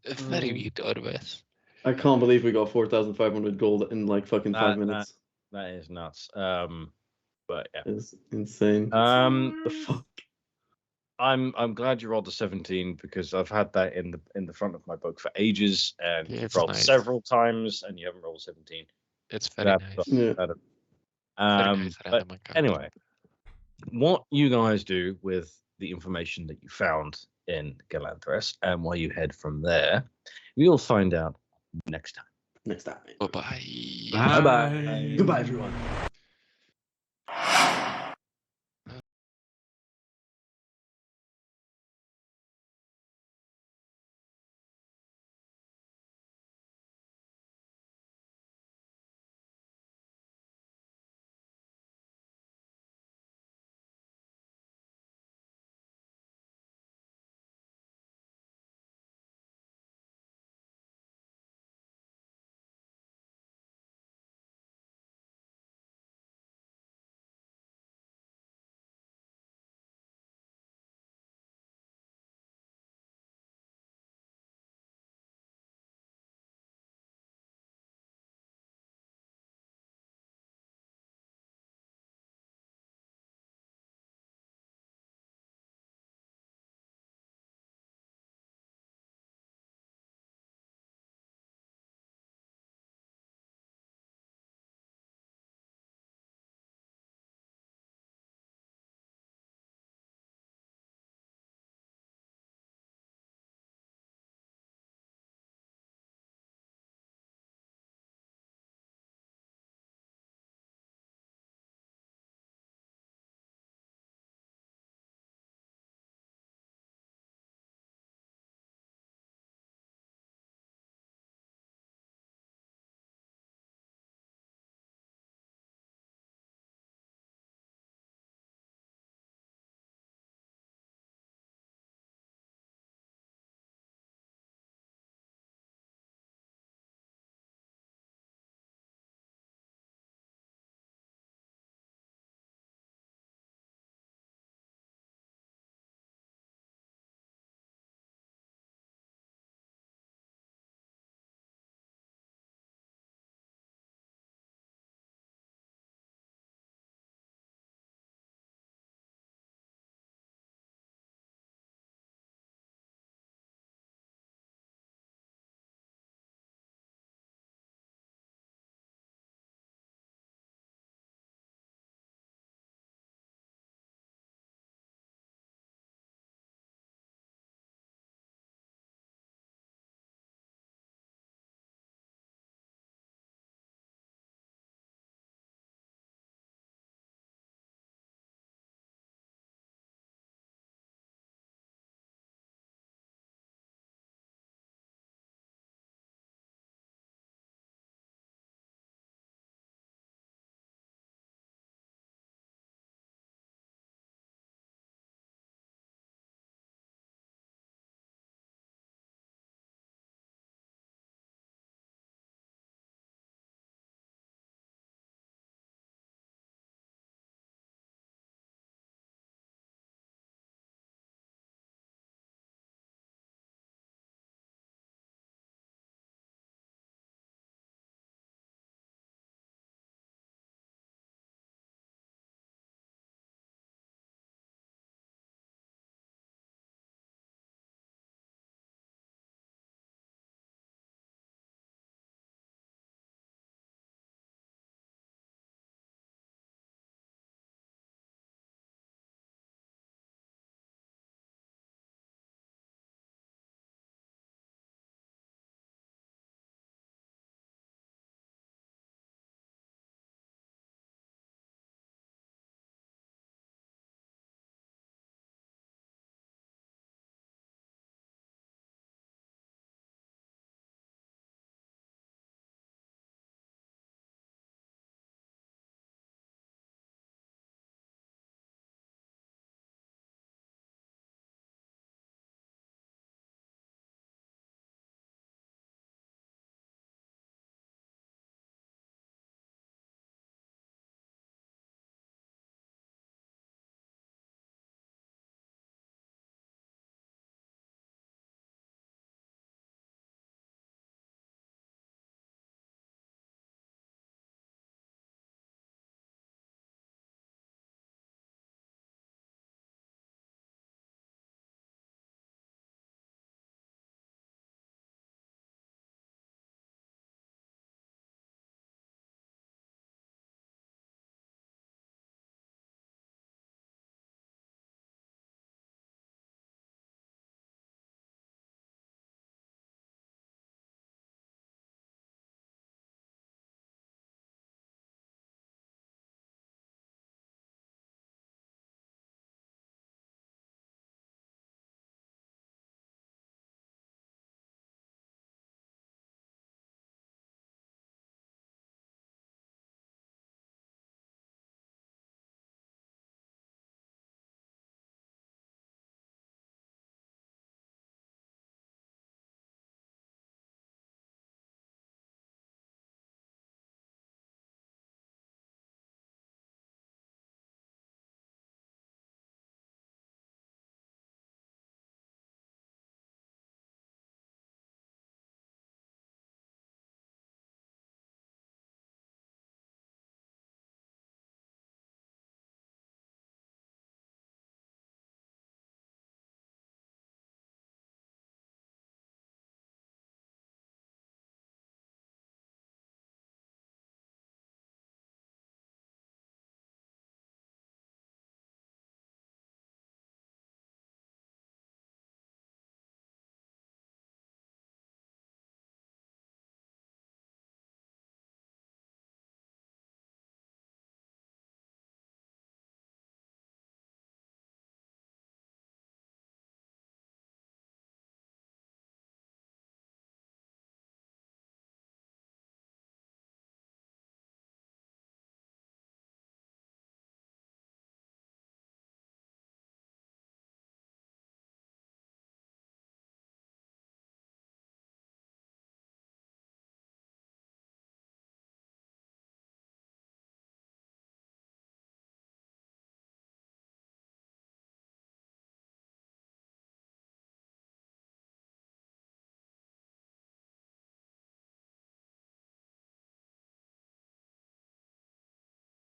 It's very weird, Orwes. I can't believe we got 4,500 gold in like fucking 5 minutes. That is nuts. But yeah. It's insane. The fuck. I'm glad you rolled the 17 because I've had that in the front of my book for ages, and Yeah, you've it's rolled nice. several times, and you haven't rolled 17. It's very That's nice. Yeah. better. Very nice But random encounter. anyway, what you guys do with the information that you found in Galanthras and where you head from there, we'll find out next time. Next time. Bye-bye. Bye-bye. Goodbye, everyone.